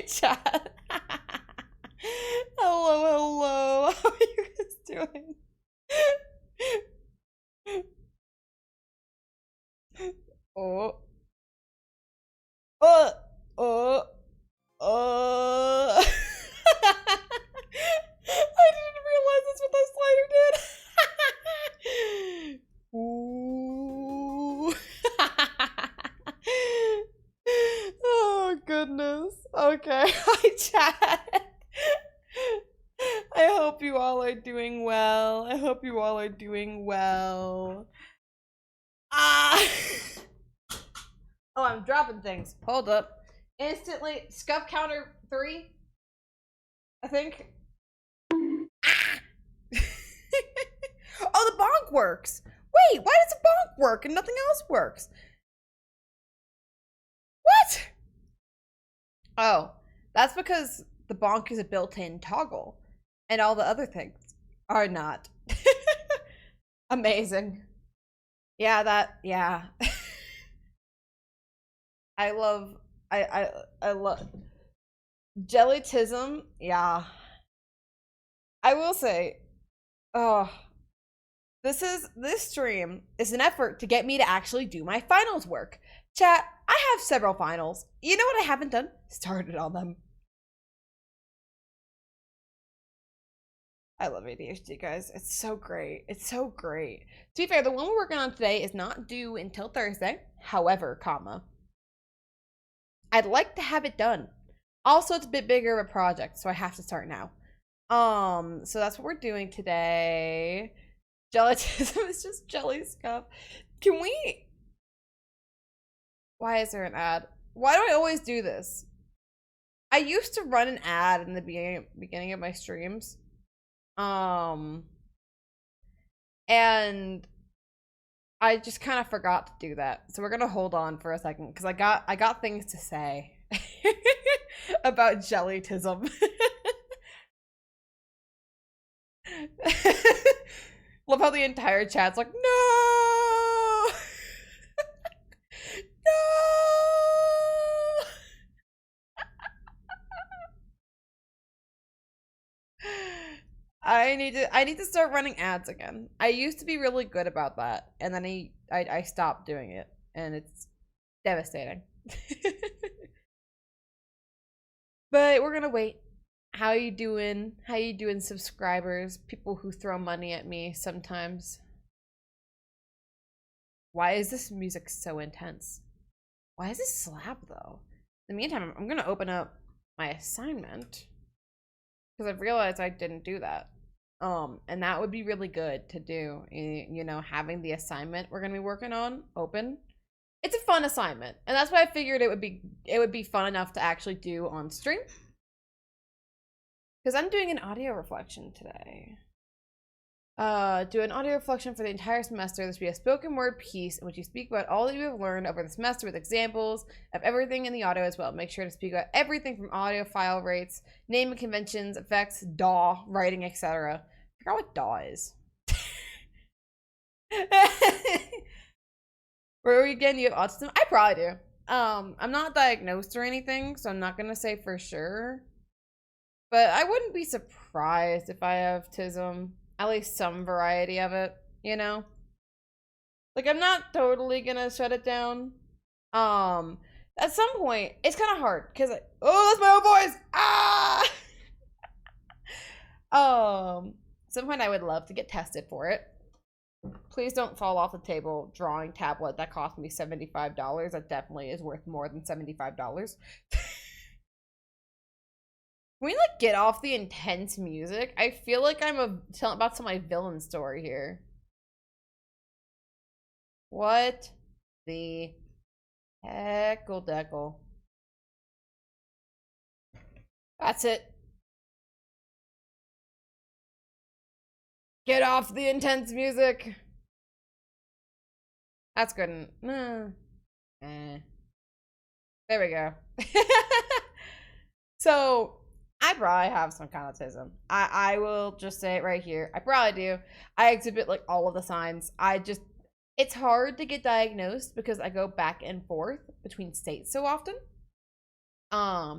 chat. Hello, hello. How are you guys doing? Oh, uh, uh, I didn't realize that's what that slider did. Ooh. Oh goodness. Okay. Hi chat. I hope you all are doing well. I hope you all are doing well. Ah. Oh, I'm dropping things. Hold up. Instantly. Scuff counter 3. I think. Ah. Oh, the bonk works. Wait, why does the bonk work and nothing else works? What? Oh, that's because the bonk is a built-in toggle and all the other things are not. Amazing. Yeah. I love jellytism. Yeah. I will say, oh, this stream is an effort to get me to actually do my finals work. Chat, I have several finals. You know what I haven't done? Started on them. I love ADHD, guys. It's so great. It's so great. To be fair, the one we're working on today is not due until Thursday. However, I'd like to have it done. Also, it's a bit bigger of a project, so I have to start now. So that's what we're doing today. Gelatism is just jelly scuff. Can we? Why is there an ad? Why do I always do this? I used to run an ad in the beginning of my streams. And I just kind of forgot to do that. So we're gonna hold on for a second because I got things to say about jellytism. Love how the entire chat's like, no, no. I need to start running ads again. I used to be really good about that, and then I stopped doing it, and it's devastating. But we're gonna wait. How you doing? How you doing, subscribers? People who throw money at me sometimes. Why is this music so intense? Why is this slap though? In the meantime, I'm gonna open up my assignment because I've realized I didn't do that. And that would be really good to do. You know, having the assignment we're gonna be working on open. It's a fun assignment, and that's why I figured it would be fun enough to actually do on stream. Because I'm doing an audio reflection today. Do an audio reflection for the entire semester. This will be a spoken word piece in which you speak about all that you have learned over the semester with examples of everything in the audio as well. Make sure to speak about everything from audio file rates, naming conventions, effects, DAW, writing, etc. I forgot what DAW is. Where are you again? You have autism? I probably do. I'm not diagnosed or anything, so I'm not gonna say for sure. But I wouldn't be surprised if I have tism. At least some variety of it, you know? Like, I'm not totally gonna shut it down. At some point, it's kind of hard, because, oh, that's my own voice! Ah! At some point, I would love to get tested for it. Please don't fall off the table drawing tablet that cost me $75. That definitely is worth more than $75. Can we, like, get off the intense music? I feel like I'm about to tell my villain story here. What the heckle deckle? That's it. Get off the intense music. That's good. There we go. So I probably have some kind of autism. I will just say it right here. I probably do. I exhibit like all of the signs. It's hard to get diagnosed because I go back and forth between states so often.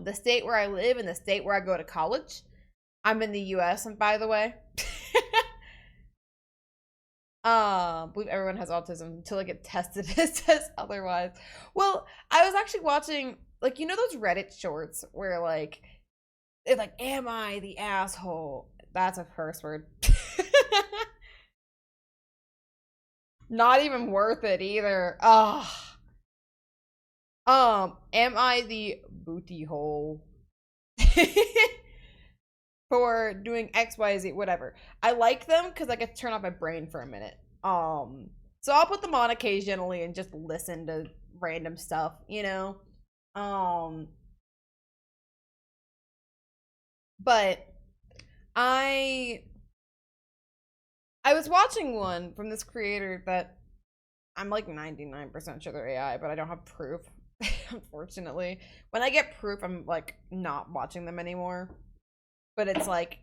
the state where I live and the state where I go to college. I'm in the US, and by the way. I believe everyone has autism until I get tested. It says otherwise. Well, I was actually watching, like, you know those Reddit shorts where, like, it's like, am I the asshole? That's a curse word. Not even worth it either. Ugh. Am I the booty hole? For doing XYZ, whatever. I like them because I get to turn off my brain for a minute. So I'll put them on occasionally and just listen to random stuff, you know? But I was watching one from this creator that I'm like 99% sure they're AI, but I don't have proof, unfortunately. When I get proof, I'm like not watching them anymore. But it's like,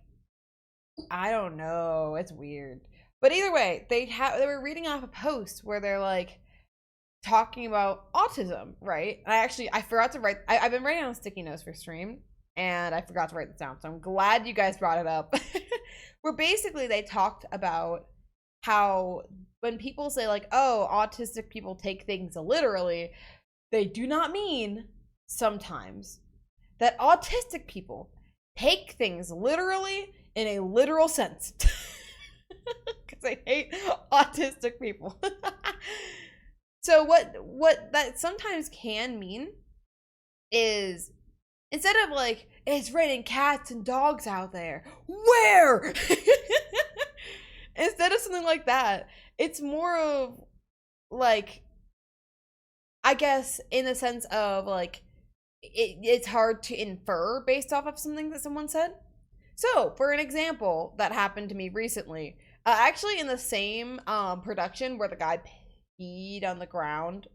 I don't know. It's weird. But either way, they were reading off a post where they're like talking about autism, right? And I forgot to write. I've been writing on sticky notes for stream, and I forgot to write this down. So I'm glad you guys brought it up. Where basically they talked about how when people say like, "Oh, autistic people take things literally," they do not mean sometimes that autistic people take things literally in a literal sense. Because I hate autistic people. So what that sometimes can mean is, instead of like, it's raining cats and dogs out there, where? Instead of something like that, it's more of like, I guess in the sense of like, it's hard to infer based off of something that someone said. So, for an example that happened to me recently, actually in the same production where the guy peed on the ground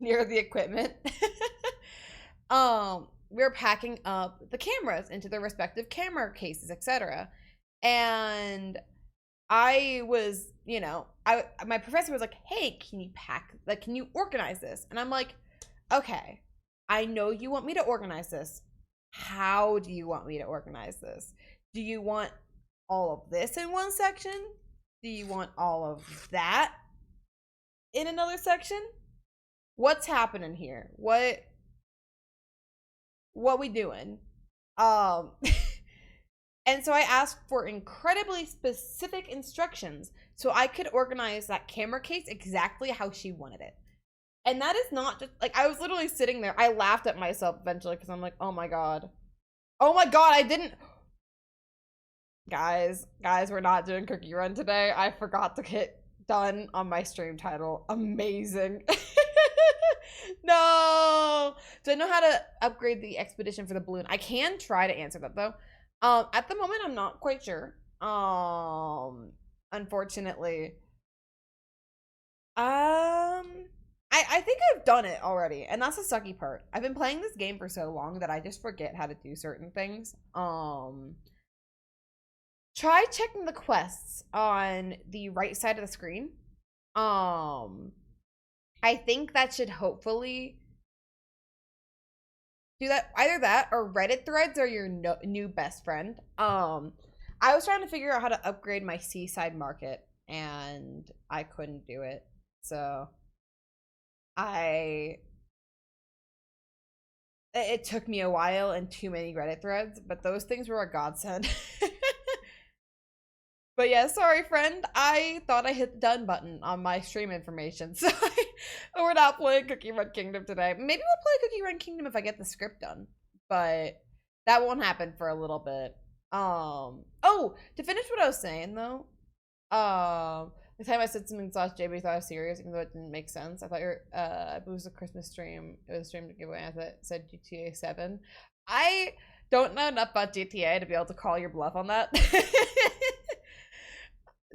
near the equipment, we were packing up the cameras into their respective camera cases, etc. And I was, you know, my professor was like, "Hey, can you organize this?" And I'm like, "Okay, I know you want me to organize this. How do you want me to organize this? Do you want all of this in one section? Do you want all of that in another section? What's happening here? What we doing?" Um and so I asked for incredibly specific instructions so I could organize that camera case exactly how she wanted it. And that is not just, like, I was literally sitting there. I laughed at myself eventually because I'm like, oh my god. Oh my god, I didn't. Guys, we're not doing cookie run today. I forgot to hit done on my stream title. Amazing. No. Do I know how to upgrade the expedition for the balloon? I can try to answer that though. At the moment, I'm not quite sure. Unfortunately. I think I've done it already, and that's the sucky part. I've been playing this game for so long that I just forget how to do certain things. Try checking the quests on the right side of the screen. I think that should hopefully do that. Either that or Reddit threads are your new best friend. I was trying to figure out how to upgrade my seaside market, and I couldn't do it. So it took me a while and too many Reddit threads, but those things were a godsend. But yeah, sorry friend, I thought I hit the done button on my stream information, so we're not playing Cookie Run Kingdom today. Maybe we'll play Cookie Run Kingdom if I get the script done, but that won't happen for a little bit. Oh, to finish what I was saying though, the time I said something slash JB thought I was serious, even though it didn't make sense. I thought it was a Christmas stream. It was a stream to give away. I said GTA 7. I don't know enough about GTA to be able to call your bluff on that.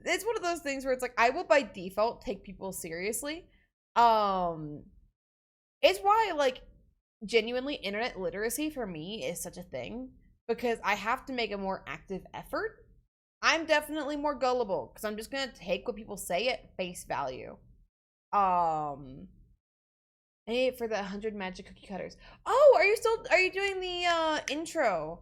It's one of those things where it's like, I will by default take people seriously. It's why, like, genuinely internet literacy for me is such a thing, because I have to make a more active effort. I'm definitely more gullible because I'm just gonna take what people say at face value. Hey, for the 100 magic cookie cutters. Oh, are you doing the intro?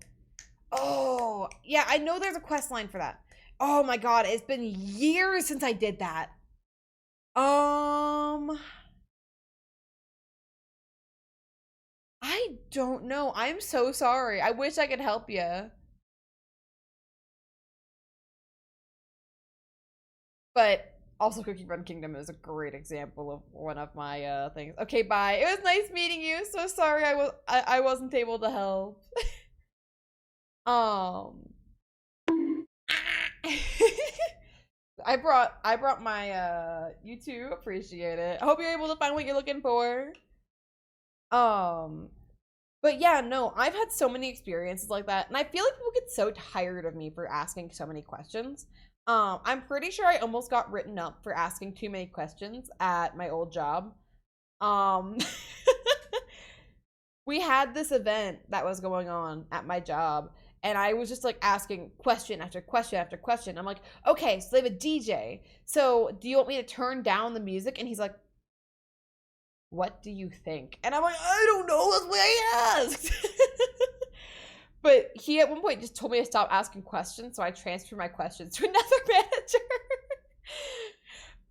Oh, yeah, I know there's a quest line for that. Oh my god, it's been years since I did that. Um, I don't know. I'm so sorry. I wish I could help you. But also Cookie Run Kingdom is a great example of one of my things. Okay, bye. It was nice meeting you. So sorry I wasn't able to help. Um I brought my you too, appreciate it. I hope you're able to find what you're looking for. Um but yeah, no, I've had so many experiences like that, and I feel like people get so tired of me for asking so many questions. I'm pretty sure I almost got written up for asking too many questions at my old job. Um we had this event that was going on at my job, and I was just like asking question after question after question. I'm like, okay, so they have a DJ. So do you want me to turn down the music? And he's like, what do you think? And I'm like, I don't know. That's what I asked. But he at one point just told me to stop asking questions, so I transferred my questions to another manager.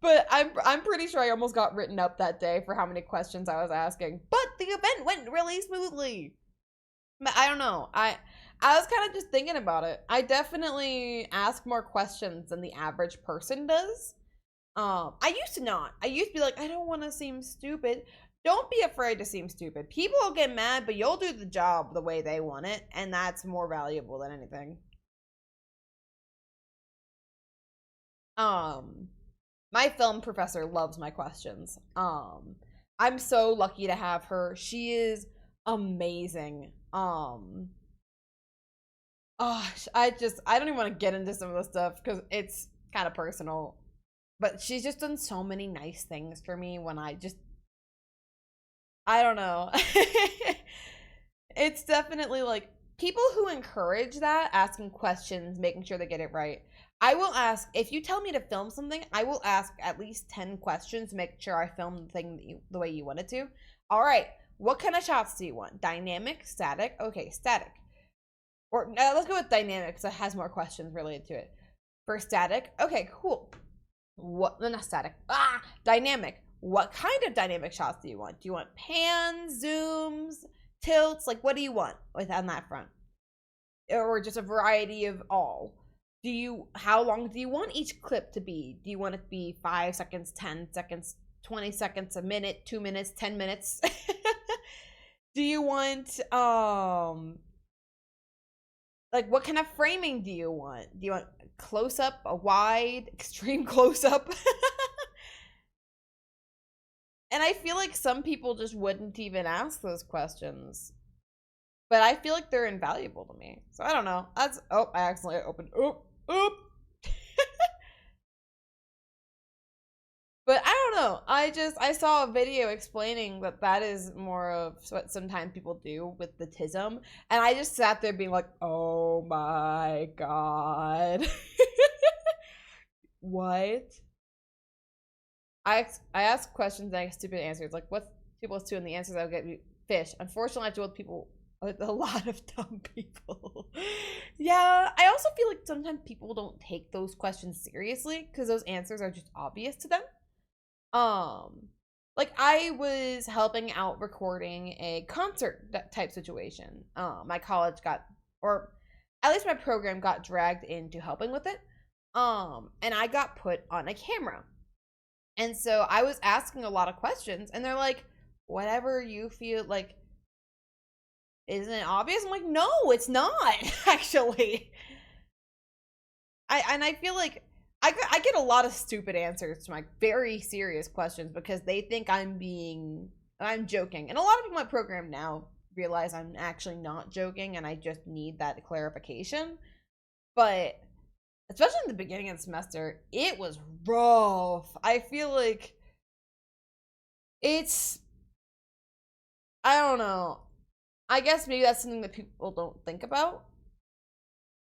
But I'm pretty sure I almost got written up that day for how many questions I was asking. But the event went really smoothly. But I don't know. I was kind of just thinking about it. I definitely ask more questions than the average person does. I used to not. I used to be like, I don't want to seem stupid. Don't be afraid to seem stupid. People will get mad, but you'll do the job the way they want it, and that's more valuable than anything. Um, my film professor loves my questions. I'm so lucky to have her. She is amazing. Oh, I don't even want to get into some of the stuff because it's kind of personal. But she's just done so many nice things for me when I don't know. It's definitely like people who encourage that, asking questions, making sure they get it right. I will ask, if you tell me to film something, I will ask at least 10 questions to make sure I film the thing the way you want it to. All right, what kind of shots do you want? Dynamic, static? Okay, static. Or let's go with dynamic because it has more questions related to it. For static, okay, cool. What? No, not static. Dynamic. What kind of dynamic shots do you want? Do you want pans, zooms, tilts? Like, what do you want on that front? Or just a variety of all? How long do you want each clip to be? Do you want it to be 5 seconds, 10 seconds, 20 seconds, a minute, 2 minutes, 10 minutes? Do you want, like, what kind of framing do you want? Do you want close up, a wide, extreme close up? And I feel like some people just wouldn't even ask those questions. But I feel like they're invaluable to me. So I don't know. I accidentally opened. Oop. But I don't know. I saw a video explaining that is more of what sometimes people do with the tism, and I just sat there being like, "Oh my god." What? I ask questions and I get stupid answers. Like, what's 2 plus 2? And the answers I would get fish. Unfortunately, I deal with people with a lot of dumb people. Yeah, I also feel like sometimes people don't take those questions seriously because those answers are just obvious to them. Um, like I was helping out recording a concert type situation. My college got, or at least my program got dragged into helping with it. And I got put on a camera. And so I was asking a lot of questions, and they're like, whatever you feel like, isn't it obvious? I'm like, no, it's not, actually. I feel like I get a lot of stupid answers to my very serious questions because they think I'm joking. And a lot of people in my program now realize I'm actually not joking and I just need that clarification. But especially in the beginning of the semester, it was rough. I feel like it's, I don't know. I guess maybe that's something that people don't think about.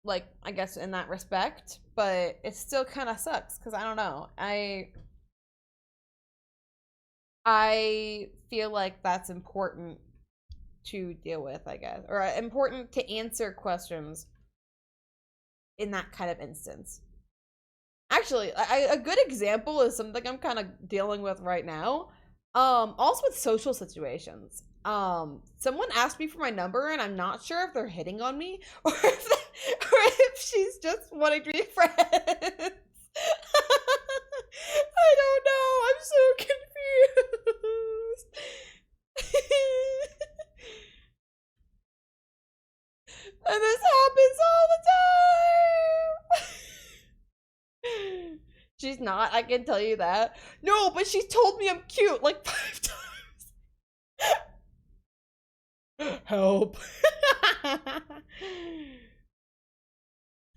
Like, I guess in that respect, but it still kind of sucks because I don't know. I feel like that's important to deal with, I guess, or important to answer questions in that kind of instance. Actually, a good example is something I'm kind of dealing with right now. Also with social situations. Someone asked me for my number, and I'm not sure if they're hitting on me or if she's just wanting to be friends. I don't know. I'm so confused. And this happens all the time. She's not, I can tell you that. No, but she's told me I'm cute like 5 times. Help.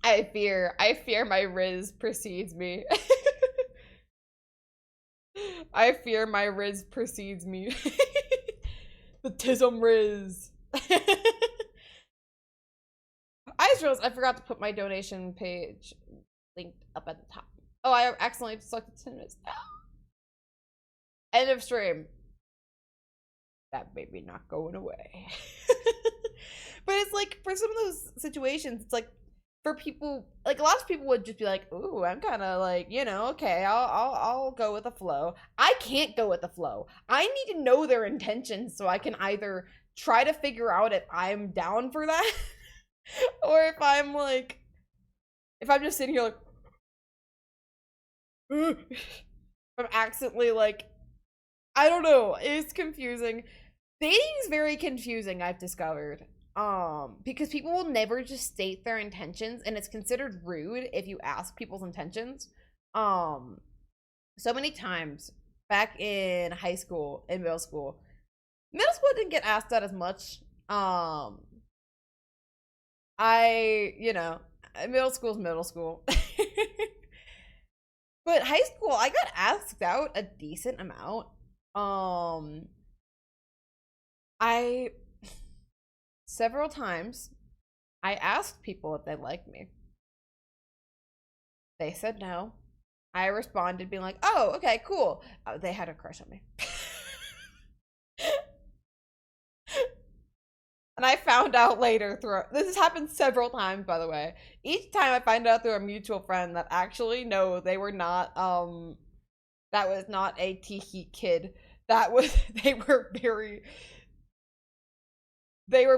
I fear my Riz precedes me. I fear my Riz precedes me. The Tism Riz. I just realized I forgot to put my donation page linked up at the top. Oh, I accidentally selected 10 minutes. End of stream. That baby not going away. But it's like, for some of those situations, it's like, for people, like, a lot of people would just be like, ooh, I'm kind of like, you know, okay, I'll go with the flow. I can't go with the flow. I need to know their intentions so I can either try to figure out if I'm down for that or if I'm like, if I'm just sitting here like, I'm accidentally like, I don't know, it's confusing. Dating is very confusing, I've discovered. Because people will never just state their intentions, and it's considered rude if you ask people's intentions. So many times back in high school and middle school didn't get asked that as much. You know, middle school's middle school. But high school, I got asked out a decent amount. Several times, I asked people if they liked me. They said no. I responded being like, oh, okay, cool. They had a crush on me. And I found out later through, this has happened several times, by the way. Each time I find out through a mutual friend that actually, no, they were not, that was not a tee-hee kid. That was, they were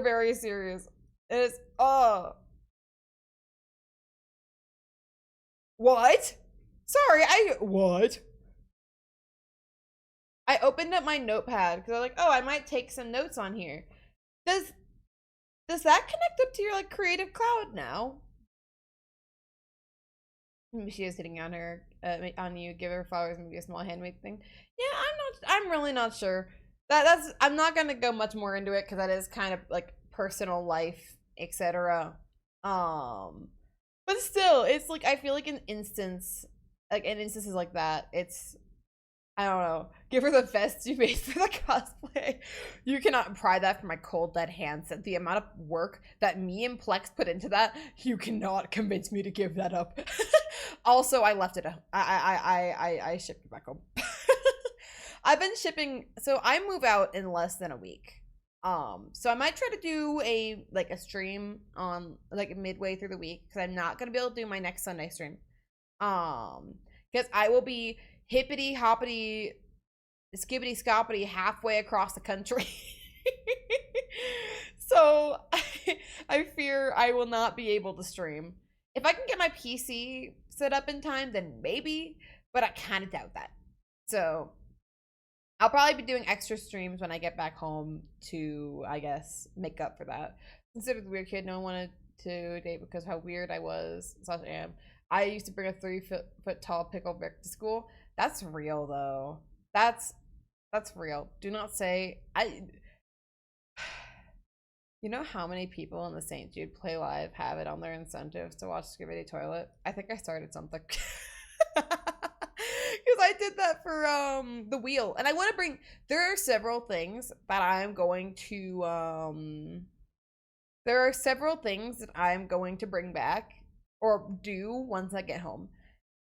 very serious. It's, what? Sorry, what? I opened up my notepad because I'm like, oh, I might take some notes on here. Does that connect up to your, like, creative cloud now? Maybe she is hitting on her, on you, give her flowers, maybe a small handmade thing. Yeah, I'm really not sure. I'm not gonna go much more into it because that is kind of like personal life, etc. But still, it's like, I feel like in instances like that, it's, I don't know. Give her the vest you made for the cosplay. You cannot pry that from my cold dead hands. The amount of work that me and Plex put into that, you cannot convince me to give that up. Also, I left it. I shipped it back home. I've been shipping, so I move out in less than a week. So I might try to do a stream on like midway through the week because I'm not gonna be able to do my next Sunday stream. Because I will be hippity hoppity skibbity scoppity halfway across the country. So I fear I will not be able to stream. If I can get my PC set up in time, then maybe, but I kind of doubt that. So I'll probably be doing extra streams when I get back home to, I guess, make up for that. Considered the weird kid no one wanted to date because how weird I was / am. I used to bring a 3-foot tall pickle Rick to school. That's real though. That's real. Do not say You know how many people in the St. Jude Play Live have it on their incentives to watch Skibidi Toilet? I think I started something. Because I did that for the wheel. And I want to bring, there are several things that I'm going to bring back or do once I get home.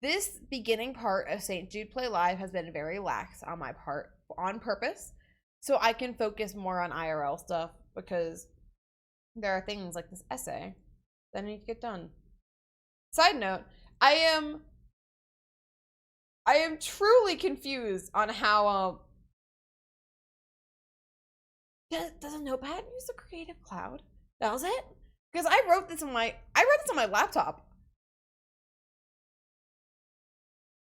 This beginning part of St. Jude Play Live has been very lax on my part. on purpose so I can focus more on IRL stuff because there are things like this essay that I need to get done. Side note, I am truly confused on how does a notepad use the Creative Cloud? Does it? Because I wrote this on my laptop.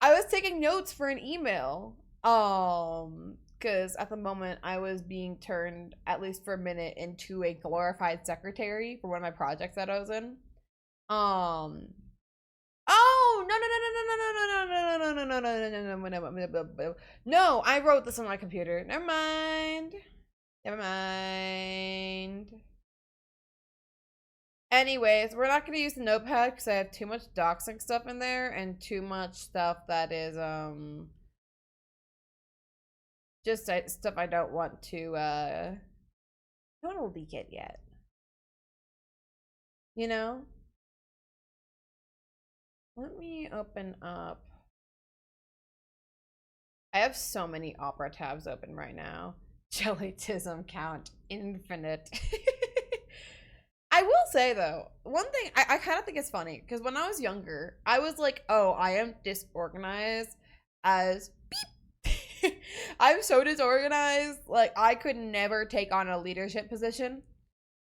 I was taking notes for an email. Because at the moment I was being turned, at least for a minute, into a glorified secretary for one of my projects that I was in. Oh no, no, I wrote this on my computer. Never mind. Anyways, we're not gonna use the notepad because I have too much doxing stuff in there and too much stuff that is just stuff I don't want to leak it yet. You know? Let me open up. I have so many opera tabs open right now. Jellytism count infinite. I will say though, one thing I kind of think it's funny because when I was younger, I was like, oh, I am disorganized as beep. I'm so disorganized, like I could never take on a leadership position,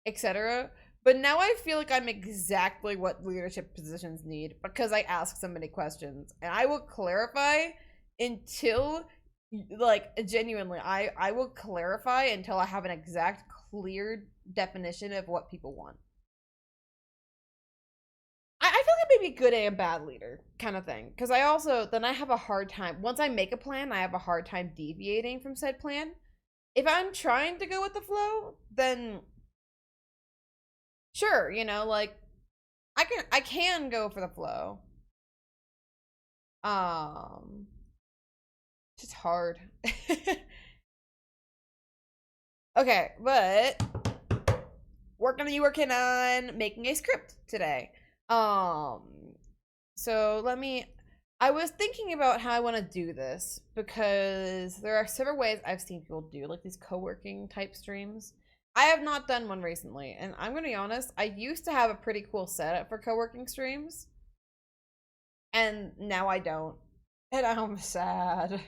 etc. But now I feel like I'm exactly what leadership positions need because I ask so many questions and I will clarify until, like, genuinely, I will clarify until I have an exact clear definition of what people want. I feel like I may be a good and bad leader kind of thing because I also then I have a hard time once I make a plan. I have a hard time deviating from said plan. If I'm trying to go with the flow, then sure, you know, like I can go for the flow. It's just hard. Okay, but we're gonna be working on making a script today. So I was thinking about how I want to do this because there are several ways I've seen people do like these co-working type streams. I have not done one recently, and I'm gonna be honest, I used to have a pretty cool setup for co-working streams, and now I don't. And I'm sad.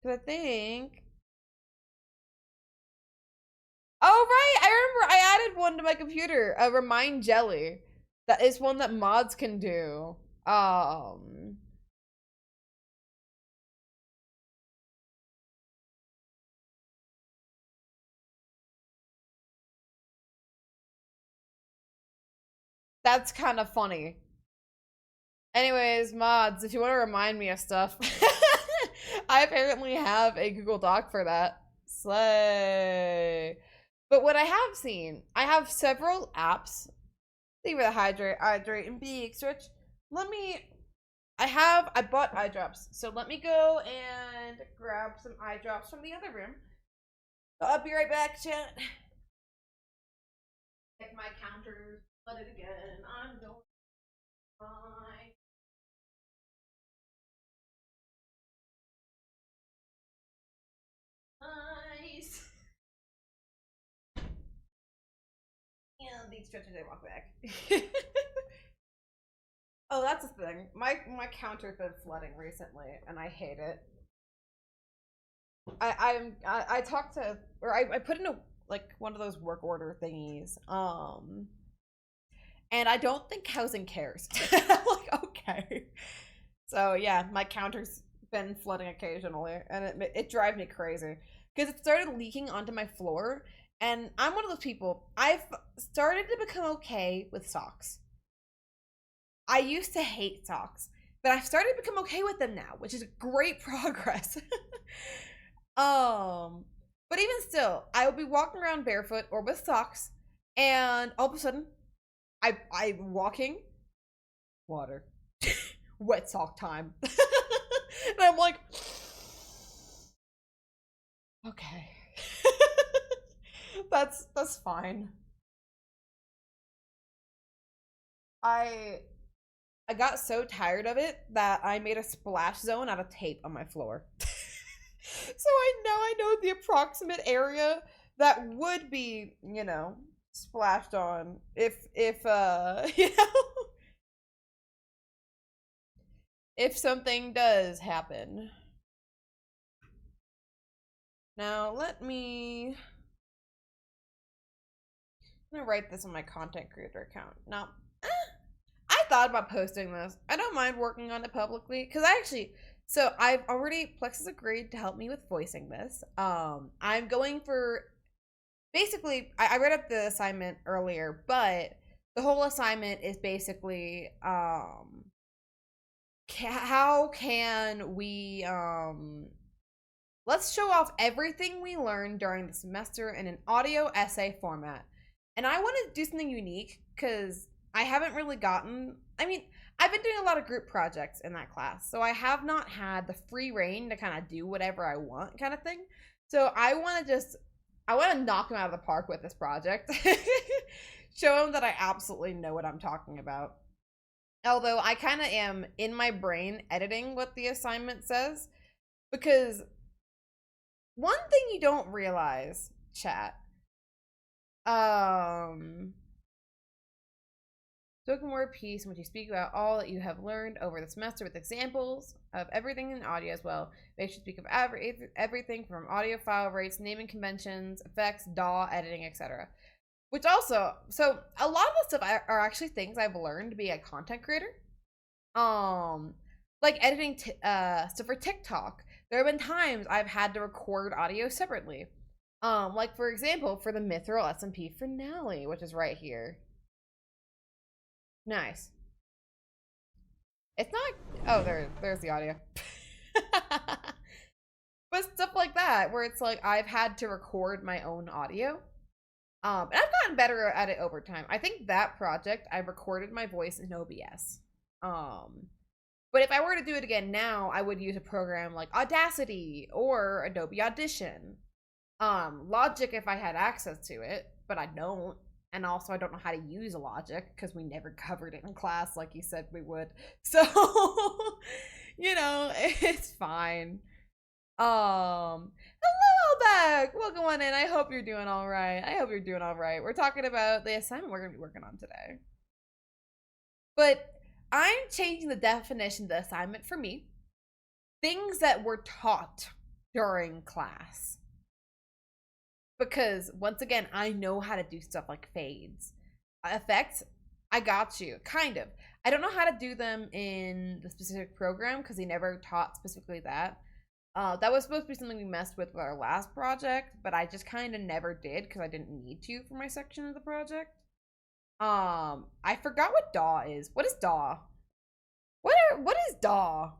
Cause I think oh right, I remember I added one to my computer, a remind jelly. That is one that mods can do. That's kind of funny. Anyways, mods, if you want to remind me of stuff, I apparently have a Google Doc for that. Slay. But what I have seen, I have several apps. See where the hydrate, and be stretch. I bought eye drops. So let me go and grab some eye drops from the other room. I'll be right back, chat. Check my counter. Let it again. I'm going fine. Nice. Yeah, big stretch as I walk back. Oh, that's the thing. My counter's been flooding recently, and I hate it. I talked to or I put in a like one of those work order thingies. And I don't think housing cares. I'm like, okay. So yeah, my counter's been flooding occasionally, and it drives me crazy because it started leaking onto my floor. And I'm one of those people. I've started to become okay with socks. I used to hate socks, but I've started to become okay with them now, which is great progress. But even still, I will be walking around barefoot or with socks, and all of a sudden, I'm walking, water, wet sock time, and I'm like, okay, that's fine. I got so tired of it that I made a splash zone out of tape on my floor. So I know the approximate area that would be, you know, splashed on if you know, if something does happen. Now I'm gonna write this on my content creator account. Now, I thought about posting this. I don't mind working on it publicly because I've already Plex has agreed to help me with voicing this. I'm going for basically I read up the assignment earlier, but the whole assignment is basically how can we let's show off everything we learned during the semester in an audio essay format. And I want to do something unique because I haven't really I've been doing a lot of group projects in that class, so I have not had the free reign to kind of do whatever I want kind of thing. So I want to knock them out of the park with this project. Show them that I absolutely know what I'm talking about. Although I kind of am in my brain editing what the assignment says, because one thing you don't realize, chat, spoken word piece in which you speak about all that you have learned over the semester with examples of everything in audio as well. They should speak of everything from audio file rates, naming conventions, effects, DAW, editing, etc. Which also, so a lot of the stuff are actually things I've learned to be a content creator. Like editing stuff for TikTok. There have been times I've had to record audio separately. Like for example, for the Mithril SMP finale, which is right here. Nice. It's not. Oh, there's the audio. But stuff like that, where it's like I've had to record my own audio. And I've gotten better at it over time. I think that project I recorded my voice in OBS. But if I were to do it again now, I would use a program like Audacity or Adobe Audition. Logic if I had access to it, but I don't. And also I don't know how to use Logic because we never covered it in class like you said we would. So, you know, it's fine. Hello, Beck! Welcome on in. I hope you're doing all right. We're talking about the assignment we're going to be working on today. But I'm changing the definition of the assignment for me. Things that were taught during class. Because, once again, I know how to do stuff like fades. Effects, I got you. Kind of. I don't know how to do them in the specific program because they never taught specifically that. That was supposed to be something we messed with our last project, but I just kind of never did because I didn't need to for my section of the project. I forgot what DAW is. What is DAW? What is DAW?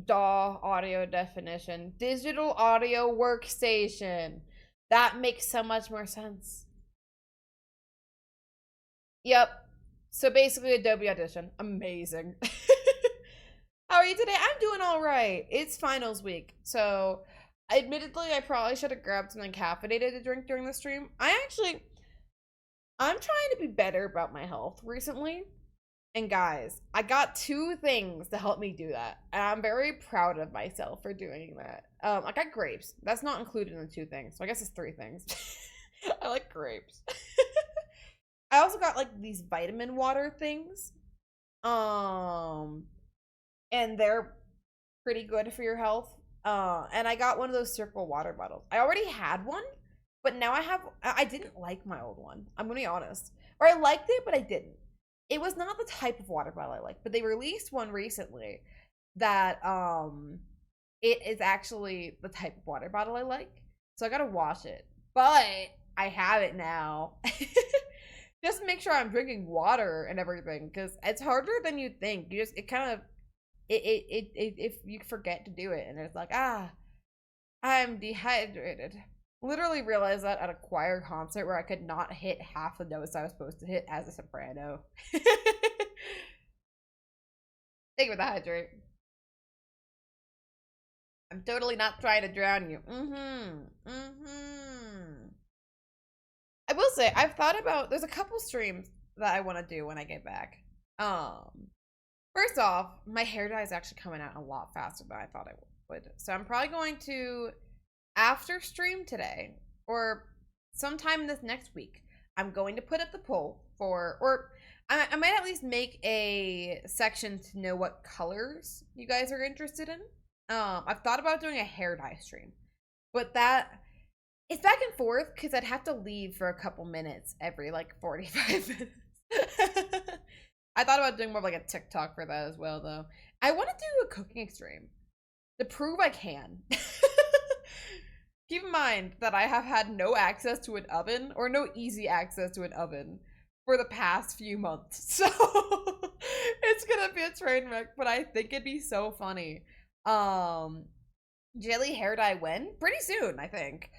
DAW audio definition. Digital audio workstation. That makes so much more sense. Yep. So basically Adobe Audition. Amazing. How are you today? I'm doing all right. It's finals week. So admittedly, I probably should have grabbed something caffeinated to drink during the stream. I'm trying to be better about my health recently. And guys, I got 2 things to help me do that. And I'm very proud of myself for doing that. I got grapes. That's not included in the 2 things. So I guess it's 3 things. I like grapes. I also got like these vitamin water things. And they're pretty good for your health. And I got one of those circle water bottles. I already had one, but now I didn't like my old one. I'm gonna be honest. Or I liked it, but I didn't. It was not the type of water bottle I like, but they released one recently that it is actually the type of water bottle I like. So I gotta wash it. But I have it now. Just to make sure I'm drinking water and everything, because it's harder than you think. If you forget to do it, and it's like, I'm dehydrated. Literally realized that at a choir concert where I could not hit half the notes I was supposed to hit as a soprano. Thank you for the hydrate. I'm totally not trying to drown you. I will say, I've thought about, there's a couple streams that I want to do when I get back. First off, my hair dye is actually coming out a lot faster than I thought it would. So I'm probably going to, after stream today, or sometime this next week, I'm going to put up the poll for, or I might at least make a section to know what colors you guys are interested in. I've thought about doing a hair dye stream, but it's back and forth because I'd have to leave for a couple minutes every like 45 minutes. I thought about doing more of like a TikTok for that as well, though. I want to do a cooking stream to prove I can. Keep in mind that I have had no access to an oven, or no easy access to an oven, for the past few months. So it's gonna be a train wreck, but I think it'd be so funny. Jelly hair dye when? Pretty soon, I think.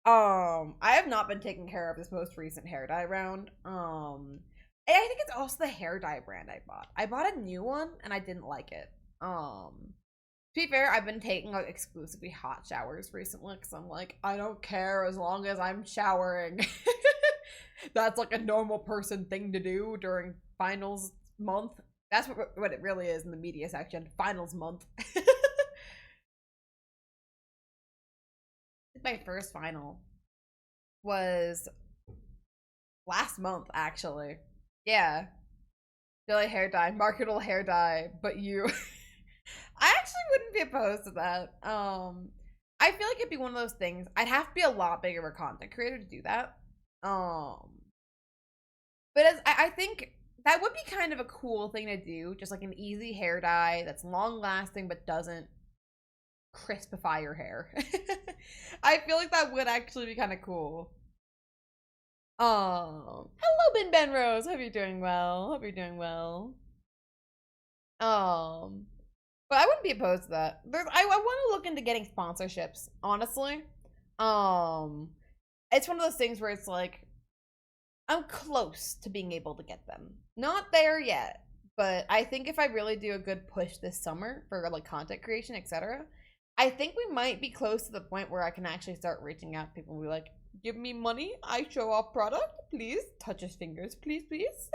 I have not been taking care of this most recent hair dye round. And I think it's also the hair dye brand I bought. I bought a new one and I didn't like it. To be fair, I've been taking like exclusively hot showers recently because I'm like, I don't care as long as I'm showering. That's like a normal person thing to do during finals month. That's what it really is in the media section. Finals month. My first final was last month, actually. Yeah. Jelly hair dye, marketable hair dye, but you. I actually wouldn't be opposed to that. I feel like it'd be one of those things. I'd have to be a lot bigger of a content creator to do that. But I think that would be kind of a cool thing to do, just like an easy hair dye that's long lasting but doesn't crispify your hair. I feel like that would actually be kind of cool. Hello, Ben Rose. Hope you're doing well. Hope you're doing well. But I wouldn't be opposed to that. I want to look into getting sponsorships, honestly. It's one of those things where it's like, I'm close to being able to get them. Not there yet, but I think if I really do a good push this summer for like content creation, etc., I think we might be close to the point where I can actually start reaching out to people and be like, give me money, I show off product, please. Touch his fingers, please, please.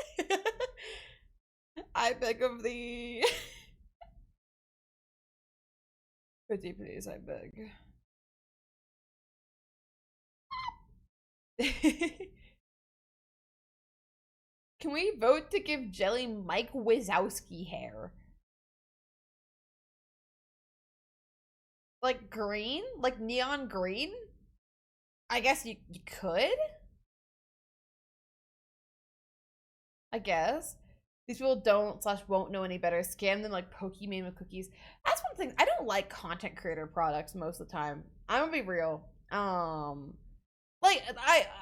I beg of thee. Pretty please, I beg. Can we vote to give Jelly Mike Wazowski hair? Like green? Like neon green? I guess you could? I guess. These people don't/won't know any better. Scam them like Pokemon with cookies. That's one thing. I don't like content creator products most of the time. I'm gonna be real. Like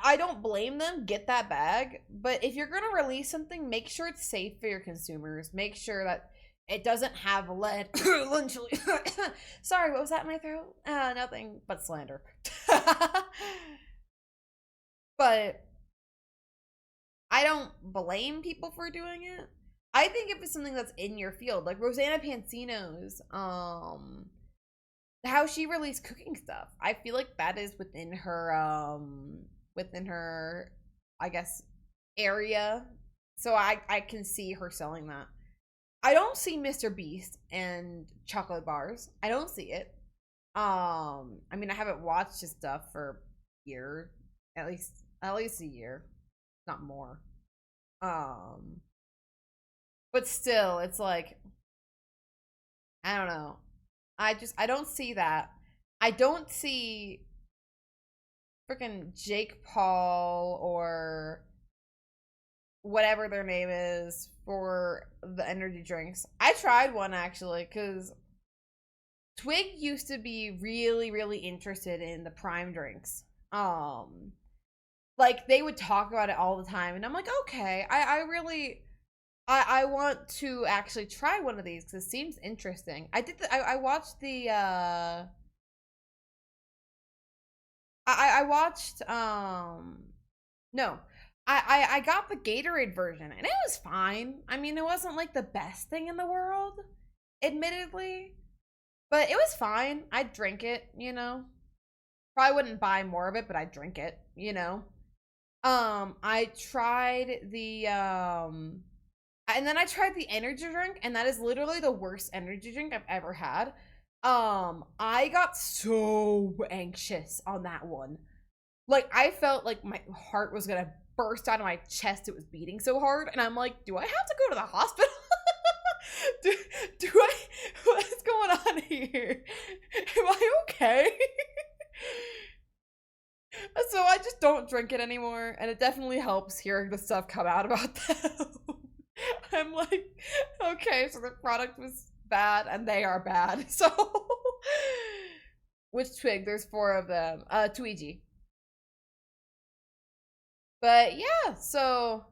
I don't blame them. Get that bag. But if you're gonna release something, make sure it's safe for your consumers. Make sure that it doesn't have lead. Sorry, what was that in my throat? Nothing but slander. But I don't blame people for doing it. I think if it's something that's in your field, like Rosanna Pansino's, how she released cooking stuff, I feel like that is within her, I guess, area. So I can see her selling that. I don't see Mr. Beast and chocolate bars. I don't see it. I mean, I haven't watched his stuff for a year, at least a year, not more. But still, it's like, I don't know. I don't see that. I don't see freaking Jake Paul or whatever their name is for the energy drinks. I tried one actually because Twig used to be really, really interested in the Prime drinks. Like they would talk about it all the time, and I'm like, okay, I want to actually try one of these because it seems interesting. I watched the I watched no. I got the Gatorade version and it was fine. I mean, it wasn't like the best thing in the world, admittedly. But it was fine. I'd drink it, you know. Probably wouldn't buy more of it, but I'd drink it, you know. I tried the And then I tried the energy drink, and that is literally the worst energy drink I've ever had. I got so anxious on that one. Like, I felt like my heart was gonna burst out of my chest. It was beating so hard, and I'm like, do I have to go to the hospital? do I, what's going on here? Am I okay? So I just don't drink it anymore, and it definitely helps hearing the stuff come out about them. I'm like, okay, so the product was bad, and they are bad. So, which twig? There's 4 of them. Tweety. But yeah, so I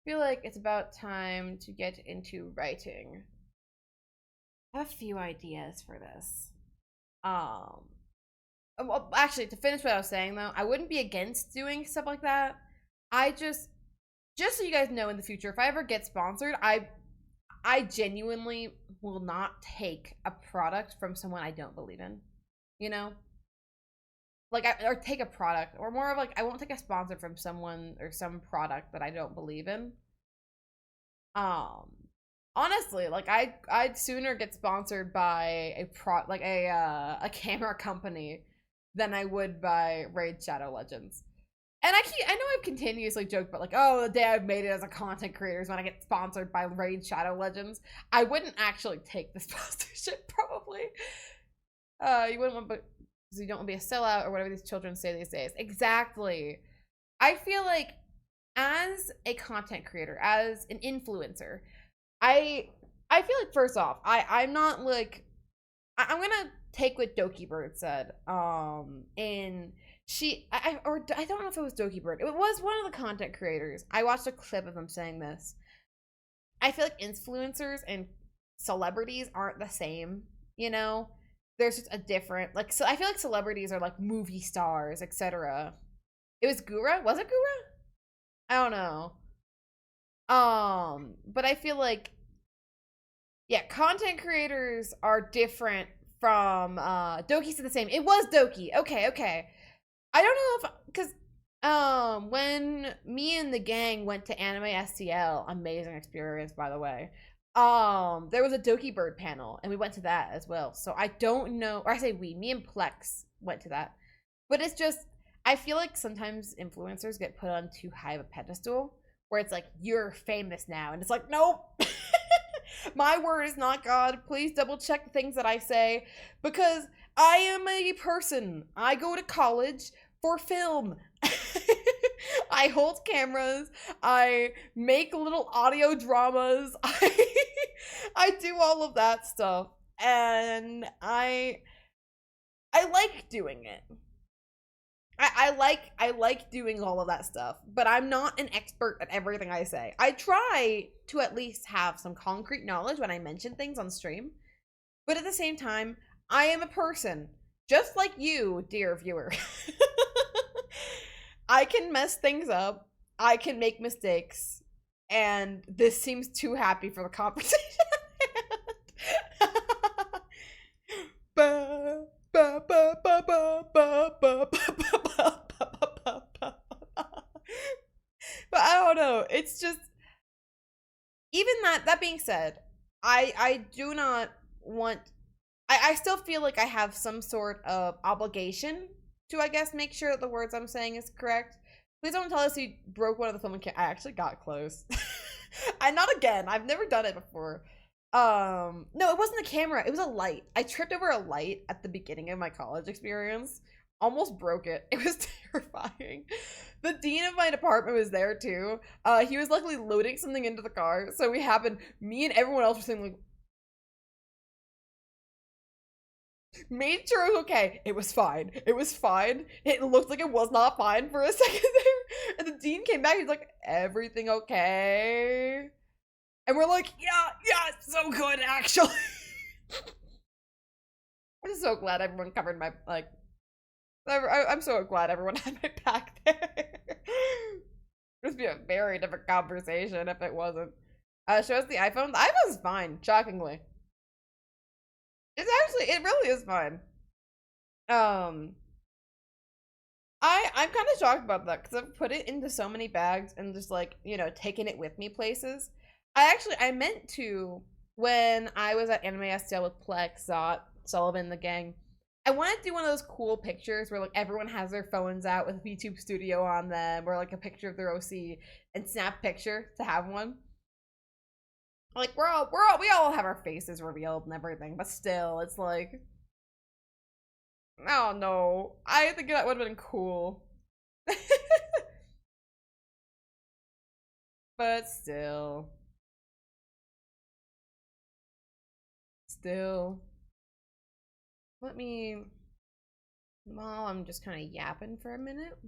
feel like it's about time to get into writing. I have a few ideas for this. Well, actually, to finish what I was saying though, I wouldn't be against doing stuff like that. I just so you guys know, in the future, if I ever get sponsored, I genuinely will not take a product from someone I don't believe in. You know? Like, or take a product, or more of like, I won't take a sponsor from someone or some product that I don't believe in. Honestly, like, I'd sooner get sponsored by a camera company than I would by Raid Shadow Legends. And I know I've continuously joked about, like, oh, the day I've made it as a content creator is when I get sponsored by Raid Shadow Legends. I wouldn't actually take the sponsorship, probably. You wouldn't want, but because you don't want to be a sellout or whatever these children say these days. Exactly. I feel like as a content creator, as an influencer, I feel like, first off, I'm not like, I'm gonna take what Doki Bird said. And I don't know if it was Doki Bird. It was one of the content creators. I watched a clip of them saying this. I feel like influencers and celebrities aren't the same, you know? There's just a different, like, so I feel like celebrities are like movie stars, etc. It was Gura? Was it Gura? I don't know. But I feel like, yeah, content creators are different from Doki said the same. It was Doki. Okay. I don't know if, because when me and the gang went to Anime STL, amazing experience, by the way. There was a Doki Bird panel, and we went to that as well. So I don't know, or I say we, me and Plex went to that. But it's just, I feel like sometimes influencers get put on too high of a pedestal, where it's like, you're famous now, and it's like, nope. My word is not God. Please double check the things that I say, because I am a person. I go to college for film. I hold cameras. I make little audio dramas. I do all of that stuff, and I like doing it. I like doing all of that stuff, but I'm not an expert at everything I say. I try to at least have some concrete knowledge when I mention things on stream, but at the same time, I am a person, just like you, dear viewer. I can mess things up, I can make mistakes, and this seems too happy for the conversation. But I don't know. It's just, even that being said, I do not want, I still feel like I have some sort of obligation to, I guess, make sure that the words I'm saying is correct. Please don't tell us you broke one of the filming I actually got close. Not again. I've never done it before. No, it wasn't the camera. It was a light. I tripped over a light at the beginning of my college experience. Almost broke it. It was terrifying. The dean of my department was there too. He was luckily loading something into the car, so me and everyone else were saying, like, made sure it was okay. It was fine. It was fine. It looked like it was not fine for a second there. And the dean came back. He's like, everything okay? And we're like, yeah, it's so good, actually. I'm so glad everyone covered my, like, I'm so glad everyone had my back there. This would be a very different conversation if it wasn't. Show us the iPhone. The iPhone's fine, shockingly. It really is fine. I'm kind of shocked about that, because I've put it into so many bags and just, like, you know, taken it with me places. I meant to when I was at Anime STL with Plex, Zot, Sullivan, the gang. I wanted to do one of those cool pictures where like everyone has their phones out with VTube Studio on them, or like a picture of their OC and snap picture to have one. Like we all have our faces revealed and everything, but still, it's like, oh no, I think that would have been cool. But still, let me, well, I'm just kind of yapping for a minute.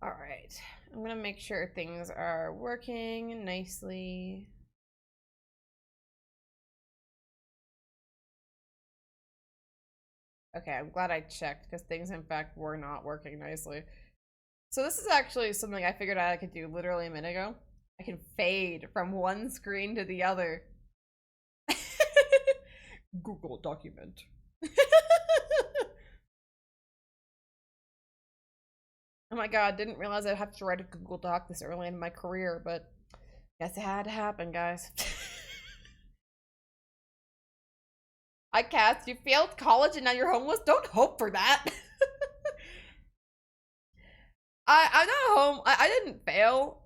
All right, I'm gonna make sure things are working nicely. Okay, I'm glad I checked because things in fact were not working nicely. So this is actually something I figured out I could do literally a minute ago. I can fade from one screen to the other. Google document. Oh my god, didn't realize I'd have to write a Google Doc this early in my career, but guess it had to happen, guys. I cast, you failed college and now you're homeless? Don't hope for that. I'm not home. I didn't fail.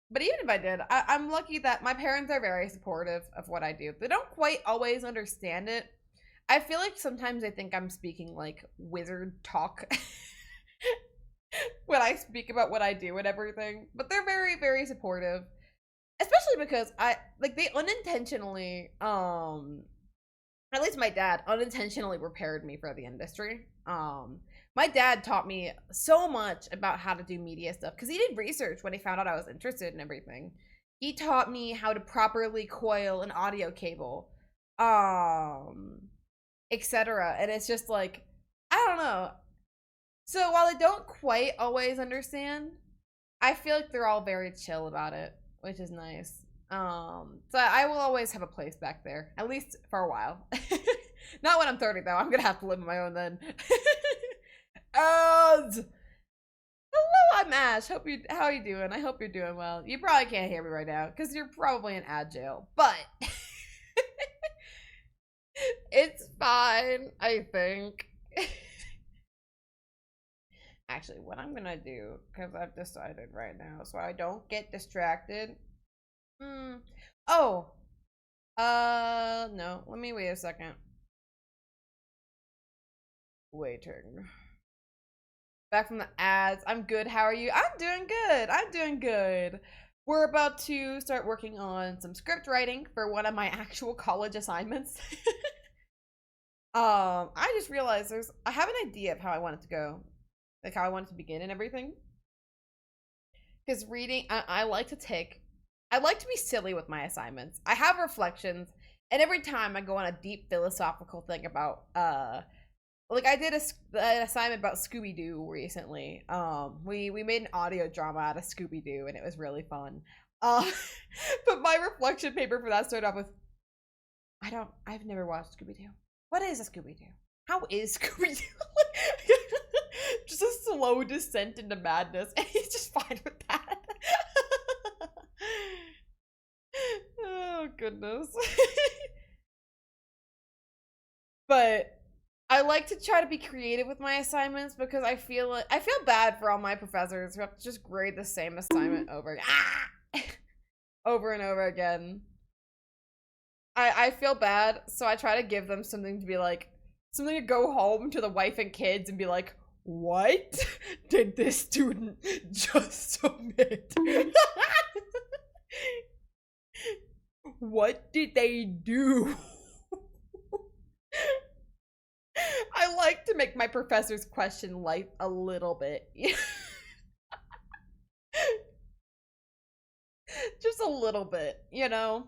But even if I did, I'm lucky that my parents are very supportive of what I do. They don't quite always understand it. I feel like sometimes they think I'm speaking like wizard talk when I speak about what I do and everything. But they're very, very supportive. Especially because they unintentionally, at least my dad unintentionally prepared me for the industry. My dad taught me so much about how to do media stuff because he did research when he found out I was interested in everything. He taught me how to properly coil an audio cable, etc. And it's just like, I don't know. So while I don't quite always understand, I feel like they're all very chill about it, which is nice. So I will always have a place back there, at least for a while. Not when I'm 30 though. I'm gonna have to live on my own then. Hello, I'm Ash. How are you doing? I hope you're doing well. You probably can't hear me right now because you're probably in ad jail, but it's fine, I think. Actually, what I'm gonna do, because I've decided right now, so I don't get distracted. Oh. No. Let me wait a second. Waiting. Back from the ads. I'm good. How are you? I'm doing good. I'm doing good. We're about to start working on some script writing for one of my actual college assignments. I just realized I have an idea of how I want it to go. Like how I want it to begin and everything. Because reading, I like to be silly with my assignments. I have reflections, and every time I go on a deep philosophical thing about, like I did an assignment about Scooby-Doo recently. We made an audio drama out of Scooby-Doo, and it was really fun. But my reflection paper for that started off with, I've never watched Scooby-Doo. What is a Scooby-Doo? How is Scooby-Doo? Just a slow descent into madness, and he's just fine with that. Oh goodness. But I like to try to be creative with my assignments because I feel bad for all my professors who have to just grade the same assignment over over and over again. I feel bad, so I try to give them something to be like, something to go home to the wife and kids and be like, what did this student just submit? What did they do? I like to make my professors question life a little bit. Just a little bit, you know?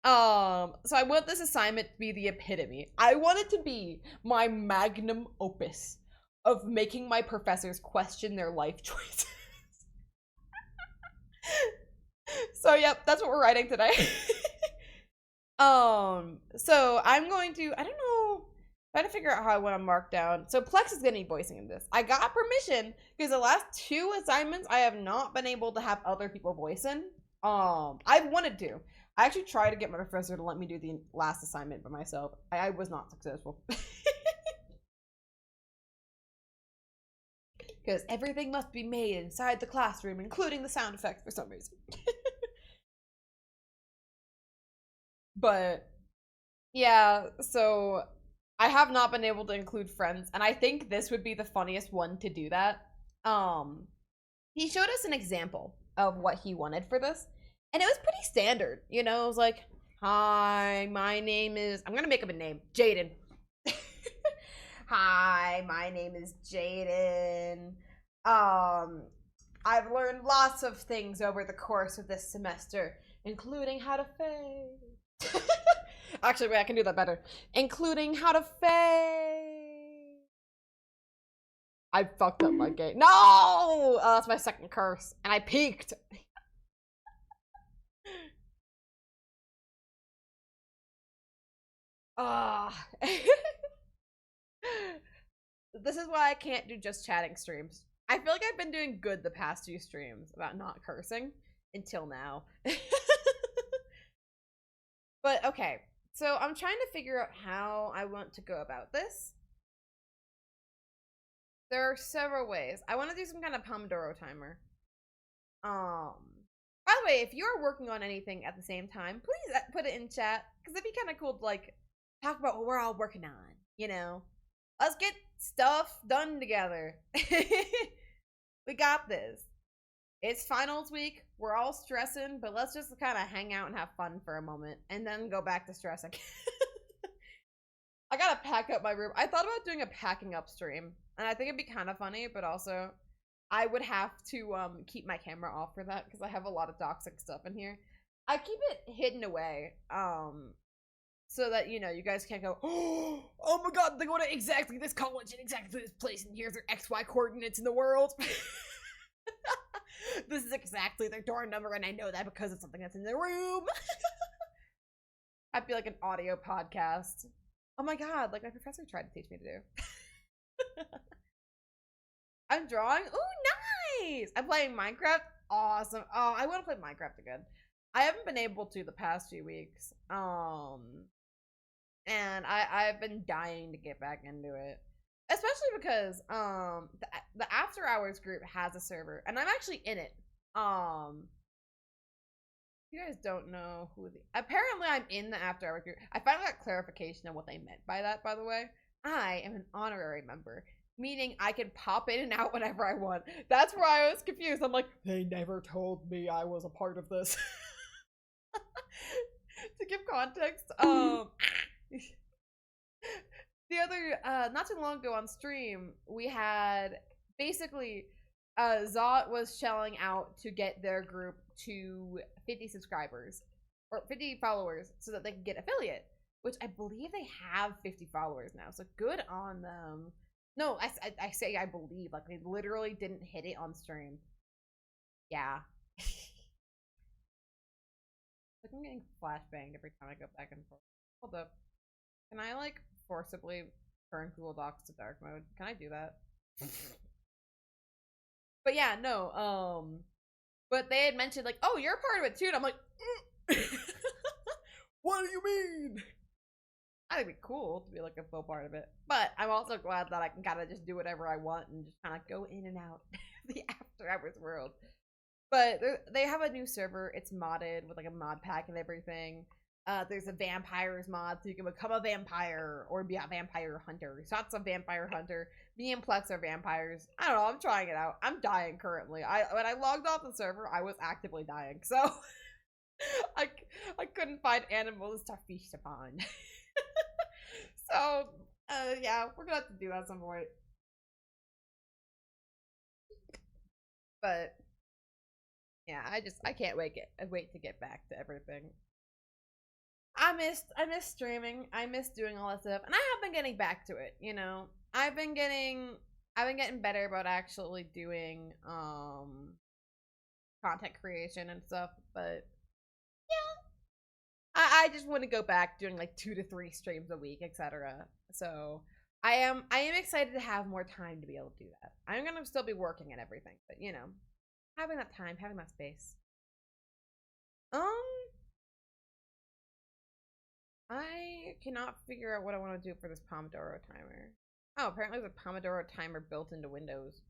So I want this assignment to be the epitome. I want it to be my magnum opus of making my professors question their life choices. So yep, that's what we're writing today. So I'm going to, I don't know, Trying to figure out how I want to mark down. So Plex is going to be voicing in this. I got permission because the last 2 assignments I have not been able to have other people voice in. I've wanted to. I actually tried to get my professor to let me do the last assignment by myself. I was not successful. Because everything must be made inside the classroom, including the sound effects for some reason. But yeah, so I have not been able to include friends, and I think this would be the funniest one to do that. He showed us an example of what he wanted for this, and it was pretty standard. You know, it was like, "Hi, my name is," I'm gonna make up a name, Jaden. Hi, my name is Jaden. I've learned lots of things over the course of this semester, including how to fade. Actually, wait, I can do that better. Including how to fade. I fucked up my game. No! Oh, that's my second curse. And I peaked. Ah. This is why I can't do just chatting streams. I feel like I've been doing good the past 2 streams about not cursing until now. But okay, so I'm trying to figure out how I want to go about this. There are several ways. I want to do some kind of Pomodoro timer. By the way, if you're working on anything at the same time, please put it in chat, because it'd be kind of cool to like talk about what we're all working on, you know? Let's get stuff done together. We got this. It's finals week. We're all stressing, but let's just kind of hang out and have fun for a moment and then go back to stressing. I gotta pack up my room. I thought about doing a packing up stream, and I think it'd be kind of funny, but also I would have to keep my camera off for that because I have a lot of toxic stuff in here. I keep it hidden away so that, you know, you guys can't go, oh my god, they go to exactly this college and exactly this place, and here's their XY coordinates in the world. This is exactly their door number, and I know that because it's something that's in their room. I feel like an audio podcast. Oh my god, like my professor tried to teach me to do. I'm drawing. Ooh, nice! I'm playing Minecraft. Awesome. Oh, I want to play Minecraft again. I haven't been able to the past few weeks. And I've been dying to get back into it. Especially because the After Hours group has a server, and I'm actually in it. You guys don't know who apparently I'm in the After Hours group. I finally got clarification on what they meant by that, by the way. I am an honorary member, meaning I can pop in and out whenever I want. That's where I was confused. I'm like, they never told me I was a part of this. To give context, the other not too long ago on stream, we had basically Zot was shelling out to get their group to 50 subscribers or 50 followers so that they could get affiliate, which I believe they have 50 followers now, so good on them. No, I say I believe, like they literally didn't hit it on stream. Yeah. Like I'm getting flashbanged every time I go back and forth. Hold up. Can I like forcibly turn Google Docs to dark mode? Can I do that? But yeah, no, but they had mentioned like, oh, you're a part of it too, and I'm like, what do you mean? I think it'd be cool to be like a full part of it, but I'm also glad that I can kind of just do whatever I want and just kind of go in and out of the After Hours world. But they have a new server. It's modded with like a mod pack and everything. There's a vampires mod, so you can become a vampire or be a vampire hunter. Shot's a vampire hunter. Me and Plex are vampires. I don't know. I'm trying it out. I'm dying currently. When I logged off the server, I was actively dying. So I couldn't find animals to feast upon. So yeah, we're gonna have to do that at some point. But yeah, I can't wait to get back to everything. I miss streaming. I miss doing all that stuff, and I have been getting back to it. You know, I've been getting better about actually doing content creation and stuff. But yeah, I just want to go back doing like 2 to 3 streams a week, etc. So I am excited to have more time to be able to do that. I'm gonna still be working and everything, but you know, having that time, having that space. Um, I cannot figure out what I want to do for this Pomodoro timer. Oh, apparently there's a Pomodoro timer built into Windows.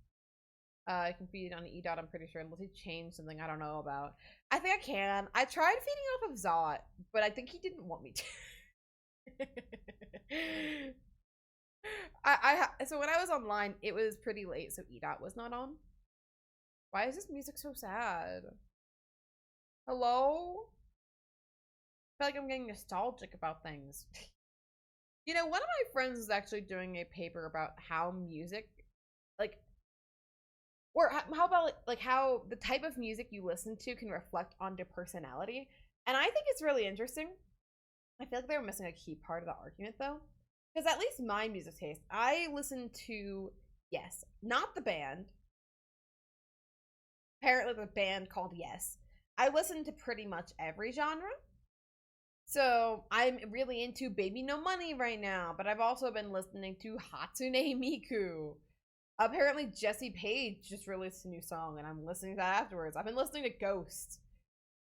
I can feed it on EDOT, I'm pretty sure, unless he changed something I don't know about. I think I can. I tried feeding off of Zot, but I think he didn't want me to. So when I was online, it was pretty late, so EDOT was not on. Why is this music so sad? Hello? I feel like I'm getting nostalgic about things. You know, one of my friends is actually doing a paper about how music, like, or how about like how the type of music you listen to can reflect onto personality. And I think it's really interesting. I feel like they were missing a key part of the argument though. Because at least my music taste, I listen to, yes, not the band. Apparently the band called Yes. I listen to pretty much every genre. So I'm really into Baby No Money right now, but I've also been listening to Hatsune Miku. Apparently Jesse Page just released a new song and I'm listening to that afterwards. I've been listening to Ghost.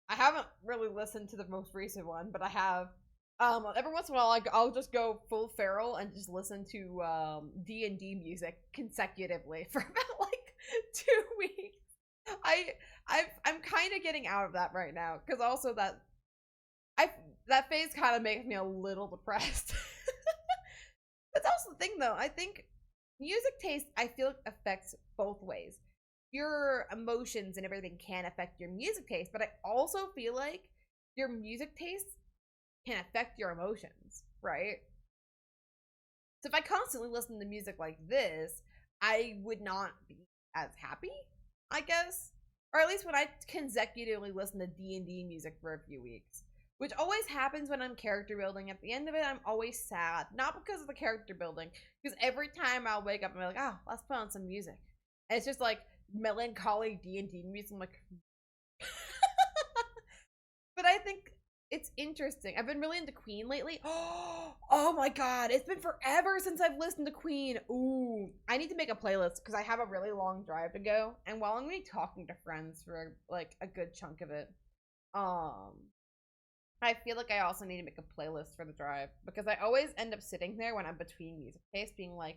I haven't really listened to the most recent one, but I have. Every once in a while I'll just go full feral and just listen to D&D music consecutively for about like 2 weeks. I'm kind of getting out of that right now because also that phase kind of makes me a little depressed. That's also the thing though. I think music taste, I feel, affects both ways. Your emotions and everything can affect your music taste, but I also feel like your music taste can affect your emotions, right? So if I constantly listen to music like this, I would not be as happy, I guess. Or at least when I consecutively listen to D&D music for a few weeks. Which always happens when I'm character building. At the end of it, I'm always sad. Not because of the character building. Because every time I'll wake up and be like, oh, let's put on some music. And it's just like melancholy D&D music. I'm like... But I think it's interesting. I've been really into Queen lately. Oh my god, it's been forever since I've listened to Queen. Ooh, I need to make a playlist because I have a really long drive to go. And while I'm gonna be talking to friends for like a good chunk of it, I feel like I also need to make a playlist for the drive because I always end up sitting there when I'm between music tastes being like,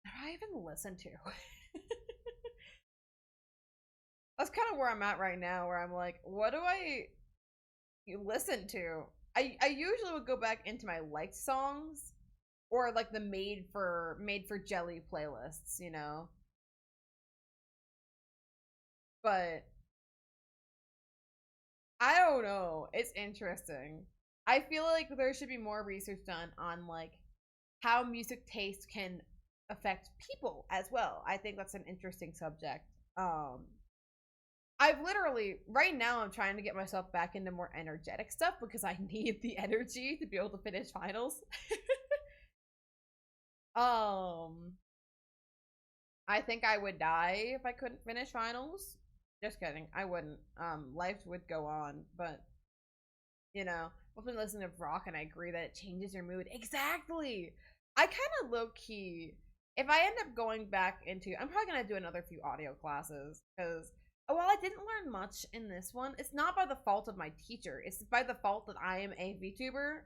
what do I even listen to? That's kind of where I'm at right now, where I'm like, what do I listen to? I usually would go back into my liked songs or like the made for jelly playlists, you know. But I don't know. It's interesting. I feel like there should be more research done on like how music taste can affect people as well. I think that's an interesting subject. I've literally right now I'm trying to get myself back into more energetic stuff because I need the energy to be able to finish finals. um I think I would die if I couldn't finish finals. Just kidding. I wouldn't. Life would go on, but you know, I've been listening to rock and I agree that it changes your mood. Exactly. I kind of low key, if I end up going back into, I'm probably going to do another few audio classes because while I didn't learn much in this one, it's not by the fault of my teacher. It's by the fault that I am a VTuber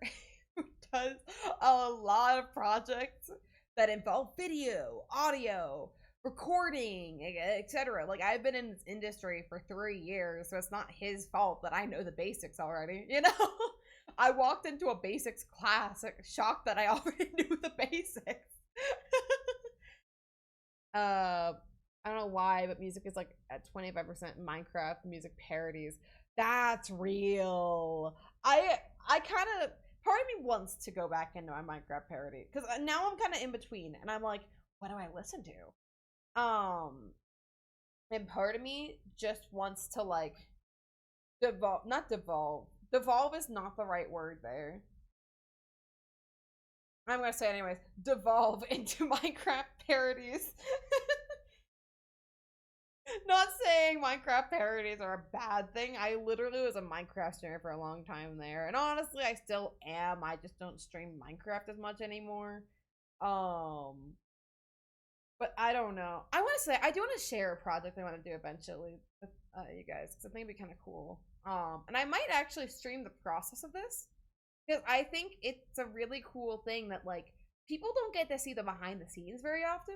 who does a lot of projects that involve video, audio, recording, etc. Like I've been in this industry for 3 years, so it's not his fault that I know the basics already, you know? I walked into a basics class, like, shocked that I already knew the basics. I don't know why, but music is like at 25% Minecraft music parodies. That's real. I kind of, part of me wants to go back into my Minecraft parody because now I'm kind of in between, and I'm like, what do I listen to? And part of me just wants to like devolve, not devolve. Devolve is not the right word there. I'm gonna say it anyways. Devolve into Minecraft parodies. Not saying Minecraft parodies are a bad thing. I literally was a Minecraft streamer for a long time there. And honestly, I still am. I just don't stream Minecraft as much anymore. Um, but I don't know. I want to say I do want to share a project I want to do eventually with you guys because I think it'd be kind of cool. And I might actually stream the process of this because I think it's a really cool thing that like people don't get to see the behind the scenes very often.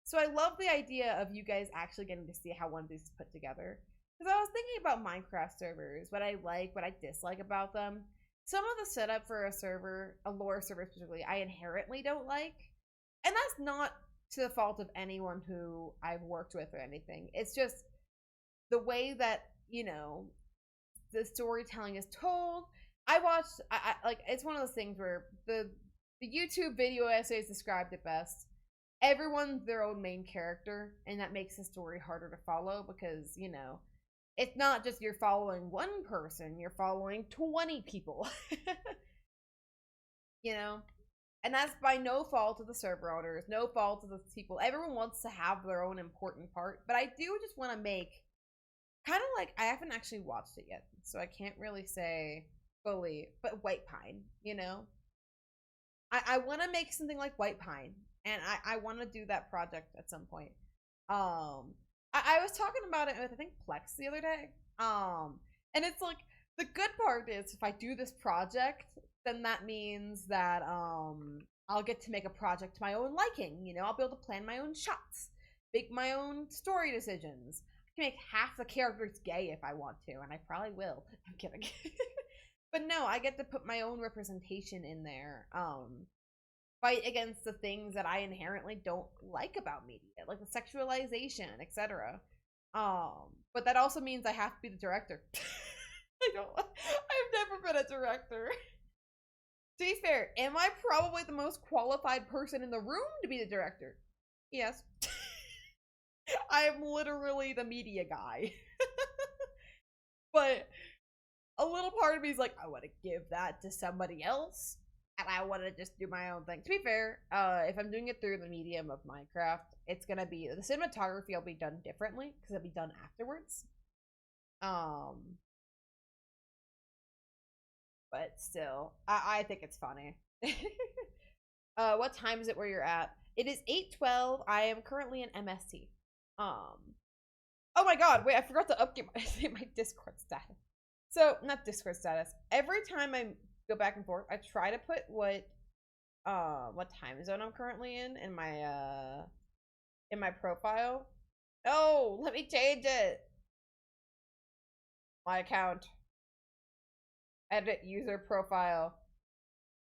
So I love the idea of you guys actually getting to see how one of these is put together. Because I was thinking about Minecraft servers, what I like, what I dislike about them. Some of the setup for a server, a lore server specifically, I inherently don't like. And that's not to the fault of anyone who I've worked with or anything. It's just the way that, you know, the storytelling is told. I watched, like, it's one of those things where the YouTube video essays described it best. Everyone's their own main character, and that makes the story harder to follow because, you know, it's not just you're following one person, you're following 20 people. You know? And that's by no fault of the server owners, no fault of the people. Everyone wants to have their own important part, but I do just want to make kind of like I haven't actually watched it yet, so I can't really say fully, but White Pine, you know? I want to make something like White Pine, and I want to do that project at some point. I was talking about it with I think Plex the other day. And it's like the good part is if I do this project, then that means that I'll get to make a project to my own liking. You know, I'll be able to plan my own shots, make my own story decisions. I can make half the characters gay if I want to, and I probably will. I'm kidding. But no, I get to put my own representation in there. Fight against the things that I inherently don't like about media, like the sexualization, etc. But that also means I have to be the director. I've never been a director. To be fair, am I probably the most qualified person in the room to be the director? Yes. I am literally the media guy. But a little part of me is like, I want to give that to somebody else, and I want to just do my own thing. To be fair, if I'm doing it through the medium of Minecraft, it's gonna be the cinematography will be done differently because it'll be done afterwards. But still, I think it's funny. What time is it where you're at? It is 8:12. I am currently in MST. Oh my god, wait, I forgot to update my Discord status. So, not Discord status. Every time I go back and forth, I try to put what time zone I'm currently in my profile. Oh, let me change it. My account. Edit user profile.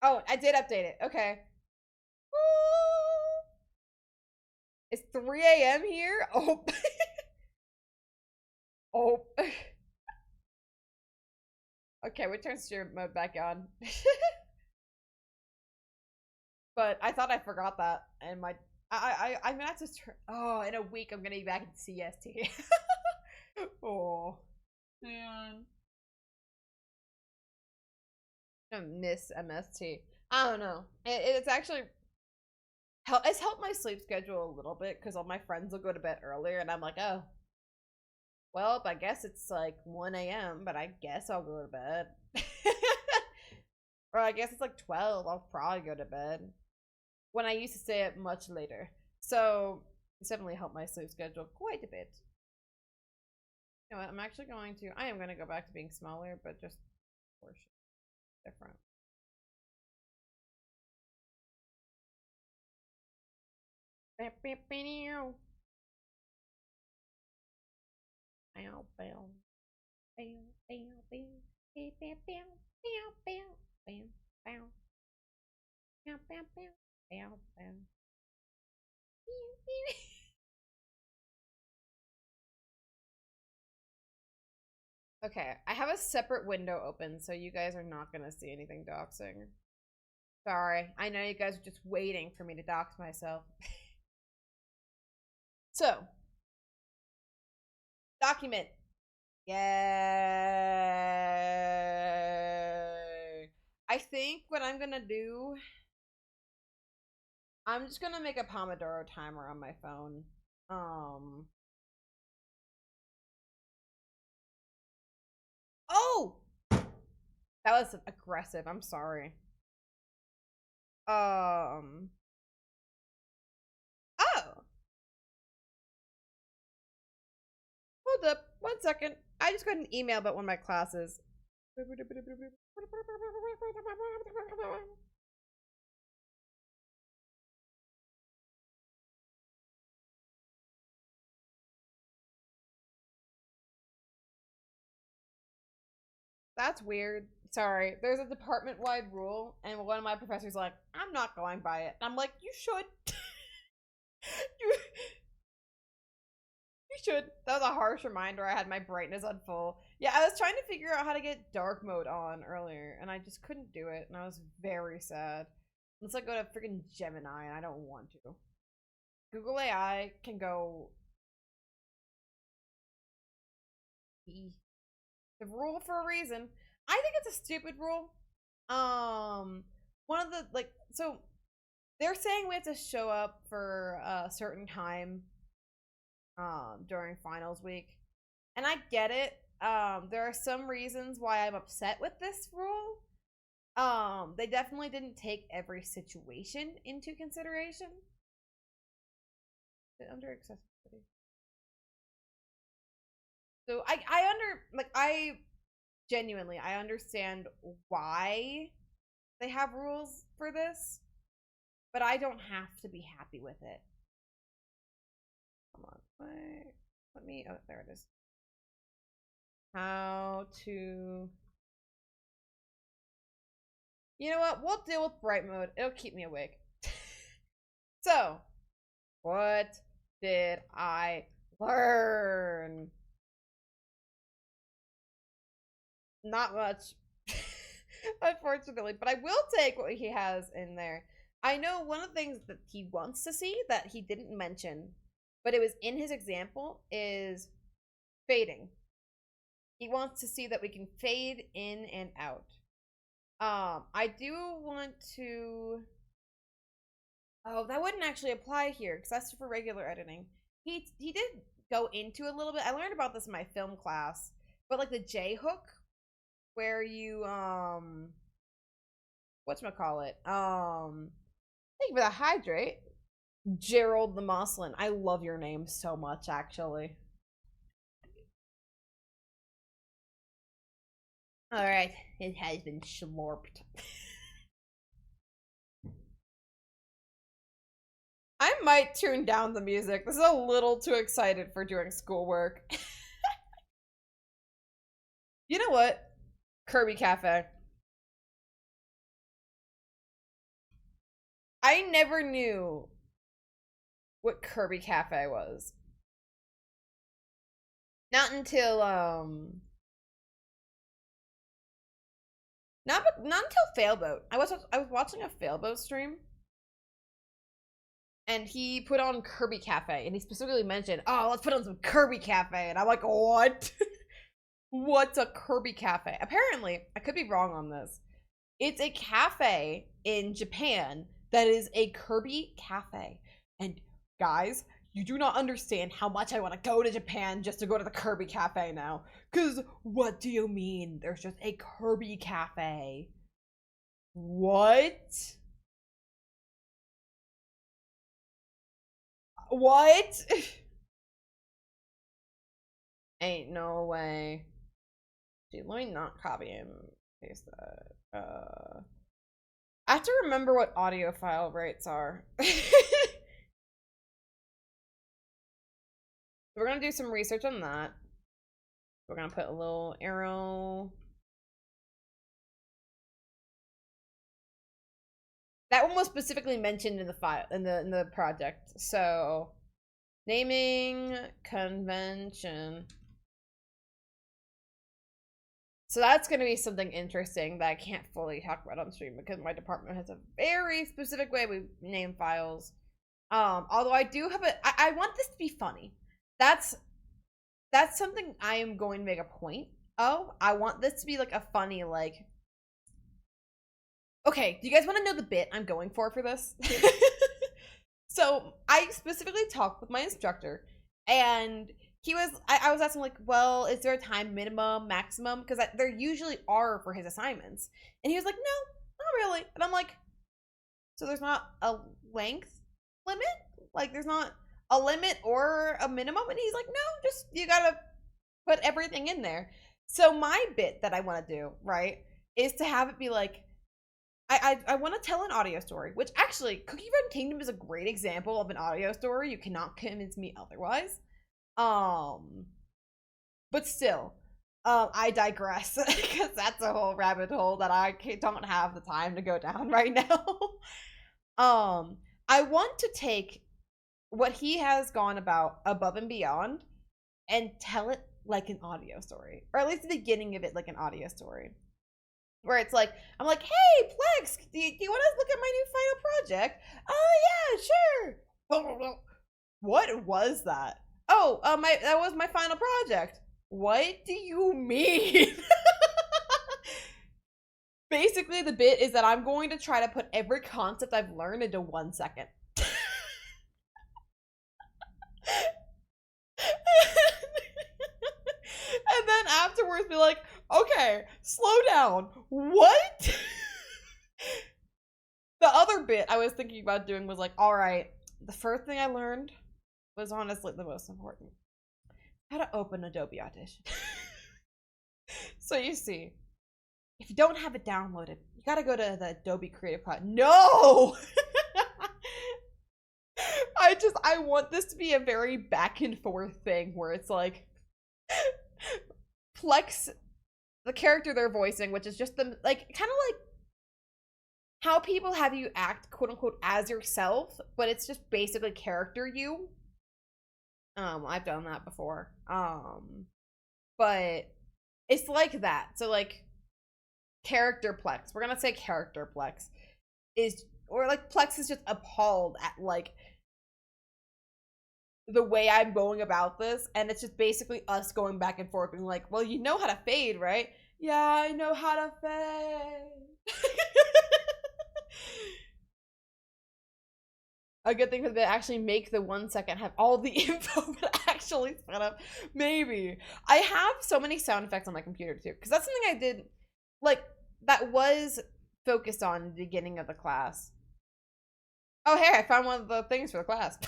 Oh, I did update it. Okay. Woo! It's 3 a.m. here? Oh. Oh. Okay, we turn stream mode back on. But I thought I forgot that, and I'm gonna have to turn. Oh, in a week I'm gonna be back in CST. Oh, man, I miss MST. I don't know. It's actually it's helped my sleep schedule a little bit because all my friends will go to bed earlier, and I'm like, oh, well, I guess it's like 1 a.m., but I guess I'll go to bed. Or I guess it's like 12. I'll probably go to bed. When I used to stay up much later. So it's definitely helped my sleep schedule quite a bit. You know what? I am going to go back to being smaller, but just portion different. Okay, I have a separate window open, so you guys are not gonna see anything doxing. Sorry, I know you guys are just waiting for me to dox myself. So, document. Yay! I think what I'm gonna do, I'm just gonna make a Pomodoro timer on my phone. Oh! That was aggressive. I'm sorry. Oh. Hold up. 1 second. I just got an email about one of my classes. That's weird. Sorry. There's a department-wide rule, and one of my professors like, I'm not going by it. And I'm like, you should. you, you should. That was a harsh reminder. I had my brightness on full. Yeah, I was trying to figure out how to get dark mode on earlier, and I just couldn't do it, and I was very sad. Let's like go to freaking Gemini, and I don't want to. Google AI can go. The rule for a reason. I think it's a stupid rule. One of the so they're saying we have to show up for a certain time during finals week. And I get it. There are some reasons why I'm upset with this rule. They definitely didn't take every situation into consideration. Under accessibility. So I genuinely I understand why they have rules for this, but I don't have to be happy with it. Come on, let me. Oh, there it is. How to. You know what? We'll deal with bright mode. It'll keep me awake. So, what did I learn? Not much. Unfortunately, but I will take what he has in there. I know one of the things that he wants to see that he didn't mention, but it was in his example, is fading. He wants to see that we can fade in and out. I do want to. Oh, that wouldn't actually apply here because that's for regular editing. He did go into a little bit. I learned about this in my film class, but like the J hook, where you whatchamacallit? Thank you for the hydrate. Gerald the Moslin. I love your name so much, actually. Alright, it has been slurped. I might tune down the music. This is a little too excited for doing schoolwork. You know what? Kirby Cafe. I never knew what Kirby Cafe was. Not until not until Failboat. I was watching a Failboat stream, and he put on Kirby Cafe, and he specifically mentioned, "Oh, let's put on some Kirby Cafe," and I'm like, "What? What's a Kirby Cafe?" Apparently, I could be wrong on this. It's a cafe in Japan that is a Kirby Cafe, and guys, you do not understand how much I want to go to Japan just to go to the Kirby Cafe now. Because what do you mean there's just a Kirby Cafe? What? What? Ain't no way. Dude, let me not copy and paste that. I have to remember what audio file rates are. We're gonna do some research on that. We're gonna put a little arrow. That one was specifically mentioned in the file in the project. So, naming convention. So that's going to be something interesting that I can't fully talk about on stream because my department has a very specific way we name files. Although I do have I want this to be funny. That's something I am going to make a point of. I want this to be like a funny, like, okay, do you guys want to know the bit I'm going for this? So I specifically talked with my instructor, and I was asking, like, well, is there a time minimum, maximum? Because there usually are for his assignments. And he was like, no, not really. And I'm like, so there's not a length limit? Like, there's not a limit or a minimum? And he's like, no, just, you gotta put everything in there. So my bit that I want to do, right, is to have it be like, I want to tell an audio story, which actually, Cookie Run Kingdom is a great example of an audio story. You cannot convince me otherwise. But still, I digress because that's a whole rabbit hole that I don't have the time to go down right now. I want to take what he has gone about above and beyond and tell it like an audio story, or at least the beginning of it like an audio story, where it's like, I'm like, hey, Plex, do you want to look at my new final project? Oh yeah, sure. What was that? Oh, that was my final project. What do you mean? Basically, the bit is that I'm going to try to put every concept I've learned into 1 second. And then afterwards be like, okay, slow down. What? The other bit I was thinking about doing was like, all right, the first thing I learned was honestly the most important. How to open Adobe Audition. So you see, if you don't have it downloaded, you gotta go to the Adobe Creative Cloud. No! I want this to be a very back and forth thing where it's like, Plex, the character they're voicing, which is just the, like, kind of like how people have you act, quote unquote, as yourself, but it's just basically character you. I've done that before. But it's like that. So like character Plex. We're gonna say character Plex is, or like Plex is just appalled at like the way I'm going about this, and it's just basically us going back and forth being like, well, you know how to fade, right? Yeah, I know how to fade. A good thing for them to actually make the 1 second have all the info but actually set up. Maybe. I have so many sound effects on my computer too, because that's something I did, like, that was focused on the beginning of the class. Oh, hey, I found one of the things for the class.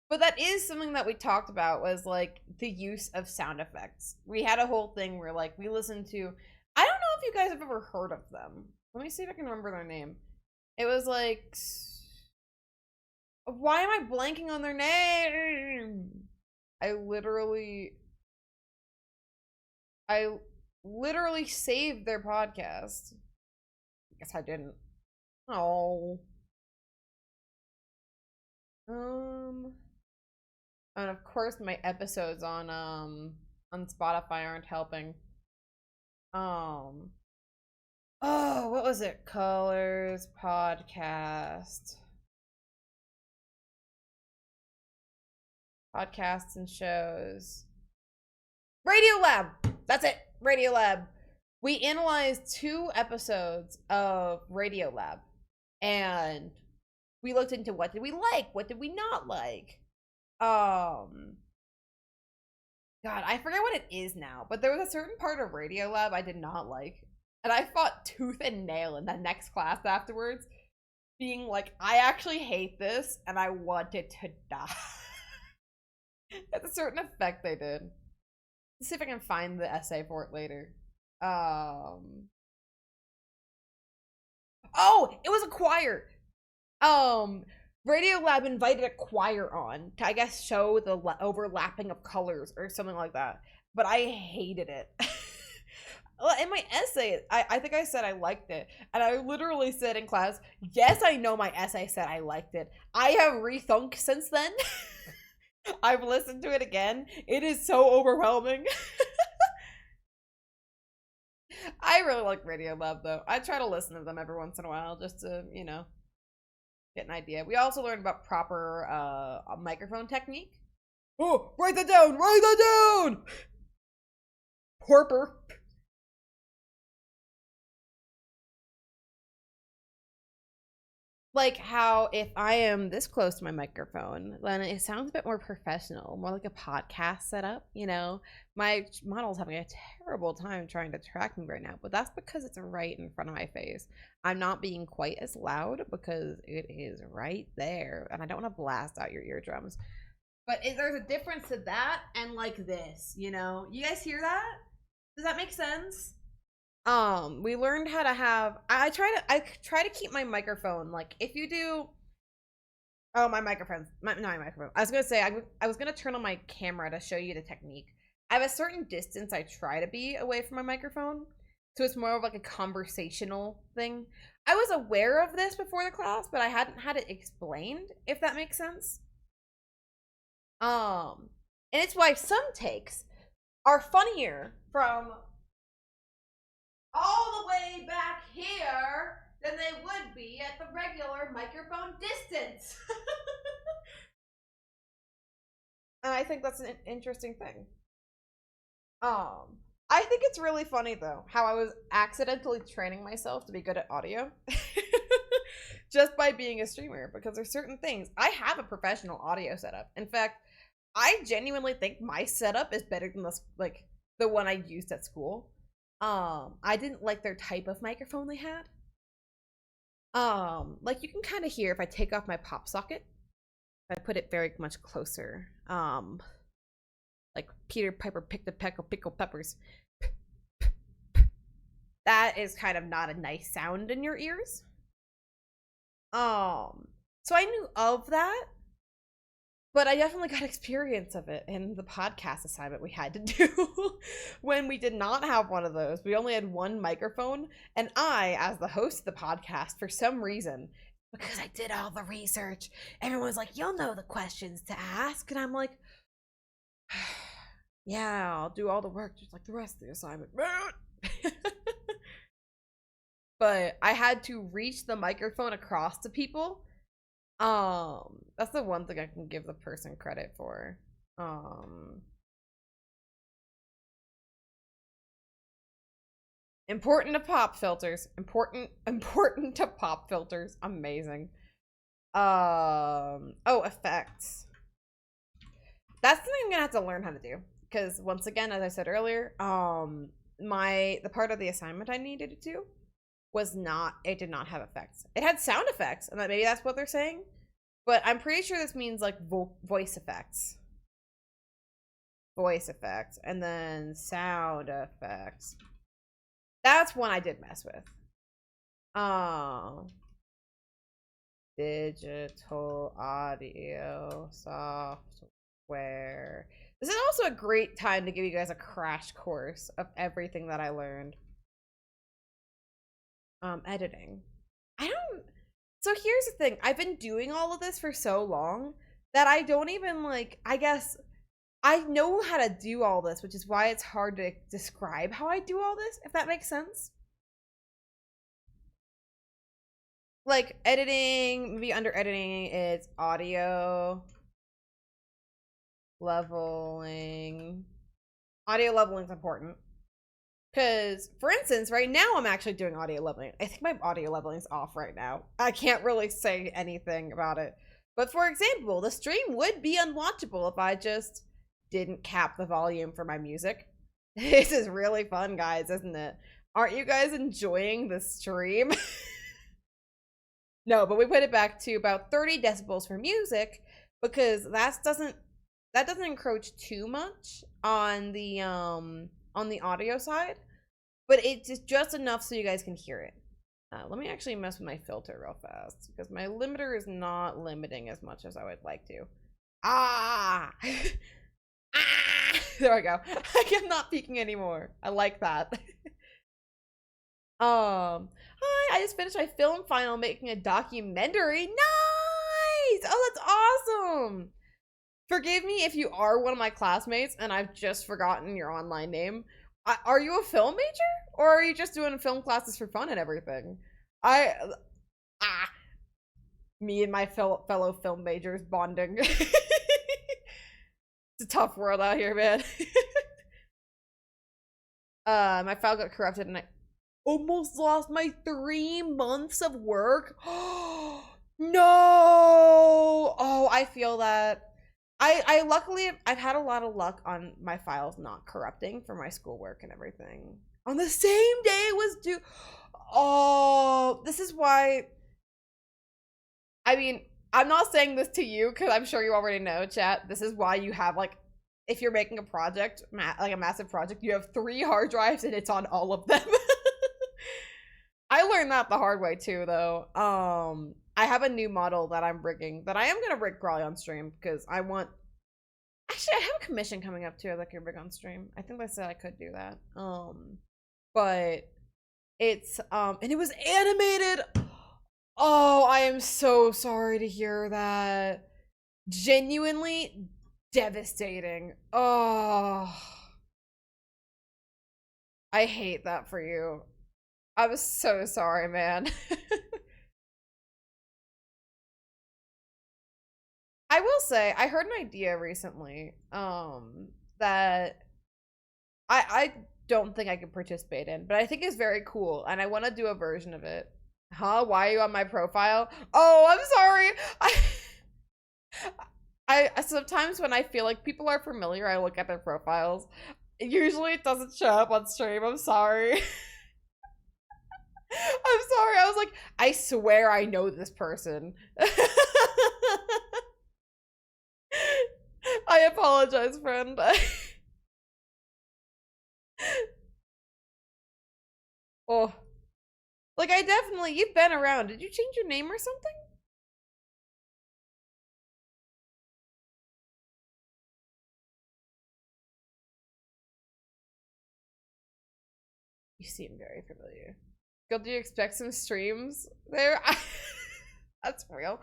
But that is something that we talked about, was like the use of sound effects. We had a whole thing where like we listened to, I don't know if you guys have ever heard of them. Let me see if I can remember their name. It was like, why am I blanking on their name? I literally saved their podcast. I guess I didn't. Oh. And of course my episodes on Spotify aren't helping. Oh, what was it? Colors podcast. Podcasts and shows. Radiolab! That's it! Radiolab. We analyzed 2 episodes of Radiolab. And we looked into what did we like, what did we not like. God, I forget what it is now, but there was a certain part of Radiolab I did not like. And I fought tooth and nail in the next class afterwards, being like, I actually hate this, and I want it to die. It's a certain effect they did. Let's see if I can find the essay for it later. Oh, it was a choir. Radiolab invited a choir on to, I guess, show the overlapping of colors or something like that. But I hated it. In my essay, I think I said I liked it. And I literally said in class, yes, I know my essay said I liked it. I have rethunk since then. I've listened to it again. It is so overwhelming. I really like Radiolab, though. I try to listen to them every once in a while just to, you know, get an idea. We also learned about proper microphone technique. Oh, write that down! Write that down! Porper. like how if I am this close to my microphone, then it sounds a bit more professional, more like a podcast setup, you know? My model's having a terrible time trying to track me right now, but that's because it's right in front of my face. I'm not being quite as loud because it is right there, and I don't want to blast out your eardrums. But there's a difference to that and like this, you know? You guys hear that? Does that make sense? We learned how to have, I try to keep my microphone, like if you do, oh, my microphone, not my microphone, I was gonna say, I was gonna turn on my camera to show you the technique. I have a certain distance I try to be away from my microphone, so it's more of like a conversational thing. I was aware of this before the class, but I hadn't had it explained, if that makes sense. And it's why some takes are funnier from all the way back here than they would be at the regular microphone distance. And I think that's an interesting thing. I think it's really funny though how I was accidentally training myself to be good at audio just by being a streamer, because there's certain things. I have a professional audio setup. In fact, I genuinely think my setup is better than the one I used at school. I didn't like their type of microphone they had. Like you can kind of hear if I take off my pop socket, if I put it very much closer. Like Peter Piper picked a peck of pickled peppers. That is kind of not a nice sound in your ears. So I knew of that, but I definitely got experience of it in the podcast assignment we had to do when we did not have one of those. We only had one microphone, and I, as the host of the podcast, for some reason, because I did all the research, everyone was like, you'll know the questions to ask, and I'm like, yeah, I'll do all the work just like the rest of the assignment. But I had to reach the microphone across to people. That's the one thing I can give the person credit for. Important to pop filters. Important to pop filters. Amazing. Oh, effects. That's something I'm gonna have to learn how to do, because once again, as I said earlier, the part of the assignment I needed to do was not, it did not have effects. It had sound effects, and maybe that's what they're saying, but I'm pretty sure this means like voice effects. Voice effects, and then sound effects. That's one I did mess with. Digital audio software. This is also a great time to give you guys a crash course of everything that I learned. Editing. So here's the thing. I've been doing all of this for so long that I don't even I guess I know how to do all this, which is why it's hard to describe how I do all this, if that makes sense. Like editing, maybe under editing, it's audio leveling. Audio leveling is important. Because, for instance, right now I'm actually doing audio leveling. I think my audio leveling is off right now. I can't really say anything about it. But for example, the stream would be unwatchable if I just didn't cap the volume for my music. This is really fun, guys, isn't it? Aren't you guys enjoying the stream? No, but we put it back to about 30 decibels for music, because that doesn't encroach too much on the audio side, but it's just enough so you guys can hear it. Let me actually mess with my filter real fast, because my limiter is not limiting as much as I would like to. There we go. I'm not peeking anymore. I like that. Hi, I just finished my film final making a documentary. Nice! Oh, that's awesome! Forgive me if you are one of my classmates and I've just forgotten your online name. Are you a film major? Or are you just doing film classes for fun and everything? Me and my fellow film majors bonding. It's a tough world out here, man. My file got corrupted and I almost lost my 3 months of work. No! Oh, I feel that. I luckily I've had a lot of luck on my files not corrupting for my schoolwork and everything. On the same day it was due. Oh, this is why. I mean, I'm not saying this to you because I'm sure you already know, chat. This is why you have like, if you're making a project, like a massive project, you have 3 hard drives and it's on all of them. I learned that the hard way too, though. I have a new model that I'm rigging that I am gonna rig probably on stream because I want. Actually, I have a commission coming up too that I can rig on stream. I think they said I could do that. But it's and it was animated. Oh, I am so sorry to hear that. Genuinely devastating. Oh, I hate that for you. I'm so sorry, man. I will say, I heard an idea recently, that I don't think I could participate in, but I think it's very cool, and I want to do a version of it. Huh? Why are you on my profile? Oh, I'm sorry. I sometimes when I feel like people are familiar, I look at their profiles. Usually it doesn't show up on stream. I'm sorry. I'm sorry. I was like, I swear I know this person. I apologize, friend. Oh, like I definitely, you've been around. Did you change your name or something? You seem very familiar. Girl, do you expect some streams there? That's real.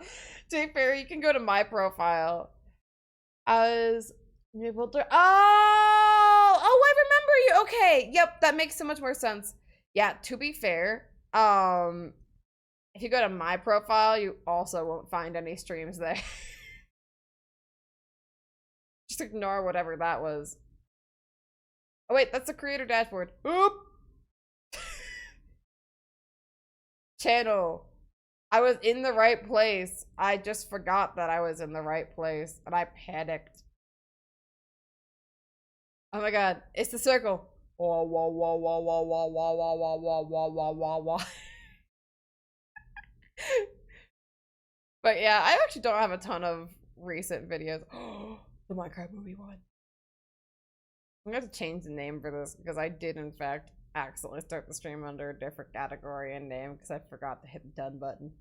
To be fair, you can go to my profile. As able to. Oh, I remember you. Okay, yep, that makes so much more sense. Yeah, to be fair, if you go to my profile, you also won't find any streams there. Just ignore whatever that was. Oh wait, that's the creator dashboard. Oop. Channel. I was in the right place. I just forgot that I was in the right place and I panicked. Oh my god, it's the circle. Wah, wah, wah, wah, wah, wah, wah, wah, wah, wah, wah, wah, wah, wah. But yeah, I actually don't have a ton of recent videos. The Minecraft movie one. I'm gonna have to change the name for this because I did in fact accidentally start the stream under a different category and name because I forgot to hit the done button.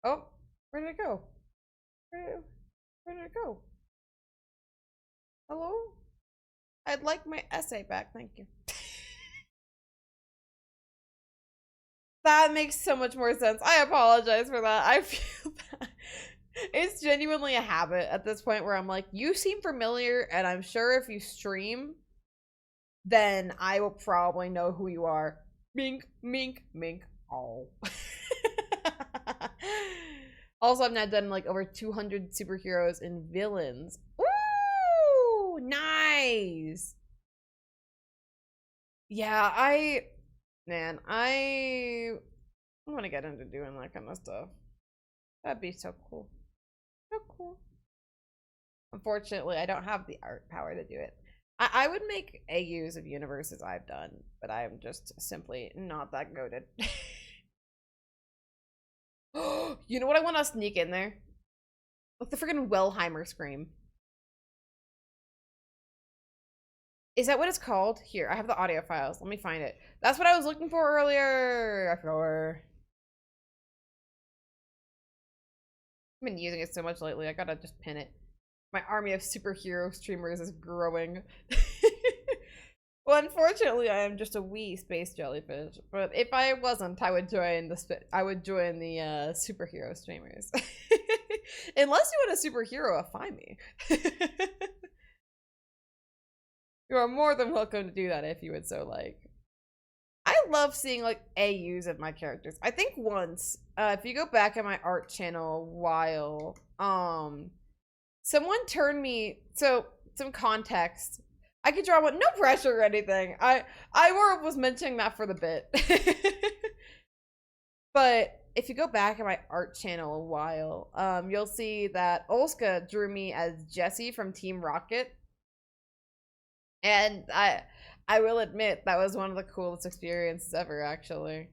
Oh, where did it go? Where did it go? Hello? I'd like my essay back, thank you. That makes so much more sense. I apologize for that. I feel that. It's genuinely a habit at this point where I'm like, you seem familiar, and I'm sure if you stream, then I will probably know who you are. Mink, mink, mink. Oh. Also, I've now done like over 200 superheroes and villains. Ooh, nice. Yeah, I want to get into doing that kind of stuff. That'd be so cool. So cool. Unfortunately, I don't have the art power to do it. I would make AUs of universes I've done, but I'm just simply not that goated. You know what I want to sneak in there? Like the freaking Wellheimer scream. Is that what it's called? Here, I have the audio files. Let me find it. That's what I was looking for earlier. I forgot. I've been using it so much lately. I gotta just pin it. My army of superhero streamers is growing. Well, unfortunately, I am just a wee space jellyfish. But if I wasn't, I would join the superhero streamers. Unless you want a superhero-ify me. You are more than welcome to do that if you would so like. I love seeing like AUs of my characters. I think once, if you go back at my art channel a while, someone turned me, so some context. I could draw one, no pressure or anything. I was mentioning that for the bit. But if you go back in my art channel a while, you'll see that Olska drew me as Jessie from Team Rocket. And I will admit that was one of the coolest experiences ever, actually.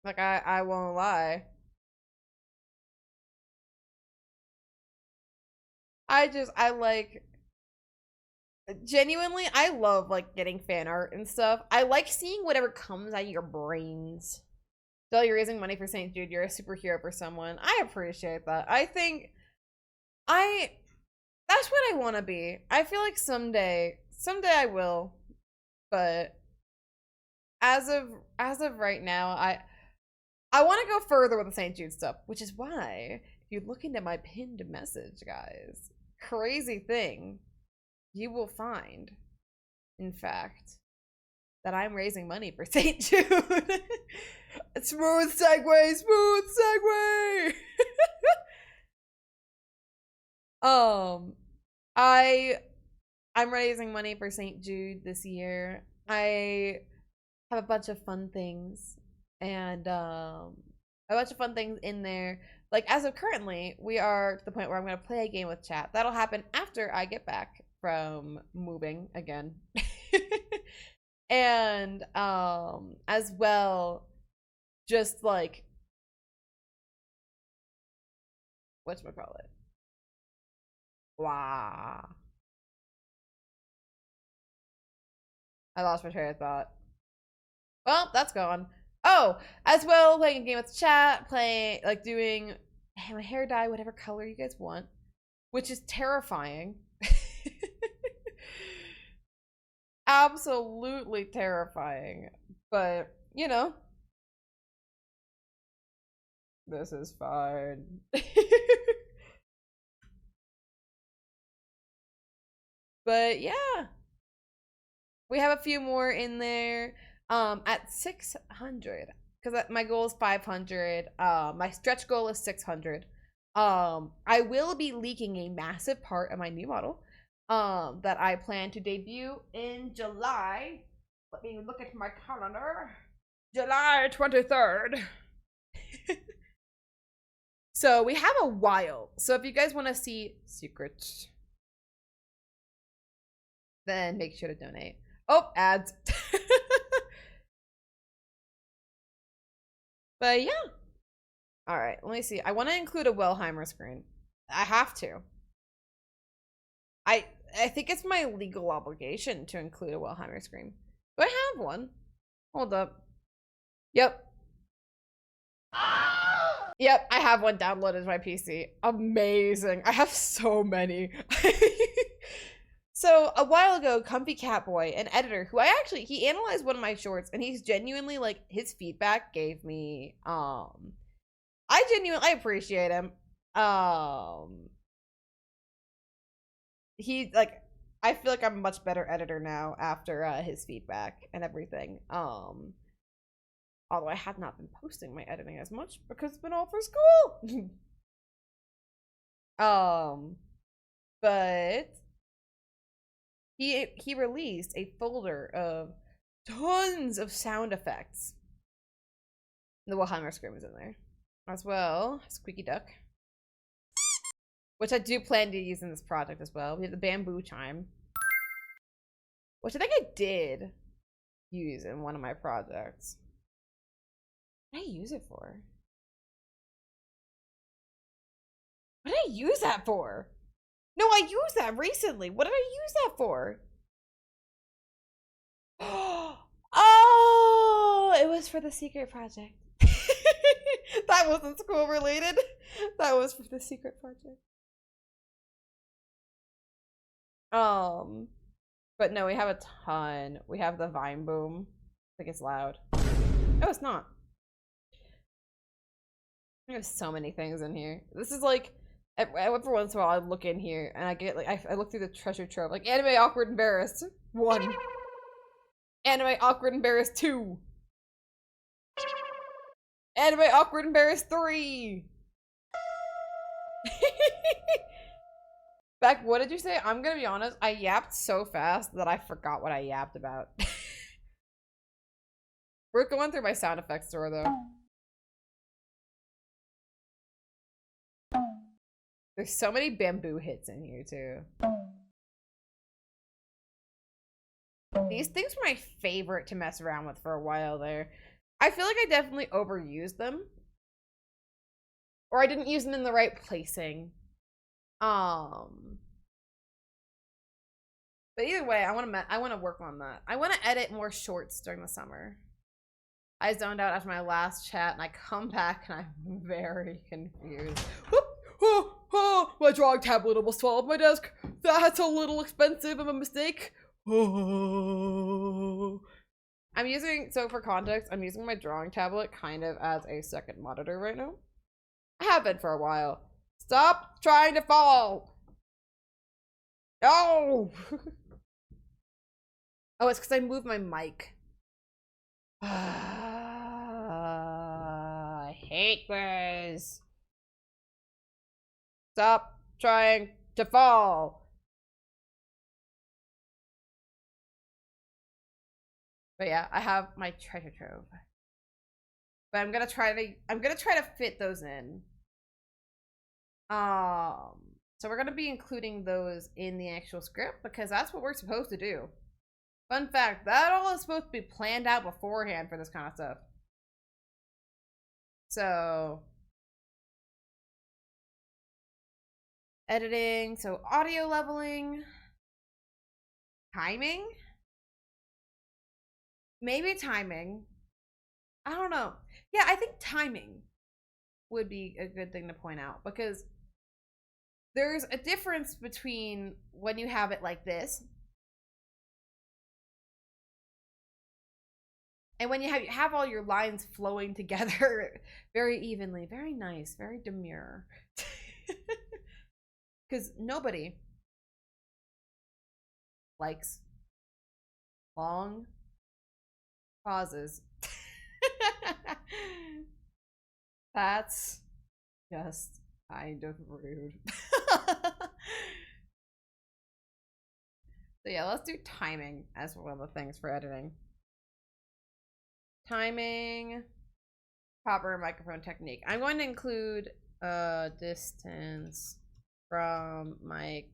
Like, I won't lie. I like, genuinely, I love, like, getting fan art and stuff. I like seeing whatever comes out of your brains. Del, you're raising money for St. Jude. You're a superhero for someone. I appreciate that. I think that's what I want to be. I feel like someday I will. But as of right now, I want to go further with the St. Jude stuff, which is why if you look into my pinned message, guys, crazy thing, you will find, in fact, that I'm raising money for St. Jude. Smooth segue, smooth segue. I'm raising money for St. Jude this year. I have a bunch of fun things, and a bunch of fun things in there. Like, as of currently, we are to the point where I'm going to play a game with chat. That'll happen after I get back from moving again. And as well, just like, whatchamacallit? Wow. I lost my train of thought. Well, that's gone. Oh, as well, playing a game with chat, playing, like, doing my hair dye, whatever color you guys want, which is terrifying. Absolutely terrifying. But, you know, this is fine. But yeah, we have a few more in there. At 600, because my goal is 500. My stretch goal is 600. I will be leaking a massive part of my new model that I plan to debut in July. Let me look at my calendar. July 23rd. So we have a while. So if you guys want to see secrets, then make sure to donate. Oh, ads. But yeah. All right, let me see. I want to include a Wellheimer screen. I have to. I think it's my legal obligation to include a Wellheimer screen. Do I have one? Hold up. Yep. Yep, I have one downloaded to my PC. Amazing. I have so many. So a while ago, Comfy Catboy, an editor who he analyzed one of my shorts, and he's genuinely, like, his feedback gave me, I appreciate him. He, like, I feel like I'm a much better editor now after his feedback and everything. Although I have not been posting my editing as much because it's been all for school. But he released a folder of tons of sound effects. The Wellheimer scream is in there as well. Squeaky duck, which I do plan to use in this project as well. We have the bamboo chime, which I think I did use in one of my projects. What did I use it for? What did I use that for? No, I used that recently. What did I use that for? Oh, it was for the secret project. That wasn't school related. That was for the secret project. But no, we have a ton. We have the Vine Boom. I think it's loud. No, it's not. We have so many things in here. This is like, every once in a while I look in here and I get like, I look through the treasure trove, like anime awkward embarrassed 1, anime awkward embarrassed 2, anime awkward embarrassed 3. Beck, what did you say? I'm gonna be honest, I yapped so fast that I forgot what I yapped about. We're going through my sound effects store though. There's so many bamboo hits in here too. These things were my favorite to mess around with for a while there. I feel like I definitely overused them. Or I didn't use them in the right placing. But either way, I want to work on that. I want to edit more shorts during the summer. I zoned out after my last chat and I come back and I'm very confused. My drawing tablet almost fell off my desk. That's a little expensive of a mistake. I'm using, so for context, I'm using my drawing tablet kind of as a second monitor right now. I have been for a while. Stop trying to fall. No. Oh, it's because I moved my mic. I hate this. Stop trying to fall. But yeah, I have my treasure trove. But I'm gonna try to fit those in. So we're gonna be including those in the actual script because that's what we're supposed to do. Fun fact, that all is supposed to be planned out beforehand for this kind of stuff. So editing, so audio leveling, timing, maybe timing. I don't know. Yeah, I think timing would be a good thing to point out because there's a difference between when you have it like this and when you have all your lines flowing together very evenly, very nice, very demure. Because nobody likes long pauses. That's just kind of rude. So yeah, let's do timing as one of the things for editing. Timing, proper microphone technique. I'm going to include distance from mic.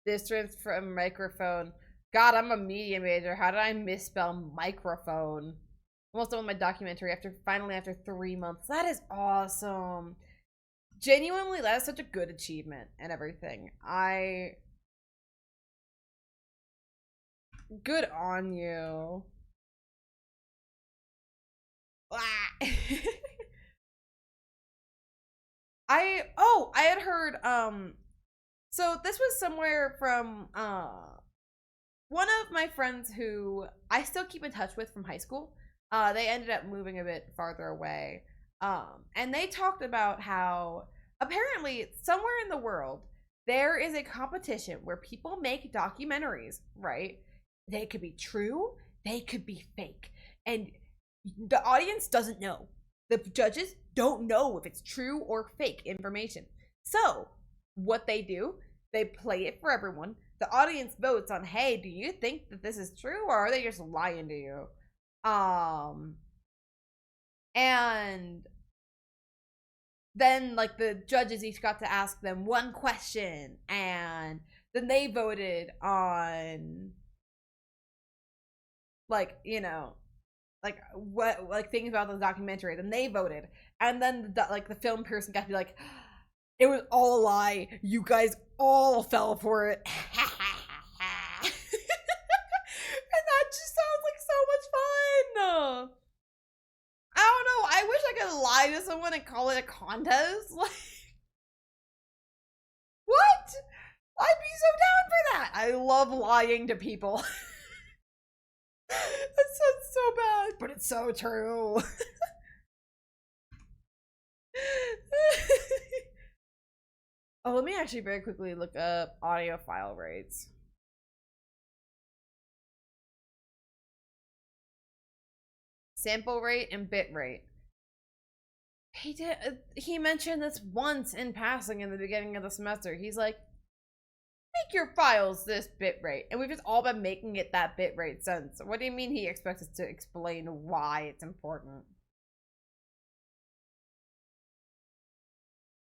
Distance from microphone. God, I'm a media major. How did I misspell microphone? Almost done with my documentary finally after 3 months. That is awesome. Genuinely, that is such a good achievement and everything. Good on you. I had heard so this was somewhere from one of my friends who I still keep in touch with from high school. They ended up moving a bit farther away. And they talked about how apparently somewhere in the world there is a competition where people make documentaries, right? They could be true, they could be fake. And the audience doesn't know. The judges don't know if it's true or fake information. So, what they do, they play it for everyone. The audience votes on, hey, do you think that this is true or are they just lying to you? And then like the judges each got to ask them one question and then they voted on like, you know, like what, like things about the documentary. Then they voted, and then the film person got to be like, it was all a lie. You guys all fell for it. And that just sounds like so much fun. I don't know. I wish I could lie to someone and call it a contest. Like, what? I'd be so down for that. I love lying to people. That sounds so bad, but it's so true. Oh, let me actually very quickly look up audio file rates. Sample rate and bit rate. He mentioned this once in passing in the beginning of the semester. He's like, make your files this bit rate. And we've just all been making it that bit rate since. What do you mean he expects us to explain why it's important?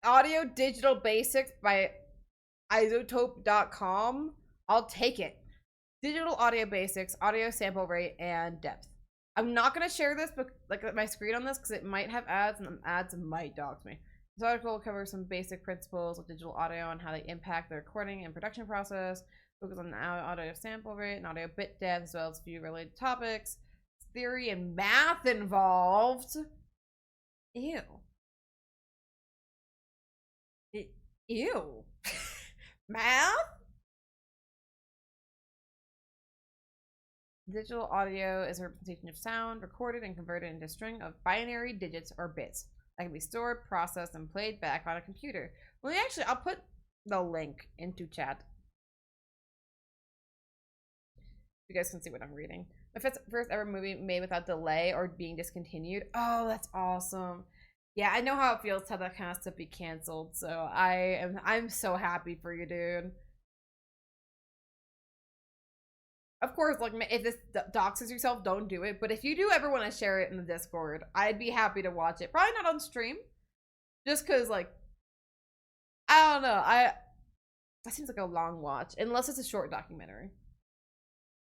Audio Digital Basics by isotope.com. I'll take it. Digital audio basics, audio sample rate, and depth. I'm not going to share this, but like my screen on this, because it might have ads, and ads might dox me. This article will cover some basic principles of digital audio and how they impact the recording and production process. Focus on the audio sample rate and audio bit depth, as well as a few related topics. Theory and math involved. Ew. Ew. Math? Digital audio is a representation of sound recorded and converted into a string of binary digits or bits that can be stored, processed, and played back on a computer. Well, actually, I'll put the link into chat. You guys can see what I'm reading. The first ever movie made without delay or being discontinued. Oh, that's awesome. Yeah, I know how it feels to have that kind of stuff be canceled. So I'm so happy for you, dude. Of course, like, if this doxes yourself, don't do it. But if you do ever want to share it in the Discord, I'd be happy to watch it. Probably not on stream. Just because, like, I don't know. That seems like a long watch. Unless it's a short documentary.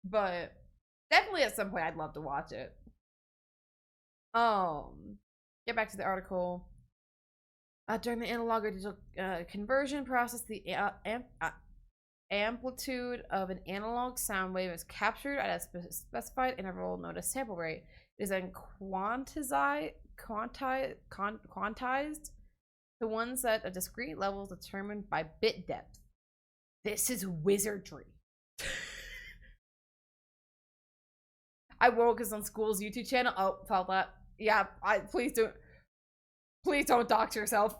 But definitely at some point, I'd love to watch it. Get back to the article. During the analog or digital conversion process, the amplitude of an analog sound wave is captured at a specified interval known as sample rate. It is then quantized to one set of discrete levels determined by bit depth. This is wizardry. I woke us on school's YouTube channel. Oh, felt that. Yeah, please don't dox yourself.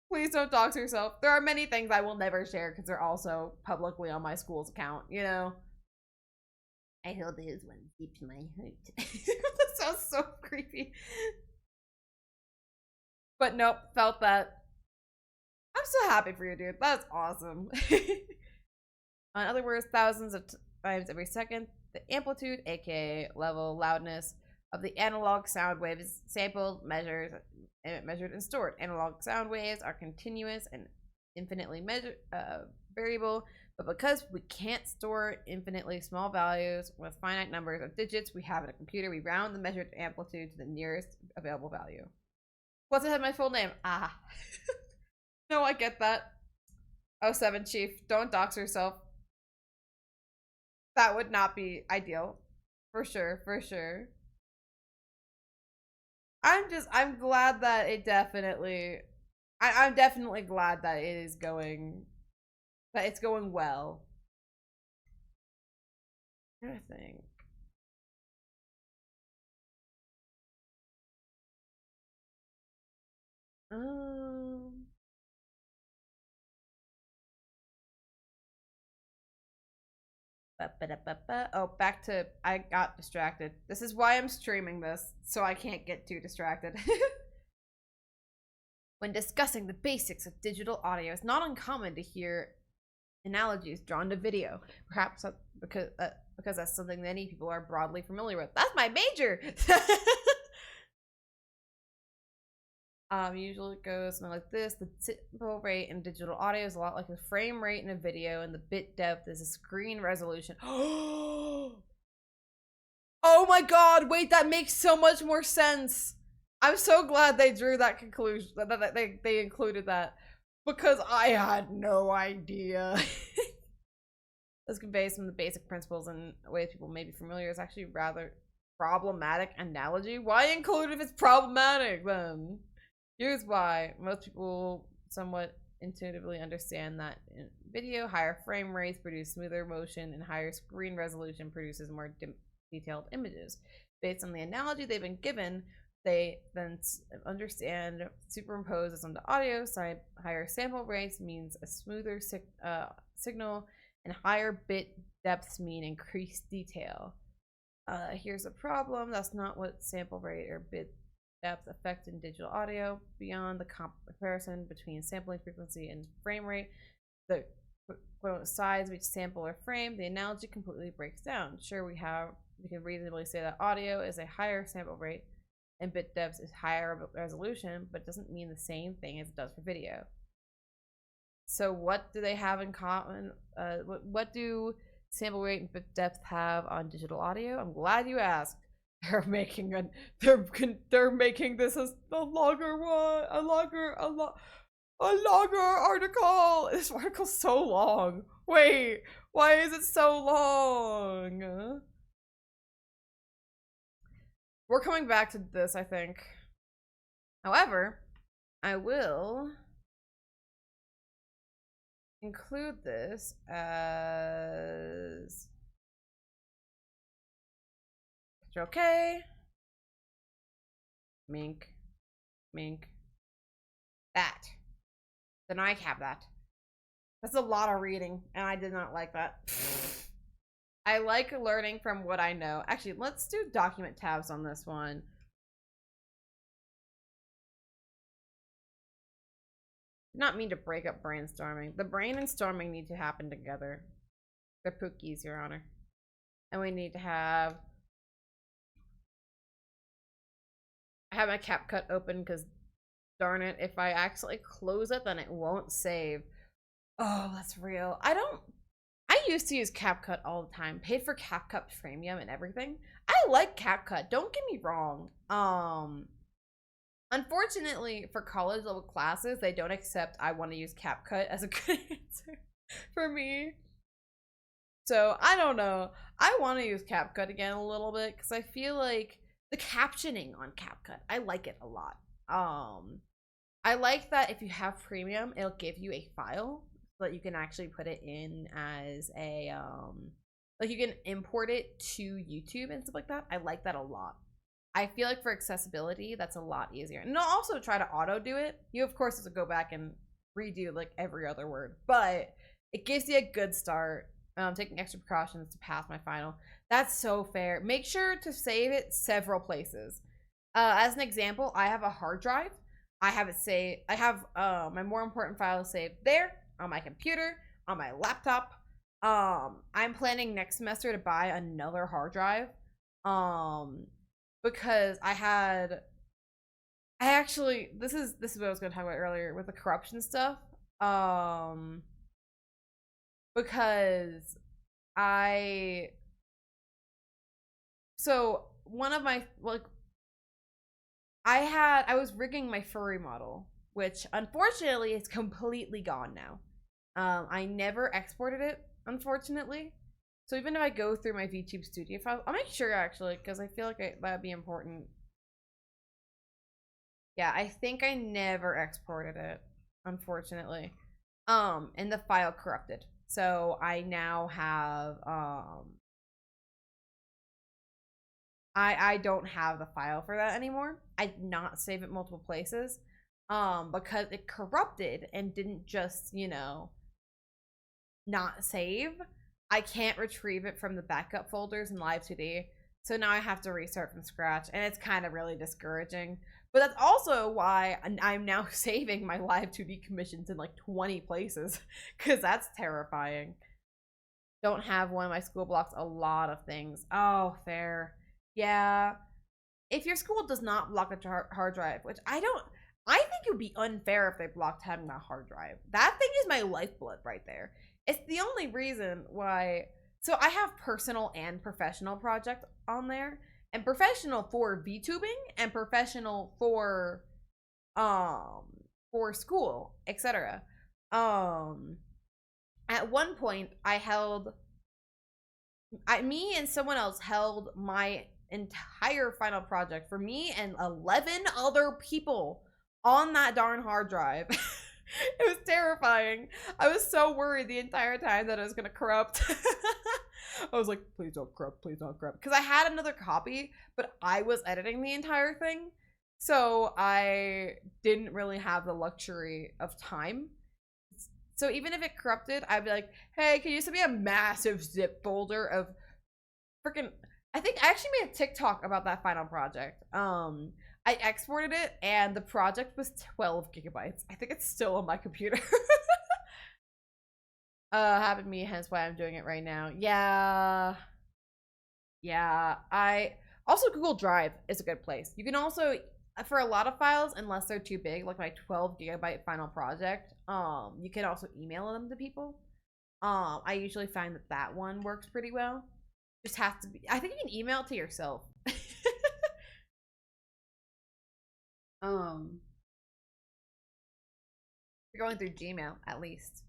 Please don't dox yourself. There are many things I will never share because they're also publicly on my school's account, you know? I hold those ones deep in my heart. That sounds so creepy. But nope, felt that. I'm so happy for you, dude. That's awesome. In other words, thousands of times every second, the amplitude, aka level, loudness, of the analog sound wave is sampled, measured, and stored. Analog sound waves are continuous and infinitely variable, but because we can't store infinitely small values with finite numbers of digits we have in a computer, we round the measured amplitude to the nearest available value. What's ahead of my full name? No, I get that. 07 Chief, don't dox yourself. That would not be ideal. For sure, for sure. I'm glad that it definitely, I'm definitely glad that it is going, that it's going well. I think. Oh, back to, I got distracted. This is why I'm streaming this, so I can't get too distracted. When discussing the basics of digital audio, it's not uncommon to hear analogies drawn to video. Perhaps because that's something many people are broadly familiar with. That's my major! Usually it goes something like this. The sample rate in digital audio is a lot like the frame rate in a video, and the bit depth is a screen resolution. Oh my god, wait, that makes so much more sense. I'm so glad they drew that conclusion, that they included that, because I had no idea. This conveys some of the basic principles and ways people may be familiar. Is actually rather problematic analogy. Why include it if it's problematic then? Here's why. Most people somewhat intuitively understand that in video, higher frame rates produce smoother motion, and higher screen resolution produces more detailed images. Based on the analogy they've been given, they then understand superimpose this on the audio. So higher sample rates means a smoother signal, and higher bit depths mean increased detail. Here's a problem. That's not what sample rate or bit depth affect in digital audio. Beyond the comparison between sampling frequency and frame rate, the size of each sample or frame, the analogy completely breaks down. Sure, we can reasonably say that audio is a higher sample rate and bit depth is higher resolution, but it doesn't mean the same thing as it does for video. So what do they have in common? What do sample rate and bit depth have on digital audio? I'm glad you asked. They're making this as a longer article. This article's so long. Wait, why is it so long? We're coming back to this, I think. However, I will include this as okay. Mink. That. Then I have that. That's a lot of reading, and I did not like that. I like learning from what I know. Actually, let's do document tabs on this one. Not mean to break up brainstorming. The brain and storming need to happen together. They're pookies, Your Honor. And we need to have... I have my CapCut open because, darn it, if I accidentally close it, then it won't save. Oh, that's real. I used to use CapCut all the time. Paid for CapCut Premium and everything. I like CapCut. Don't get me wrong. Unfortunately, for college level classes, they don't accept I want to use CapCut as a good answer for me. So, I don't know. I want to use CapCut again a little bit because I feel like the captioning on CapCut, I like it a lot. I like that if you have premium, it'll give you a file so that you can actually put it in as a, like you can import it to YouTube and stuff like that. I like that a lot. I feel like for accessibility, that's a lot easier. And I'll also try to auto do it. You, of course, have to go back and redo like every other word, but it gives you a good start. Taking extra precautions to pass my final. That's so fair. Make sure to save it several places. As an example, I have a hard drive. I have it saved. I have my more important files saved there, on my computer, on my laptop. I'm planning next semester to buy another hard drive. Because this is what I was gonna talk about earlier with the corruption stuff. Because so one of my, like, I was rigging my furry model, which unfortunately is completely gone now. I never exported it, unfortunately. So even if I go through my VTube Studio file, I'll make sure actually, because I feel like that'd be important. Yeah, I think I never exported it, unfortunately. And the file corrupted. So I now have, I don't have the file for that anymore. I did not save it multiple places, because it corrupted and didn't just, you know, not save. I can't retrieve it from the backup folders in Live2D. So now I have to restart from scratch, and it's kind of really discouraging. But that's also why I'm now saving my Live2D commissions in like 20 places, because that's terrifying. Don't have one of my school blocks a lot of things. Oh, fair. Yeah. If your school does not block a hard drive, which I think it would be unfair if they blocked having a hard drive. That thing is my lifeblood right there. It's the only reason why. So I have personal and professional projects on there. And professional for VTubing and professional for school, etc. At one point me and someone else held my entire final project for me and 11 other people on that darn hard drive. It was terrifying. I was so worried the entire time that it was gonna corrupt. I was like, please don't corrupt, please don't corrupt. Because I had another copy, but I was editing the entire thing. So I didn't really have the luxury of time. So even if it corrupted, I'd be like, hey, can you send me a massive zip folder of freaking... I think I actually made a TikTok about that final project. I exported it, and the project was 12 gigabytes. I think it's still on my computer. happened to me, hence why I'm doing it right now. Yeah. Yeah. I also Google Drive is a good place. You can also for a lot of files, unless they're too big, like my 12 GB final project, you can also email them to people. I usually find that that one works pretty well. Just has to be. I think you can email it to yourself. um, you're going through Gmail at least.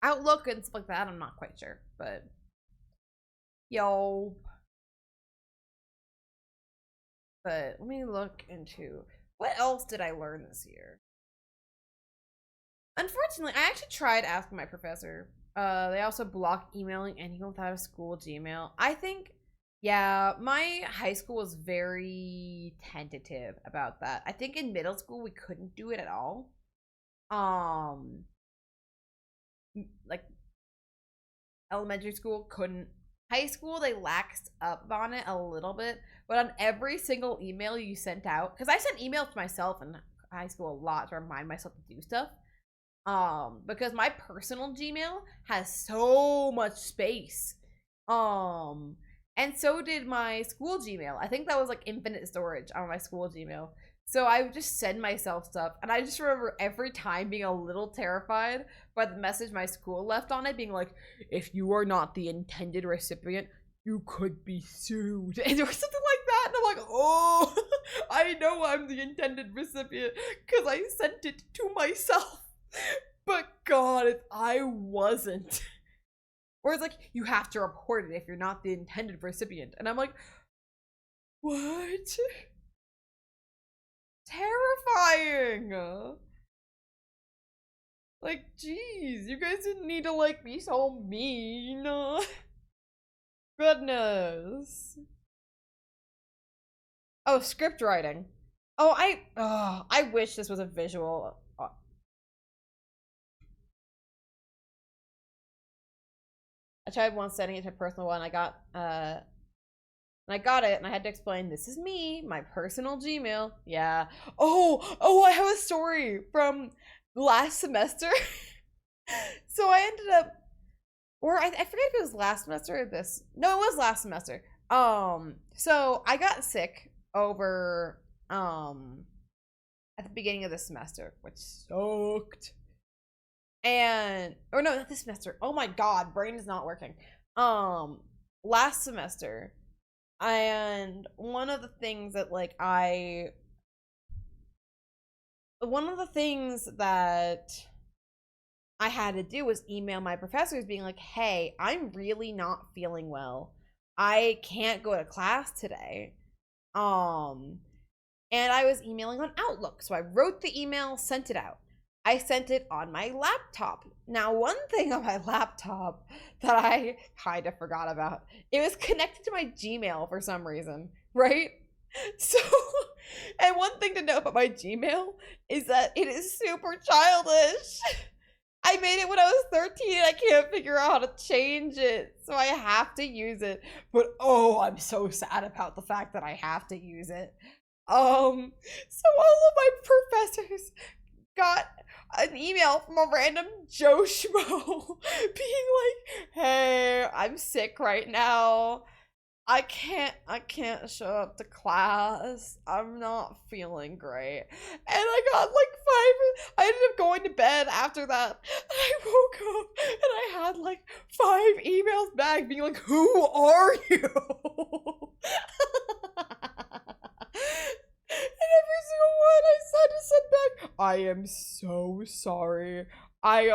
Outlook and stuff like that. I'm not quite sure, but yo. But let me look into what else did I learn this year. Unfortunately, I actually tried asking my professor. They also block emailing anyone without a school Gmail. I think, yeah, my high school was very tentative about that. I think in middle school we couldn't do it at all. Like elementary school couldn't. High school they laxed up on it a little bit, but on every single email you sent out, because I sent emails to myself in high school a lot to remind myself to do stuff. Because my personal Gmail has so much space. And so did my school Gmail. I think that was like infinite storage on my school Gmail. So I would just send myself stuff. And I just remember every time being a little terrified by the message my school left on it, being like, if you are not the intended recipient, you could be sued. And there was something like that. And I'm like, oh, I know I'm the intended recipient because I sent it to myself. But God, if I wasn't. Or it's like, you have to report it if you're not the intended recipient. And I'm like, what? Terrifying. Like, geez, you guys didn't need to, like, be so mean. Goodness. Oh, script writing. Oh, I wish this was a visual. I tried once setting it to a personal one. I got it, and I had to explain, this is me, my personal Gmail. Yeah. Oh, I have a story from last semester. So I ended up, or I forget if it was last semester or this. No, it was last semester. So I got sick over, at the beginning of the semester, which sucked. Or no, not this semester. Oh my God, brain is not working. Last semester, and one of the things that I had to do was email my professors being like, hey, I'm really not feeling well. I can't go to class today. And I was emailing on Outlook. So I wrote the email, sent it out. I sent it on my laptop. Now, one thing on my laptop that I kind of forgot about, it was connected to my Gmail for some reason, right? So, and one thing to know about my Gmail is that it is super childish. I made it when I was 13. I can't figure out how to change it, so I have to use it. But oh, I'm so sad about the fact that I have to use it. So all of my professors got an email from a random Joe Schmo being like, hey, I'm sick right now. I can't show up to class. I'm not feeling great. And I got like I ended up going to bed after that. And I woke up and I had like 5 emails back being like, who are you? And every single one I had to send back, I am so sorry. I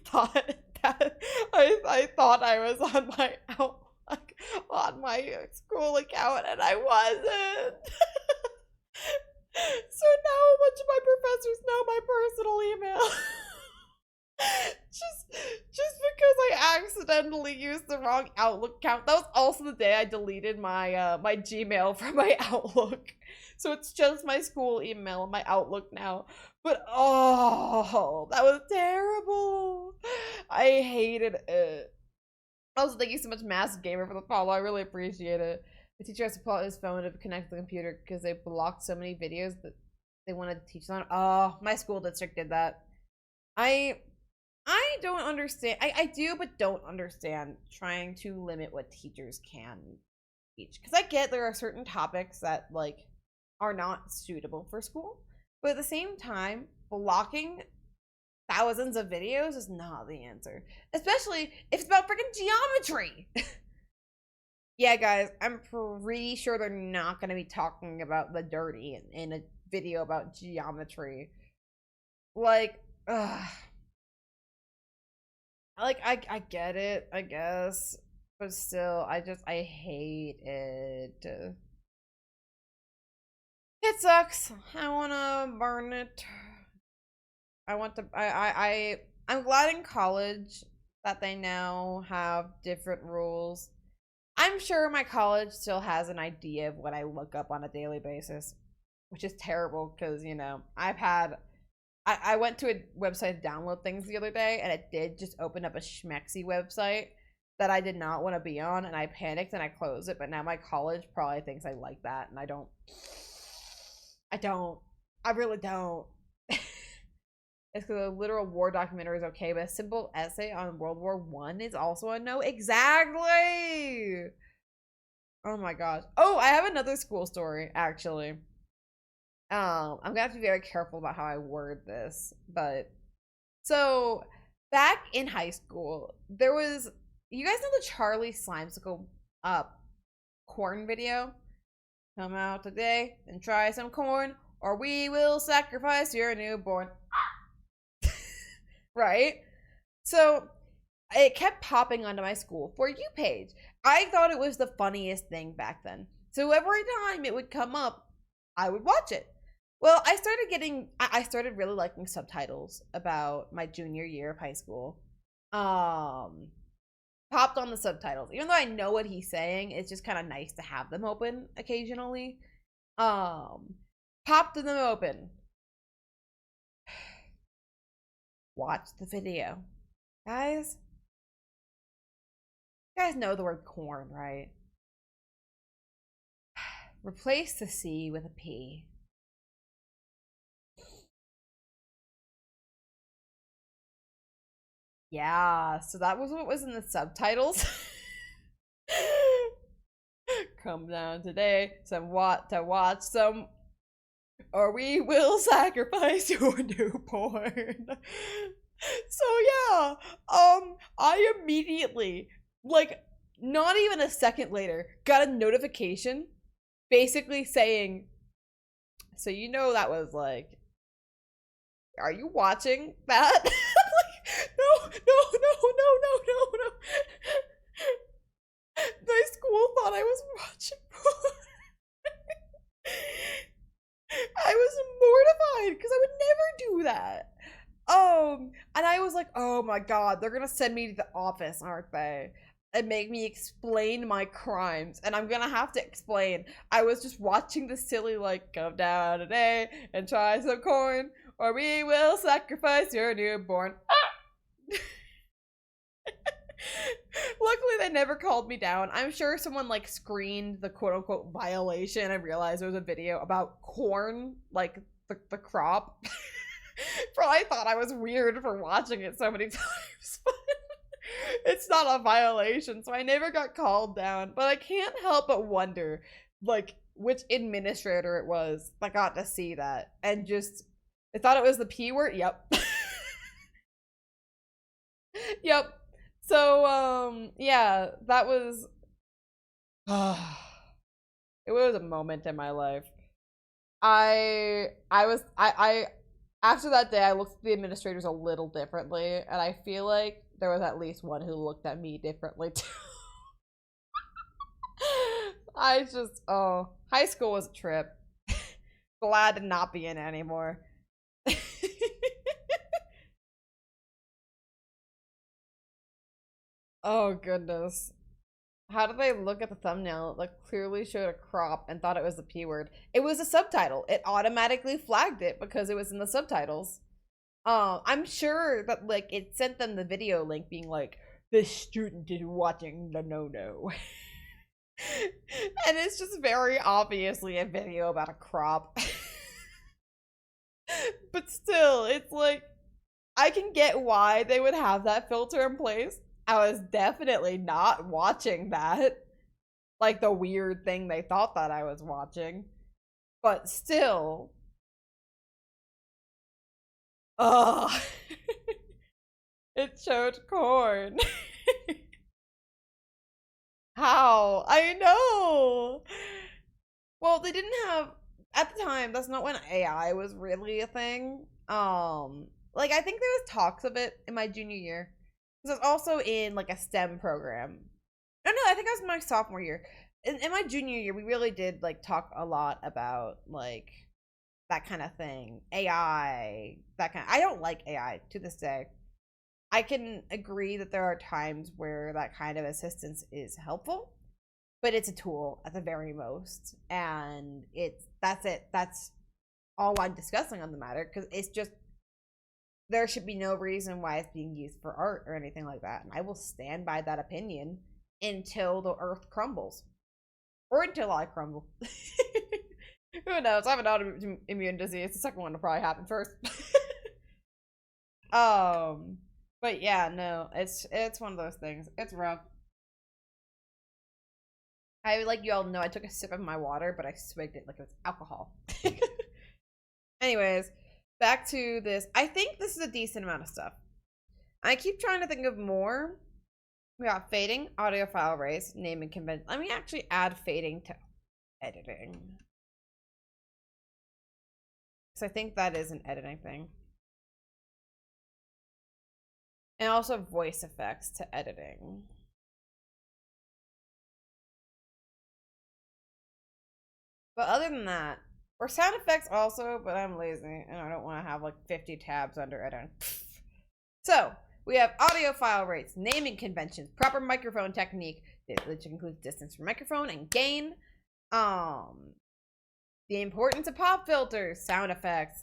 thought that I thought I was on my on my school account and I wasn't. So now a bunch of my professors know my personal email. just because I accidentally used the wrong Outlook account. That was also the day I deleted my my Gmail from my Outlook. So it's just my school email and my Outlook now. But oh, that was terrible. I hated it. Also, thank you so much, Massive Gamer, for the follow. I really appreciate it. The teacher has to pull out his phone to connect to the computer because they blocked so many videos that they wanted to teach on. Oh, my school district did that. I I don't understand. I do, but don't understand trying to limit what teachers can teach. Because I get there are certain topics that like are not suitable for school, but at the same time, blocking thousands of videos is not the answer. Especially if it's about freaking geometry. Yeah, guys, I'm pretty sure they're not gonna be talking about the dirty in a video about geometry. Like, ugh. Like I get it, I guess, but still, I hate it. It sucks. I wanna burn it. I want to. I'm glad in college that they now have different rules. I'm sure my college still has an idea of what I look up on a daily basis, which is terrible because I've had I went to a website to download things the other day, and it did just open up a schmexy website that I did not want to be on, and I panicked and I closed it. But now my college probably thinks I like that, and I don't. I don't. I really don't. It's because a literal war documentary is okay, but a simple essay on World War I is also a no. Exactly. Oh my gosh. Oh, I have another school story actually. I'm gonna have to be very careful about how I word this, but so back in high school, there was, you guys know the Charlie Slimesicle corn video? Come out today and try some corn, or we will sacrifice your newborn. Right? So it kept popping onto my school For You page. I thought it was the funniest thing back then. So every time it would come up, I would watch it. Well, I started really liking subtitles about my junior year of high school. Popped on the subtitles. Even though I know what he's saying, it's just kind of nice to have them open occasionally. Popped them open. Watch the video. Guys, you guys know the word corn, right? Replace the C with a P. Yeah, so that was what was in the subtitles. Come down today to watch some, or we will sacrifice your newborn. So yeah, I immediately, like, not even a second later, got a notification basically saying, so that was like, are you watching that? No, no, no, no, no, no, no. My school thought I was watching porn. I was mortified because I would never do that. And I was like, oh my god, they're gonna send me to the office, aren't they? And make me explain my crimes. And I'm gonna have to explain. I was just watching the silly, like, come down today and try some corn, or we will sacrifice your newborn. Luckily, they never called me down. I'm sure someone like screened the quote unquote violation and realized there was a video about corn, like the crop. Probably thought I was weird for watching it so many times, but it's not a violation, so I never got called down. But I can't help but wonder, like, which administrator it was that got to see that and just, they thought it was the P word. Yep. Yep. So, yeah, that was, it was a moment in my life. I after that day, I looked at the administrators a little differently, and I feel like there was at least one who looked at me differently too. High school was a trip. Glad to not be in it anymore. Oh goodness. How did they look at the thumbnail? It like clearly showed a crop and thought it was the P word. It was a subtitle. It automatically flagged it because it was in the subtitles. I'm sure that like it sent them the video link being like, this student is watching the no-no. And it's just very obviously a video about a crop. But still, it's like, I can get why they would have that filter in place. I was definitely not watching that. Like the weird thing they thought that I was watching. But still. Ugh. It showed corn. How? I know. Well, they didn't have at the time, that's not when AI was really a thing. Like I think there was talks of it in my junior year. Because I was also in like a STEM program. No, I think I was in my sophomore year. In my junior year, we really did like talk a lot about like that kind of thing. AI, that kind of, I don't like AI to this day. I can agree that there are times where that kind of assistance is helpful, but it's a tool at the very most. And that's it. That's all I'm discussing on the matter because it's just there should be no reason why it's being used for art or anything like that. And I will stand by that opinion until the earth crumbles. Or until I crumble. Who knows? I have an autoimmune disease. The second one will probably happen first. But yeah, no, it's one of those things. It's rough. I like you all know I took a sip of my water, but I swigged it like it was alcohol. Anyways, back to this. I think this is a decent amount of stuff. I keep trying to think of more. We got fading, audio file raise, naming convention. Let me actually add fading to editing. Because I think that is an editing thing. And also voice effects to editing. But other than that, or sound effects also, but I'm lazy and I don't want to have like 50 tabs under editing. So we have audio file rates, naming conventions, proper microphone technique, which includes distance from microphone and gain. The importance of pop filters, sound effects,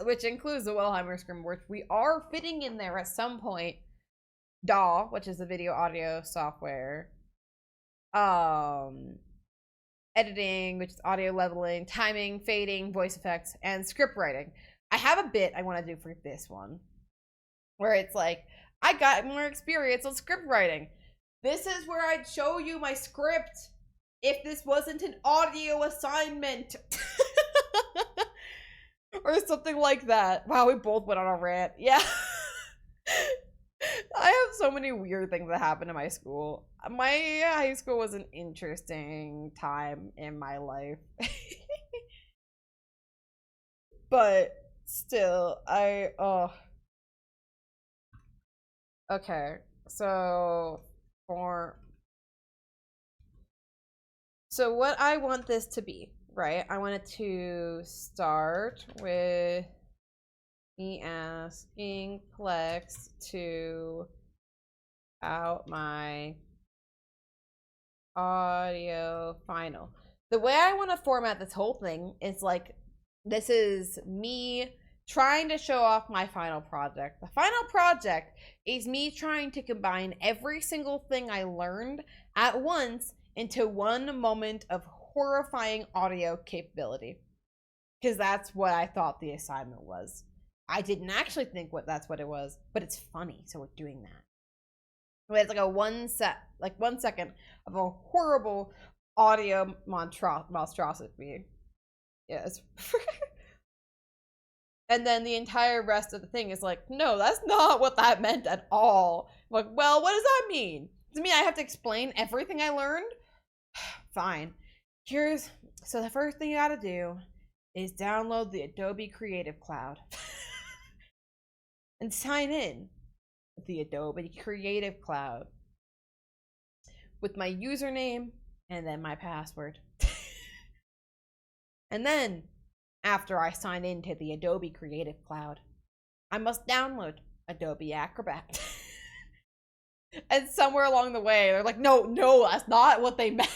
which includes the Wilheimer scrim, which we are fitting in there at some point. DAW, which is the video audio software. Editing, which is audio leveling, timing, fading, voice effects, and script writing. I have a bit I want to do for this one where it's like, I got more experience on script writing. This is where I'd show you my script if this wasn't an audio assignment. Or something like that. Wow, we both went on a rant. Yeah. I have so many weird things that happened in my school. My high school was an interesting time in my life. But still, okay, so what I want this to be, right? I want it to start with me asking Plex to out my audio final. The way I want to format this whole thing is like, this is me trying to show off my final project. The final project is me trying to combine every single thing I learned at once into one moment of horrifying audio capability. Because that's what I thought the assignment was. I didn't actually think that's what it was, but it's funny, so we're doing that. It's like a 1 second of a horrible audio monstrosity. Yes. And then the entire rest of the thing is like, no, that's not what that meant at all. I'm like, well, what does that mean? Does it mean I have to explain everything I learned? Fine. So the first thing you gotta do is download the Adobe Creative Cloud. And sign in with the Adobe Creative Cloud with my username and then my password. And then, after I sign into the Adobe Creative Cloud, I must download Adobe Acrobat. And somewhere along the way, they're like, no, that's not what they meant.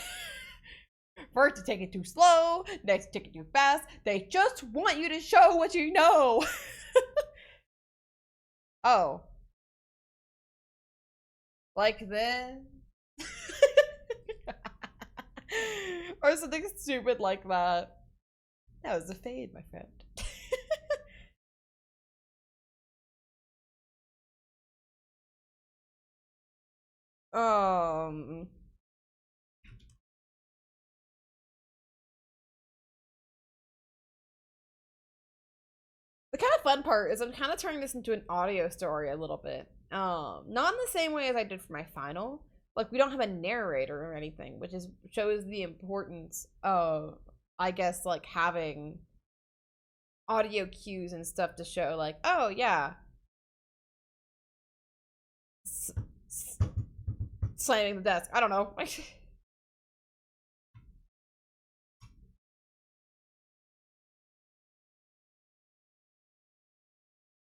First, to take it too slow, next, take it too fast. They just want you to show what you know. Oh. Like this? Or something stupid like that. That was a fade, my friend. Um, the kind of fun part is I'm kind of turning this into an audio story a little bit. Not in the same way as I did for my final. Like we don't have a narrator or anything, which is shows the importance of, I guess, like having audio cues and stuff to show, like, oh yeah, slamming the desk. I don't know.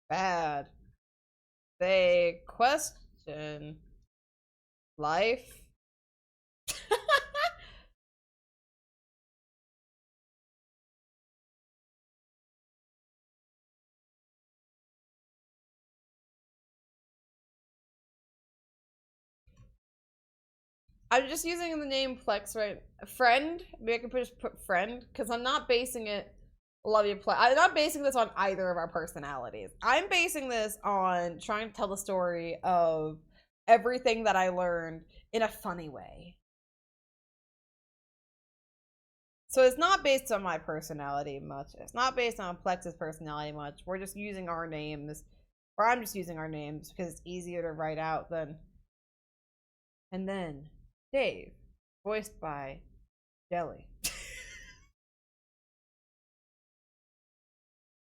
Bad. They question life. I'm just using the name Plex, right? Friend. Maybe I can just put friend because I'm not basing it. Love you, Plex. I'm not basing this on either of our personalities. I'm basing this on trying to tell the story of everything that I learned in a funny way. So it's not based on my personality much. It's not based on Plex's personality much. We're just using our names, or I'm just using our names because it's easier to write out than. And then Dave, voiced by Jelly.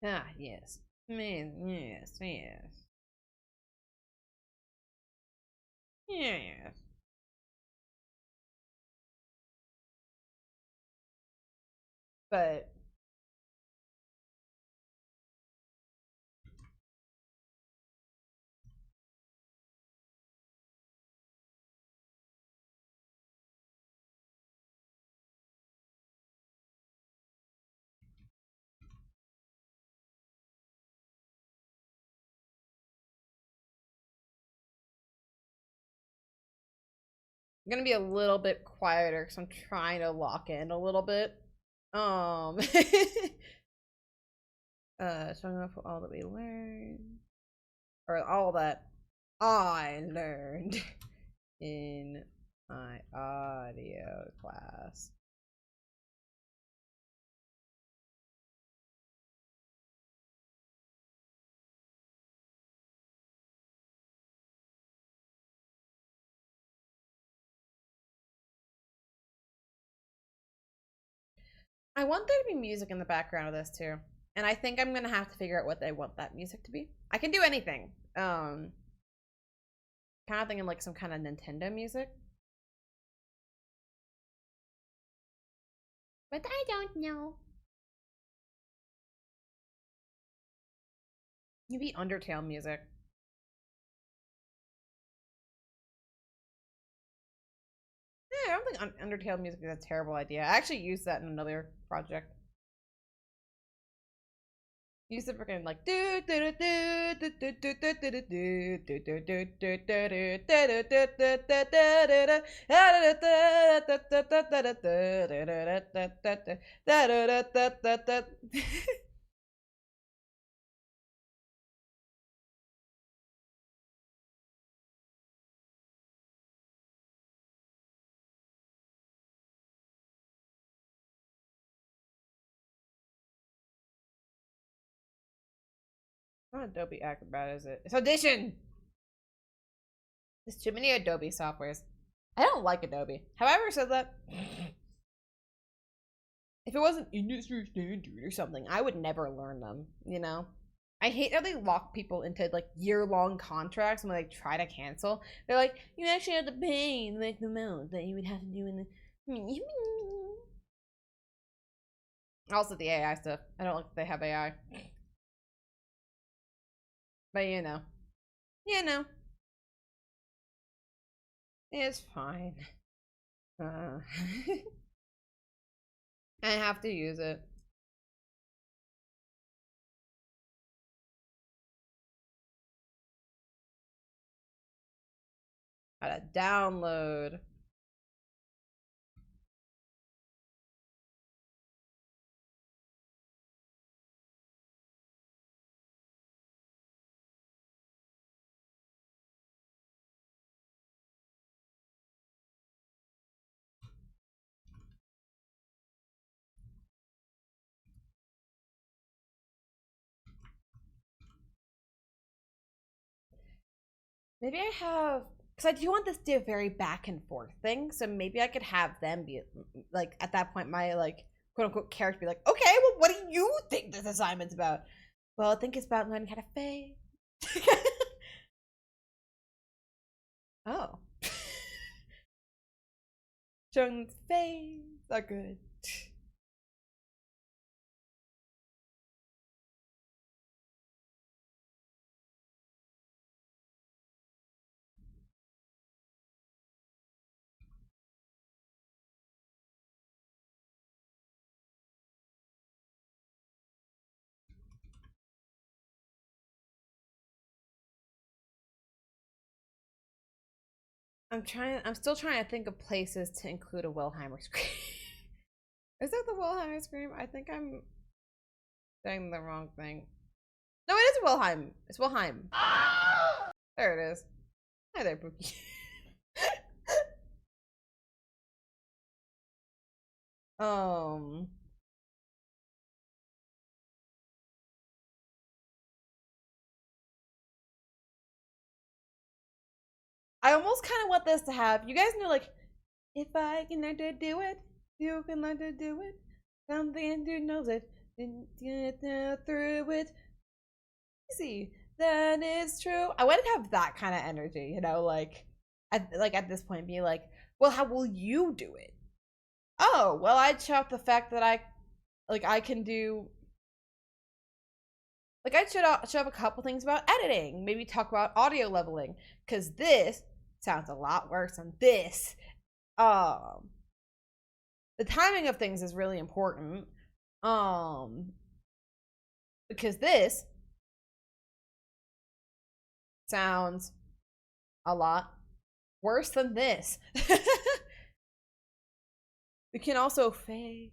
Ah, yes. Man, yes, yes. Yes. But I'm gonna be a little bit quieter because I'm trying to lock in a little bit. Showing off all that we learned, or all that I learned in my audio class. I want there to be music in the background of this too. And I think I'm gonna have to figure out what I want that music to be. I can do anything. Kind of thinking like some kind of Nintendo music. But I don't know. Maybe Undertale music. Yeah, I don't think Undertale music is a terrible idea. I actually used that in another project. Use it freaking like do do do do do do do do do do do do do do. Not Adobe Acrobat, is it? It's Audition! There's too many Adobe softwares. I don't like Adobe. Have I ever said that? If it wasn't industry standard or something, I would never learn them, you know? I hate how they lock people into like year-long contracts when they try to cancel. They're like, you actually have to pay like the amount that you would have to do in the. Also, the AI stuff. I don't like that they have AI, but you know, it's fine. I have to use it. Gotta download. Maybe I have, because I do want this to be a very back and forth thing. So maybe I could have them be like, at that point, my like quote unquote character be like, okay, well, what do you think this assignment's about? Well, I think it's about learning how to fade. Oh. Showing face are good. I'm still trying to think of places to include a Wilheimer scream. Is that the Wilheimer scream? I think I'm saying the wrong thing. No, it is Wilhelm. It's Wilhelm. There it is. Hi there, Pookie. um, I almost kind of want this to have. You guys know, like, if I can learn to do it, you can learn to do it. Something to knows it, then get through it. Easy. That is true. I want to have that kind of energy, you know, like at this point, be like, well, how will you do it? Oh, well, I'd show up the fact that I can do. Like, I'd show up a couple things about editing. Maybe talk about audio leveling, because this sounds a lot worse than this. Um, the timing of things is really important. Because this sounds a lot worse than this. We can also fade,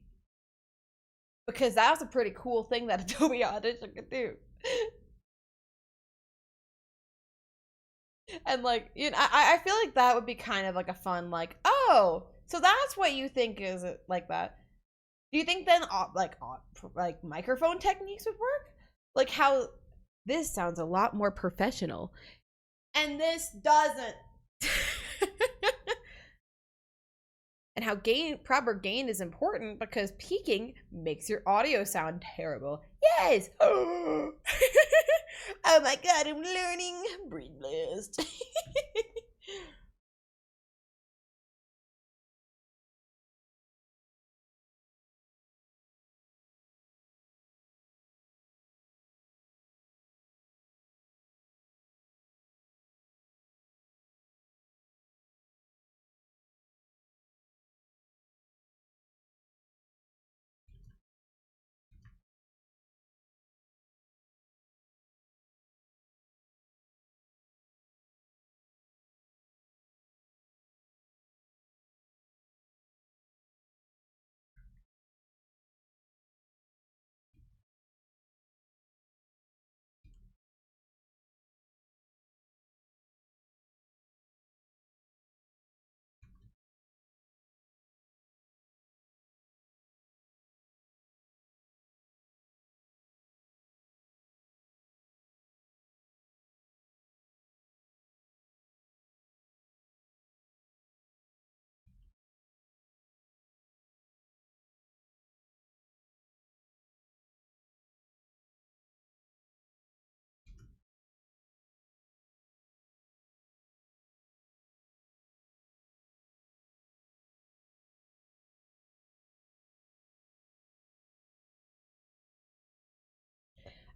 because that was a pretty cool thing that Adobe Audition could do. And like, you know, I feel like that would be kind of like a fun, like, oh, so that's what you think is like that. Do you think then like microphone techniques would work? Like how this sounds a lot more professional and this doesn't. And how proper gain is important, because peaking makes your audio sound terrible. Yes. Oh my god, I'm learning. Breed blessed.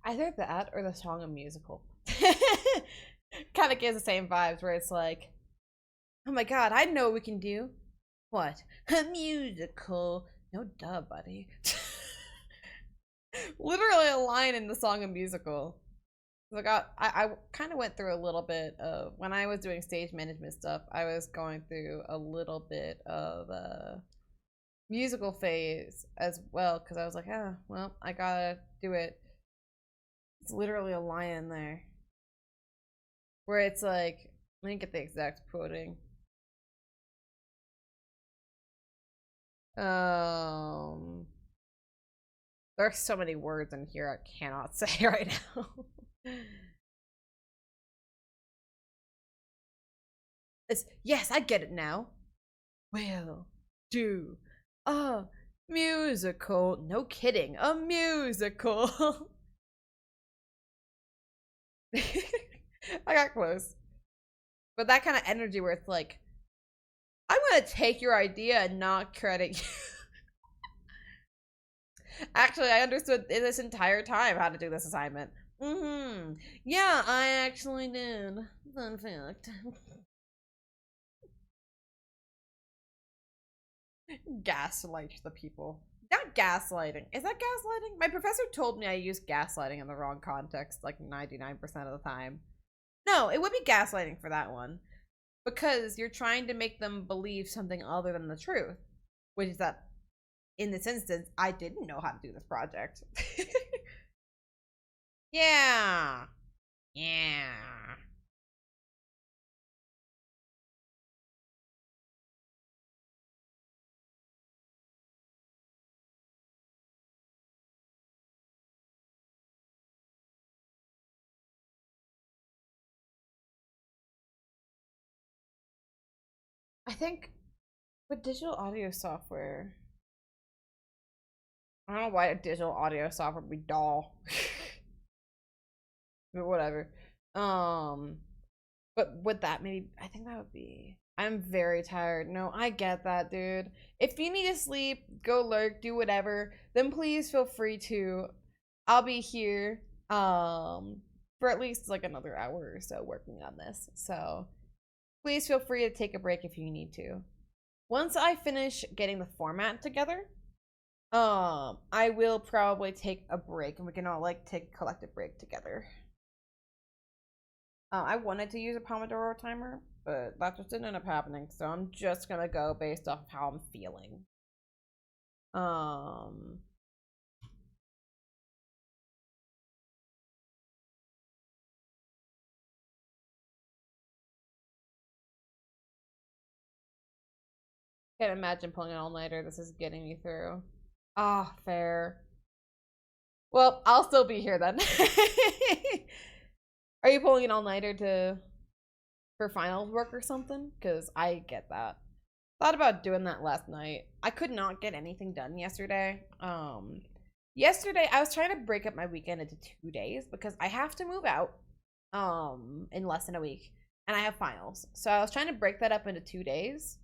Either that or the song a musical. Kind of gives the same vibes, where it's like, oh my god, I know what we can do. What? A musical. No duh, buddy. Literally a line in the song a musical. Like I kind of went through a little bit of, when I was doing stage management stuff, I was going through a little bit of a musical phase as well, because I was like, ah, well, I gotta do it. It's literally a line in there where it's like, let me get the exact quoting. There are so many words in here I cannot say right now. It's, yes, I get it now. We'll do a musical. No kidding, a musical. I got close. But that kind of energy where it's like, I'm gonna take your idea and not credit you. Actually, I understood this entire time how to do this assignment. Yeah, I actually did. Fun fact. Gaslight the people. Not gaslighting. Is that gaslighting? My professor told me I used gaslighting in the wrong context like 99% of the time. No, it would be gaslighting for that one. Because you're trying to make them believe something other than the truth. Which is that, in this instance, I didn't know how to do this project. Yeah. Yeah. I think with digital audio software, I don't know why a digital audio software would be dull. But whatever. Um, but with that, maybe I think that would be. I'm very tired. No, I get that, dude. If you need to sleep, go lurk, do whatever, then please feel free to. I'll be here for at least like another hour or so working on this. So please feel free to take a break if you need to. Once I finish getting the format together, I will probably take a break and we can all like take a collective break together. I wanted to use a Pomodoro timer, but that just didn't end up happening, so I'm just gonna go based off of how I'm feeling. Um, can't imagine pulling an all-nighter. This is getting me through. Ah, oh, fair. Well, I'll still be here then. Are you pulling an all-nighter for finals work or something? Because I get that. Thought about doing that last night. I could not get anything done yesterday. Yesterday I was trying to break up my weekend into 2 days because I have to move out in less than a week and I have finals. So I was trying to break that up into 2 days.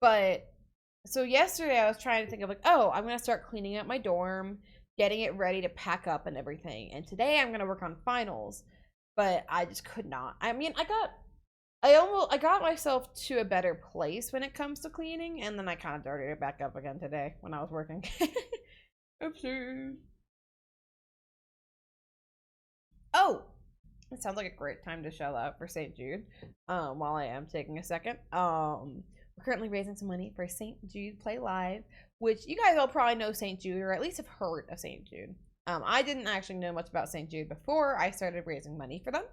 But so yesterday I was trying to think of like, oh, I'm gonna start cleaning up my dorm, getting it ready to pack up and everything. And today I'm gonna work on finals, but I just could not. I mean, I got myself to a better place when it comes to cleaning, and then I kind of dirtied it back up again today when I was working. Oopsie. Oh, it sounds like a great time to shell out for St. Jude. While I am taking a second. We're currently raising some money for St. Jude Play Live, which you guys all probably know St. Jude, or at least have heard of St. Jude. I didn't actually know much about St. Jude before I started raising money for them.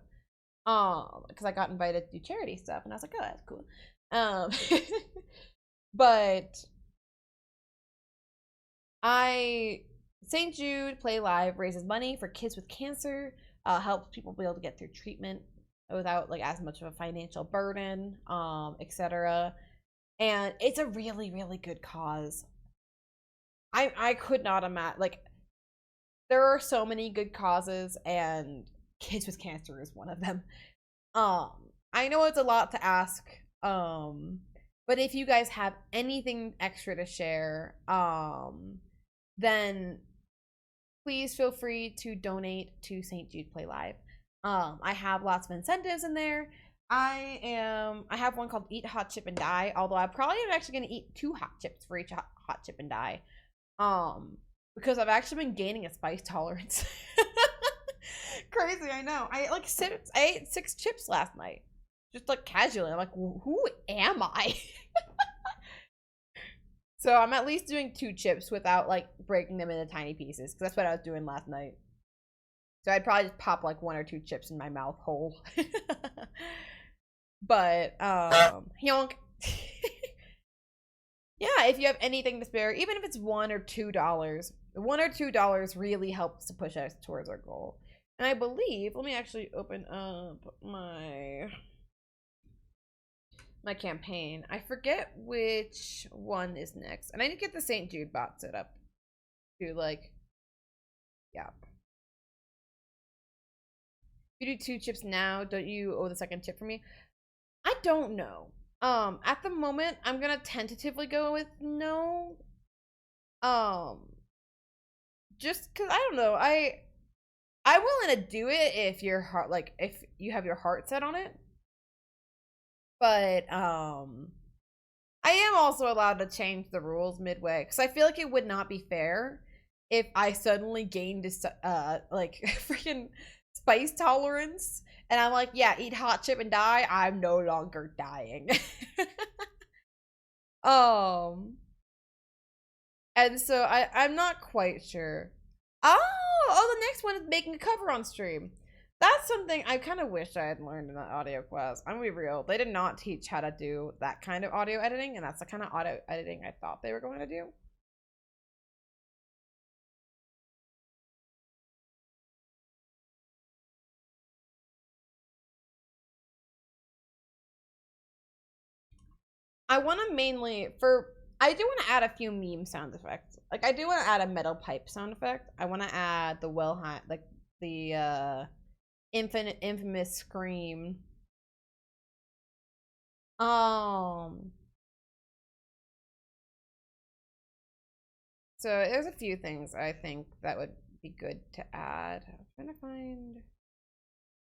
Because I got invited to do charity stuff, and I was like, oh, that's cool. But St. Jude Play Live raises money for kids with cancer, helps people be able to get through treatment without like as much of a financial burden, etc. And it's a really, really good cause. I could not imagine, like, there are so many good causes, and kids with cancer is one of them. I know it's a lot to ask, but if you guys have anything extra to share, then please feel free to donate to St. Jude Play Live. I have lots of incentives in there. I have one called Eat Hot Chip and Die, although I probably am actually going to eat 2 hot chips for each hot chip and die. Because I've actually been gaining a spice tolerance. Crazy, I know. I ate 6 chips last night. Just like casually. I'm like, who am I? So I'm at least doing 2 chips without like breaking them into tiny pieces, because that's what I was doing last night. So I'd probably just pop like 1 or 2 chips in my mouth whole. But honk. Yeah, if you have anything to spare, even if it's $1 or $2, $1 or $2 really helps to push us towards our goal. And I believe, let me actually open up my campaign. I forget which one is next. And I need to get the St. Jude bot set up to like, yeah. If you do 2 chips now, don't you owe the second chip for me? I don't know. At the moment, I'm gonna tentatively go with no. Just cause I don't know. I'm willing to do it if your heart, like, if you have your heart set on it. But I am also allowed to change the rules midway because I feel like it would not be fair if I suddenly gained like freaking spice tolerance and I'm like, yeah, eat hot chip and die. I'm no longer dying. um, and so I'm not quite sure. Oh, the next one is making a cover on stream. That's something I kind of wish I had learned in that audio class. I'm gonna be real. They did not teach how to do that kind of audio editing, and that's the kind of audio editing I thought they were going to do. I want to mainly I do want to add a few meme sound effects. Like I do want to add a metal pipe sound effect. I want to add the like the infamous scream. So there's a few things I think that would be good to add. I'm trying to find.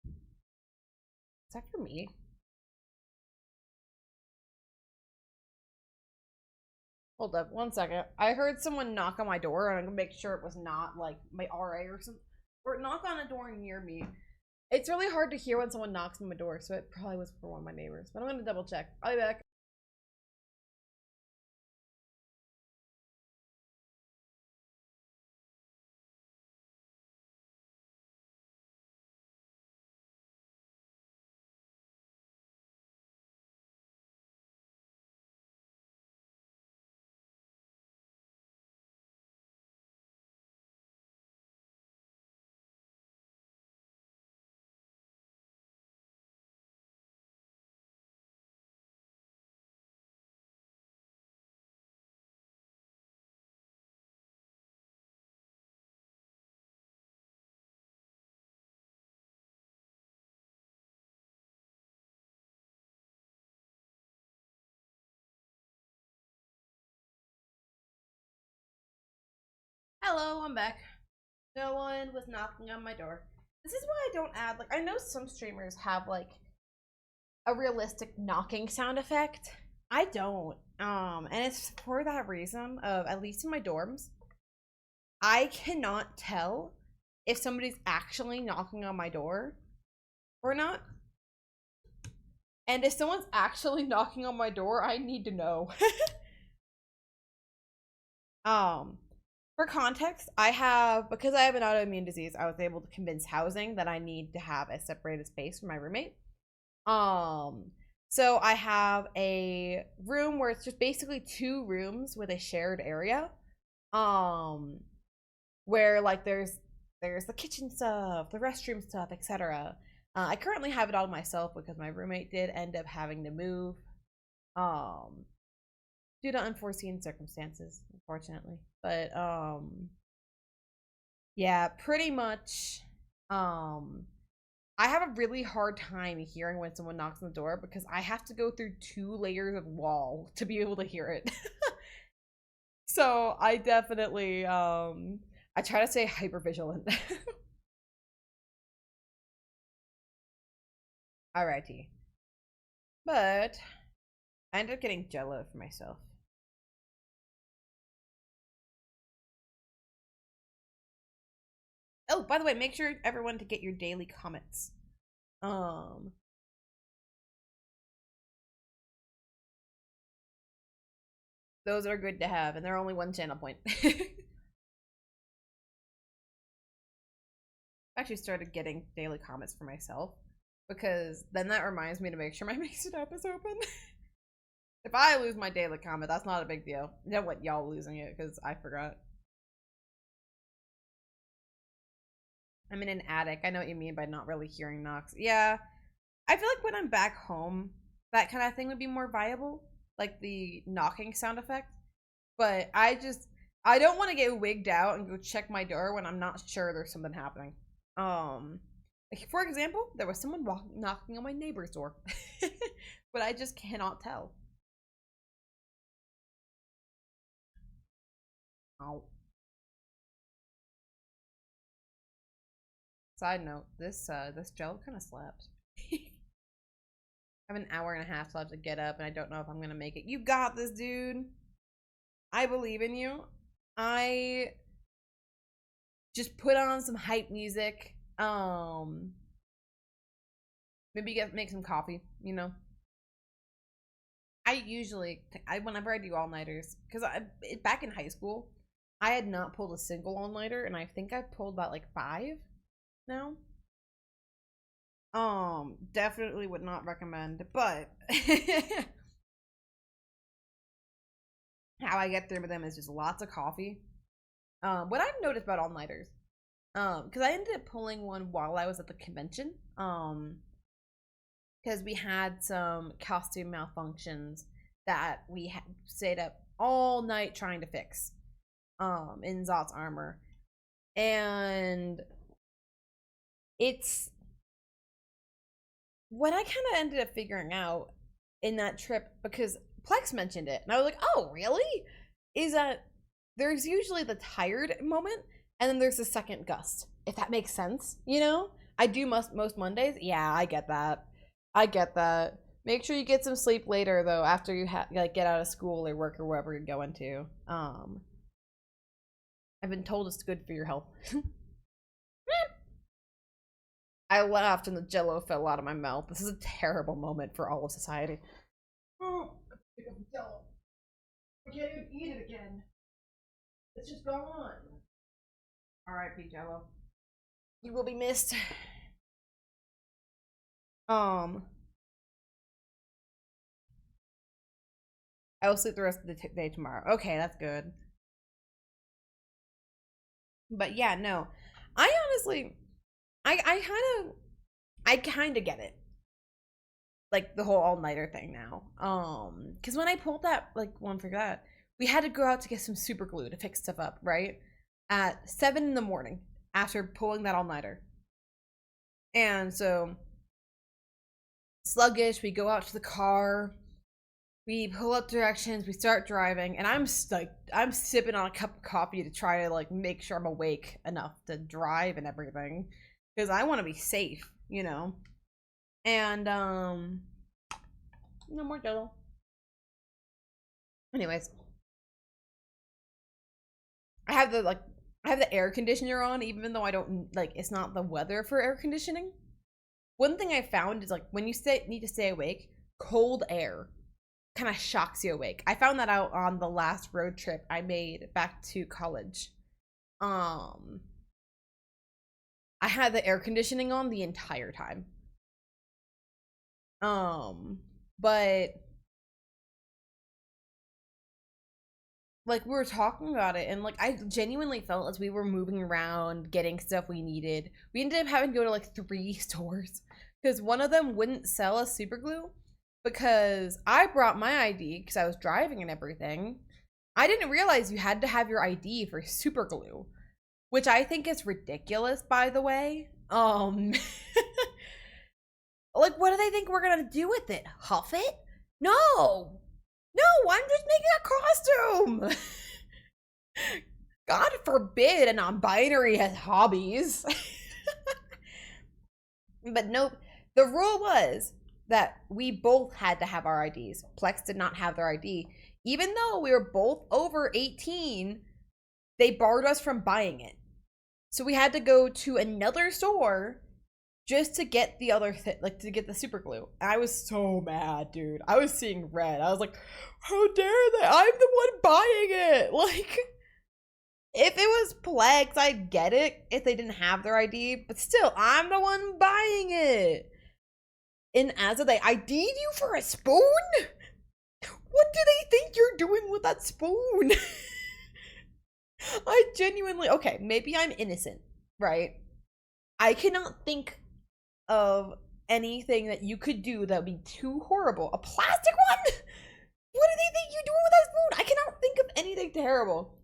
Is that for me? Hold up, 1 second. I heard someone knock on my door, and I'm gonna make sure it was not like my RA or something, or knock on a door near me. It's really hard to hear when someone knocks on my door, so it probably was for one of my neighbors. But I'm gonna double check. I'll be back. Hello, I'm back. No one was knocking on my door. This is why I don't add, like, I know some streamers have, like, a realistic knocking sound effect. I don't. And it's for that reason of, at least in my dorms, I cannot tell if somebody's actually knocking on my door or not. And if someone's actually knocking on my door, I need to know. For context, because I have an autoimmune disease, I was able to convince housing that I need to have a separated space for my roommate. So I have a room where it's just basically 2 rooms with a shared area. Where like there's the kitchen stuff, the restroom stuff, etc. I currently have it all myself because my roommate did end up having to move. Due to unforeseen circumstances, unfortunately. But yeah, pretty much I have a really hard time hearing when someone knocks on the door because I have to go through 2 layers of wall to be able to hear it. So I definitely I try to stay hyper vigilant. Alrighty. But I ended up getting Jello for myself. Oh, by the way, make sure everyone to get your daily comments. Those are good to have, and they're only 1 channel point. I actually started getting daily comments for myself because then that reminds me to make sure my Mixed app is open. If I lose my daily comment, that's not a big deal. You know what, y'all losing it because I forgot. I'm in an attic. I know what you mean by not really hearing knocks. Yeah. I feel like when I'm back home, that kind of thing would be more viable. Like the knocking sound effect. But I don't want to get wigged out and go check my door when I'm not sure there's something happening. Like for example, there was someone knocking on my neighbor's door. But I just cannot tell. Oh. Side note, this gel kind of slaps. I have an hour and a half left to get up, and I don't know if I'm gonna make it. You got this, dude. I believe in you. I just put on some hype music. Maybe make some coffee. You know. Whenever I do all-nighters, because back in high school, I had not pulled a single all-nighter, and I think I've pulled about like 5 now. Definitely would not recommend, but how I get through with them is just lots of coffee. What I've noticed about all-nighters, because I ended up pulling one while I was at the convention, because we had some costume malfunctions that we stayed up all night trying to fix, in Zot's armor, and it's what I kind of ended up figuring out in that trip, because Plex mentioned it, and I was like, oh, really? Is that there's usually the tired moment, and then there's the second gust, if that makes sense, you know? I do most Mondays. Yeah, I get that. I get that. Make sure you get some sleep later, though, after you like get out of school or work or wherever you're going to. I've been told it's good for your health. I laughed and the jello fell out of my mouth. This is a terrible moment for all of society. Oh, pick up the jello. I can't even eat it again. It's just gone. R.I.P. Jello. You will be missed. I will sleep the rest of the day tomorrow. Okay, that's good. But yeah, no. I honestly, I kind of get it. Like the whole all-nighter thing now. Because when I pulled that, like, one for that, we had to go out to get some super glue to fix stuff up, right? At 7 in the morning after pulling that all-nighter. And so, sluggish, we go out to the car, we pull up directions, we start driving, and I'm sipping on a cup of coffee to try to, like, make sure I'm awake enough to drive and everything. Because I want to be safe, you know? And, no more jello. Anyways. I have the air conditioner on, even though I don't, like, it's not the weather for air conditioning. One thing I found is, like, when you need to stay awake, cold air kind of shocks you awake. I found that out on the last road trip I made back to college. I had the air conditioning on the entire time. But like, we were talking about it, and like, I genuinely felt as we were moving around getting stuff we needed, we ended up having to go to like 3 stores because one of them wouldn't sell us super glue, because I brought my ID because I was driving and everything. I didn't realize you had to have your ID for super glue, which I think is ridiculous, by the way. Like, what do they think we're gonna do with it? Huff it? No! No, I'm just making a costume! God forbid a non-binary has hobbies. But nope, the rule was that we both had to have our IDs. Plex did not have their ID. Even though we were both over 18, they barred us from buying it. So we had to go to another store just to get the other like to get the super glue. And I was so mad, dude. I was seeing red. I was like, how dare they? I'm the one buying it. Like, if it was Plex, I'd get it if they didn't have their ID, but still, I'm the one buying it. And as of they ID'd you for a spoon? What do they think you're doing with that spoon? I genuinely, okay, maybe I'm innocent, right? I cannot think of anything that you could do that would be too horrible. A plastic one? What do they think you're doing with that spoon? I cannot think of anything terrible.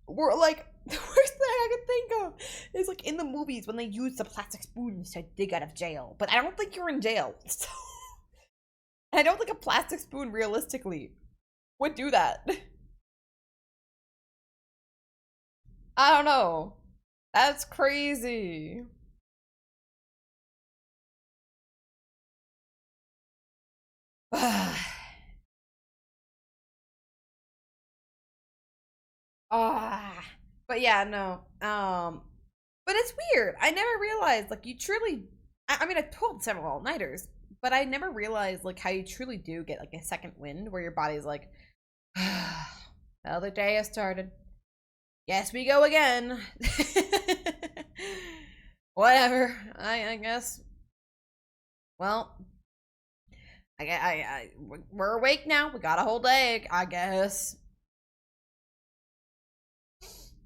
We're like, the worst thing I can think of is like in the movies when they use the plastic spoons to dig out of jail. But I don't think you're in jail. So I don't think a plastic spoon realistically would do that. I don't know. That's crazy. Ah, but yeah, no. But it's weird. I never realized like you truly. I mean, I pulled several all-nighters, but I never realized like how you truly do get like a second wind where your body's like, another day has started. Yes, we go again. Whatever. I guess. Well, we're awake now. We got a whole day, I guess.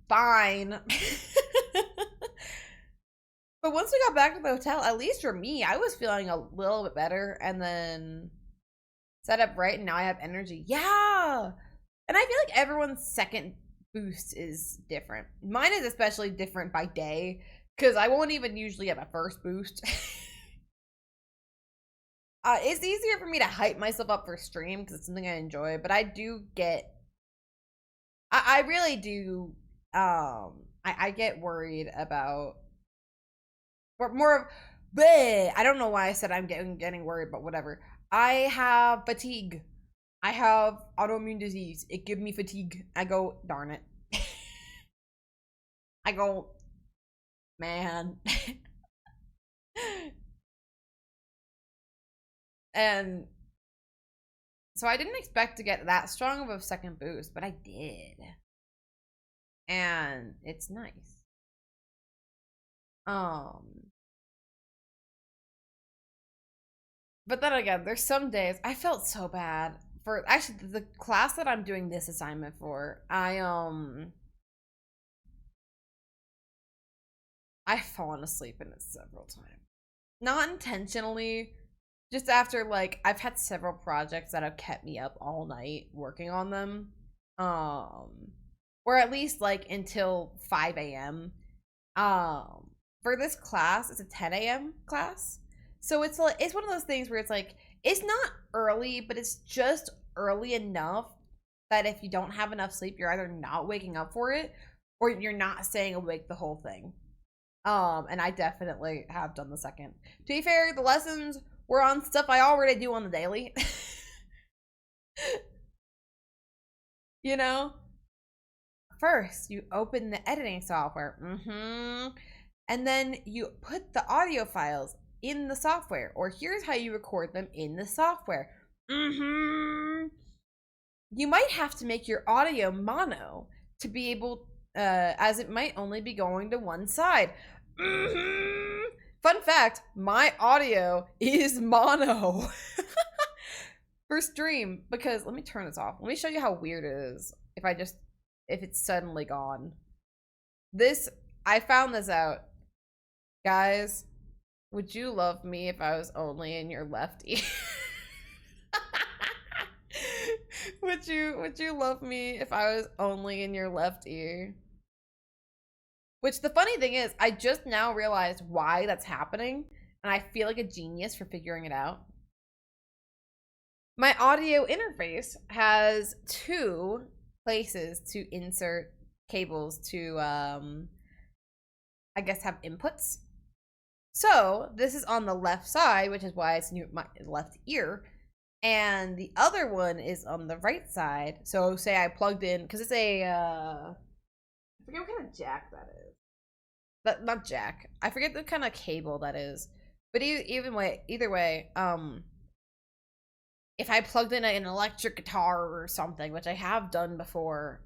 Fine. But once we got back to the hotel, at least for me, I was feeling a little bit better and then set up right and now I have energy. Yeah. And I feel like everyone's second boost is different. Mine is especially different by day because I won't even usually have a first boost. It's easier for me to hype myself up for stream because it's something I enjoy, but I do get I really do I get worried about or more of bleh. I don't know why I said I'm getting worried, but whatever. I have fatigue. I have autoimmune disease. It gives me fatigue. I go, darn it. I go, man. And so I didn't expect to get that strong of a second boost, but I did. And it's nice. But then again, there's some days I felt so bad for actually the class that I'm doing this assignment for. I've fallen asleep in it several times. Not intentionally, just after like I've had several projects that have kept me up all night working on them. Or at least like until 5 a.m. For this class, it's a 10 a.m. class. So it's like it's one of those things where it's like it's not early, but it's just early enough that if you don't have enough sleep, you're either not waking up for it or you're not staying awake the whole thing. And I definitely have done the second. To be fair, the lessons were on stuff I already do on the daily. You know? First, you open the editing software. And then you put the audio files in the software, or here's how you record them in the software. You might have to make your audio mono to be able, as it might only be going to one side. Fun fact, my audio is mono for stream because let me turn this off. Let me show you how weird it is if it's suddenly gone. I found this out. Guys, would you love me if I was only in your left ear? Would you love me if I was only in your left ear? Which the funny thing is, I just now realized why that's happening, and I feel like a genius for figuring it out. My audio interface has two places to insert cables to, I guess have inputs. So this is on the left side, which is why it's near my left ear. And the other one is on the right side. So say I plugged in, because it's a, I forget what kind of jack that is. Not jack. I forget the kind of cable that is. But either way, if I plugged in an electric guitar or something, which I have done before,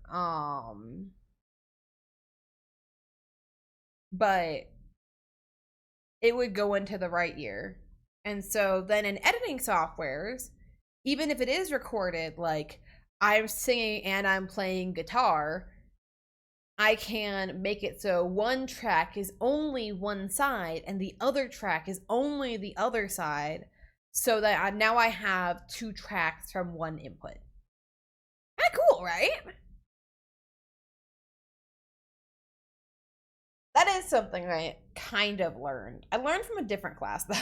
but it would go into the right ear. And so then in editing softwares, even if it is recorded, like I'm singing and I'm playing guitar, I can make it so one track is only one side and the other track is only the other side, so that now I have two tracks from one input. Kind of cool, right? That is something I kind of learned. I learned from a different class though.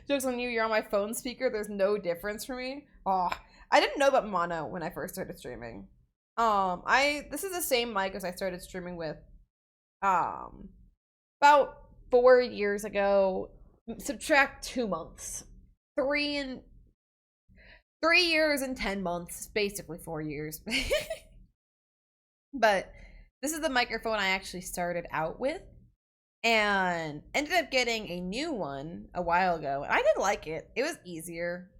Jokes on you, you're on my phone speaker, there's no difference for me. Oh, I didn't know about mono when I first started streaming. This is the same mic as I started streaming with about 4 years ago. Subtract 2 months. 3 years and 10 months, basically 4 years. But this is the microphone I actually started out with and ended up getting a new one a while ago. And I did like it. It was easier.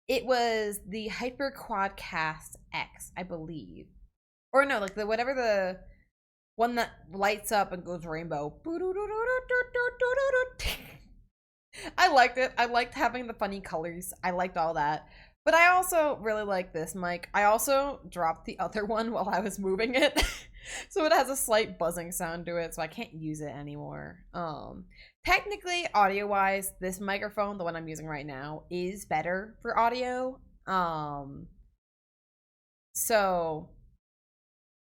It was the Hyper Quadcast X, I believe. Or no, like whatever the one that lights up and goes rainbow. I liked it. I liked having the funny colors. I liked all that. But I also really like this mic. I also dropped the other one while I was moving it. So it has a slight buzzing sound to it, so I can't use it anymore. Technically, audio-wise, this microphone, the one I'm using right now, is better for audio. So,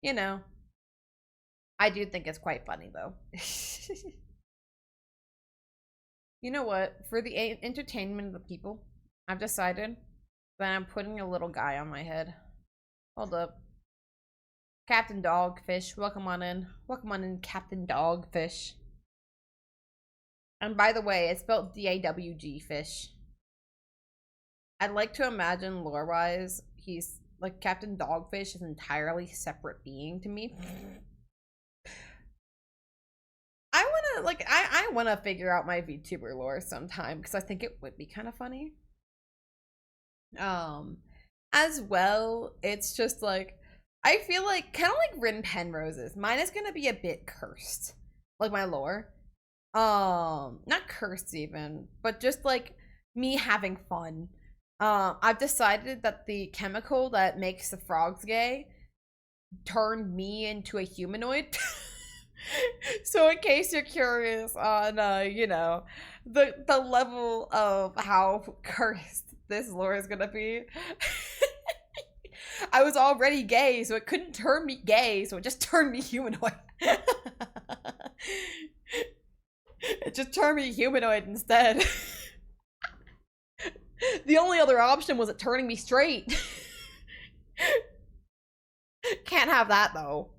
you know, I do think it's quite funny, though. You know what? For the entertainment of the people, I've decided that I'm putting a little guy on my head. Hold up. Captain Dogfish, welcome on in. Welcome on in, Captain Dogfish. And by the way, it's spelled D-A-W-G fish. I'd like to imagine lore-wise, he's like Captain Dogfish is an entirely separate being to me. I wanna figure out my VTuber lore sometime because I think it would be kind of funny. As well, it's just like I feel like kind of like Rin Penrose's. Mine is gonna be a bit cursed, like my lore. Not cursed even, but just like me having fun. I've decided that the chemical that makes the frogs gay turned me into a humanoid. So in case you're curious on you know, the level of how cursed this lore is gonna be. I was already gay, so it couldn't turn me gay, so it just turned me humanoid. It just turned me humanoid instead. The only other option was it turning me straight. Can't have that though.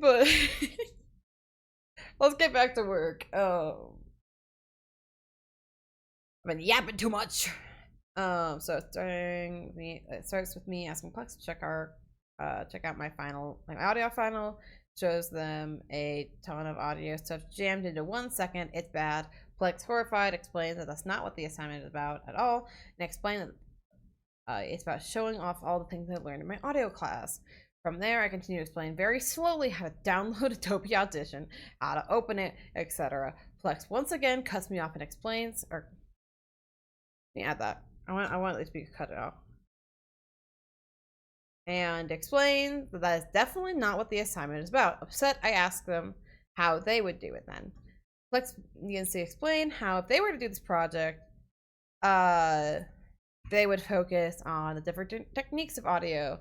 But let's get back to work. I've been yapping too much. So it starts with me asking Plex to check out my audio final. Shows them a ton of audio stuff jammed into 1 second. It's bad. Plex, horrified, explains that that's not what the assignment is about at all, and explains that it's about showing off all the things I learned in my audio class. From there, I continue to explain very slowly how to download Adobe Audition, how to open it, etc. Plex once again cuts me off and explains, or let me add that. I want this to be cut off. And explains that is definitely not what the assignment is about. Upset, I ask them how they would do it then. Plex begins to explain how if they were to do this project, they would focus on the different techniques of audio,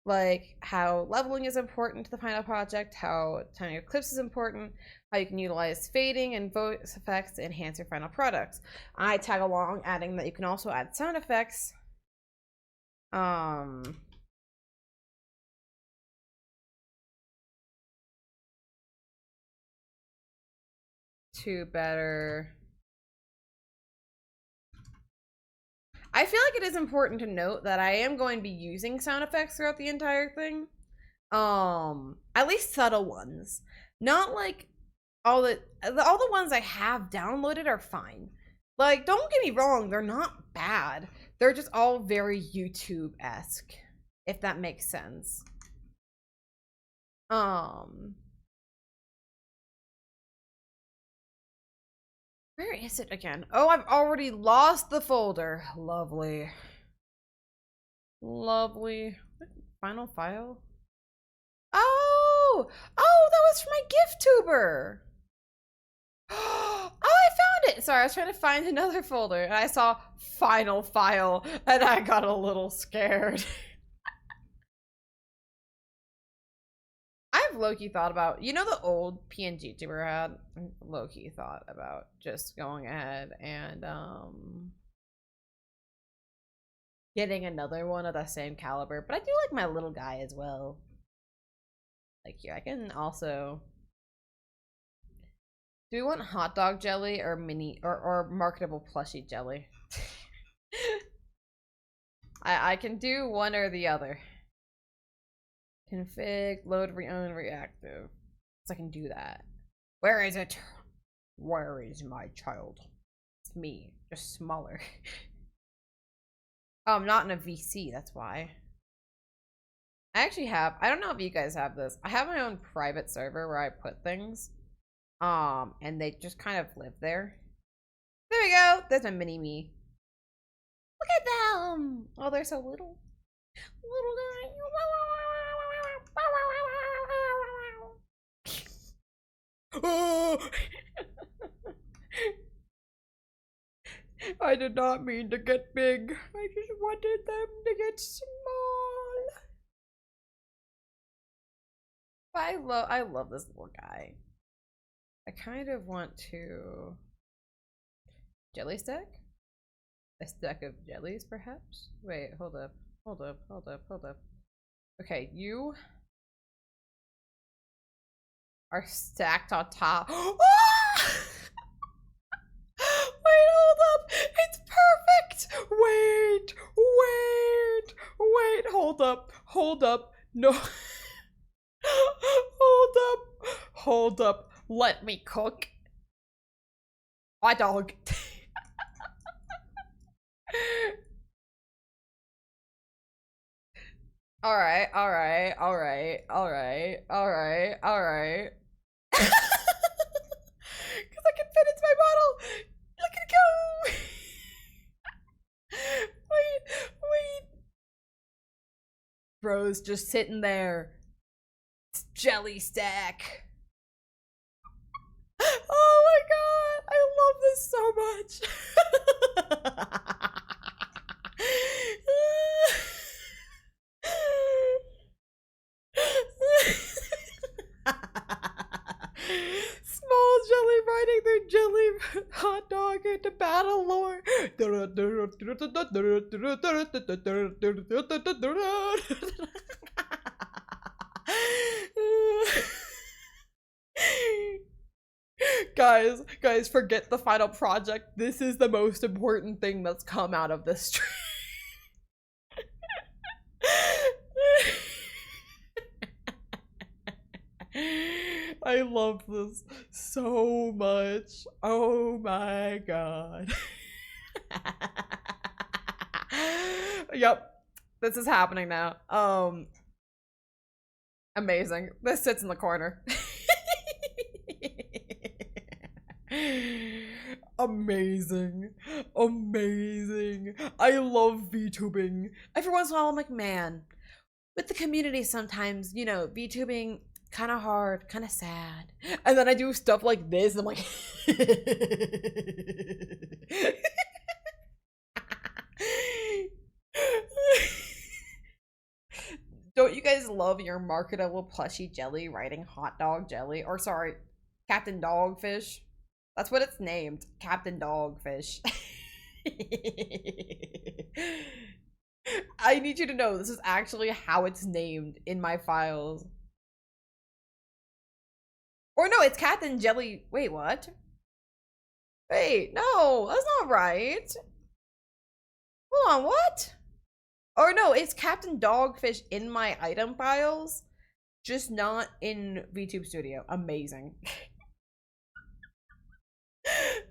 like how leveling is important to the final project, how timing your clips is important, how you can utilize fading and voice effects to enhance your final products. I tag along, adding that you can also add sound effects. To better. I feel like it is important to note that I am going to be using sound effects throughout the entire thing. At least subtle ones. Not like all the ones I have downloaded are fine. Like, don't get me wrong, they're not bad. They're just all very YouTube-esque, if that makes sense. Where is it again? Oh, I've already lost the folder. Lovely. Lovely. Final file? Oh! Oh, that was for my gift tuber! Oh, I found it! Sorry, I was trying to find another folder and I saw final file and I got a little scared. I've low-key thought about, you know, the old PNG tuber had? Low-key thought about just going ahead and getting another one of the same caliber, but I do like my little guy as well. Like here, I can also. Do we want hot dog jelly or mini or marketable plushie jelly? I can do one or the other. Config, load, reown, reactive. So I can do that. Where is it? Where is my child? It's me, just smaller. Oh, I'm not in a VC, that's why. I actually have, I don't know if you guys have this. I have my own private server where I put things. And they just kind of live there. There we go. There's a mini me. Look at them. Oh, they're so little. Little guy. Oh! I did not mean to get big. I just wanted them to get small. I love this little guy. I kind of want to jelly stack? A stack of jellies, perhaps? Wait, hold up. Okay, you are stacked on top. Ah! Wait, hold up! It's perfect! Wait! Hold up. No. Hold up. Let me cook. My dog. Alright. Because I can fit into my bottle. Look at it go. Wait. Bro's just sitting there. It's jelly stack. Oh my god, I love this so much. Small jelly riding their jelly hot dog into battle lore. Guys, forget the final project. This is the most important thing that's come out of this stream. I love this so much. Oh my god. Yep, this is happening now. Amazing. This sits in the corner. Amazing. I love VTubing. Every once in a while I'm like, man, with the community sometimes, you know, VTubing kind of hard, kind of sad. And then I do stuff like this, I'm like Don't you guys love your marketable plushie jelly writing hot dog jelly? Or sorry, Captain Dogfish? That's what it's named, Captain Dogfish. I need you to know this is actually how it's named in my files. Or no, it's Captain Jelly. Wait, what? Wait, no, that's not right. Hold on, what? Or no, it's Captain Dogfish in my item files, just not in VTube Studio. Amazing.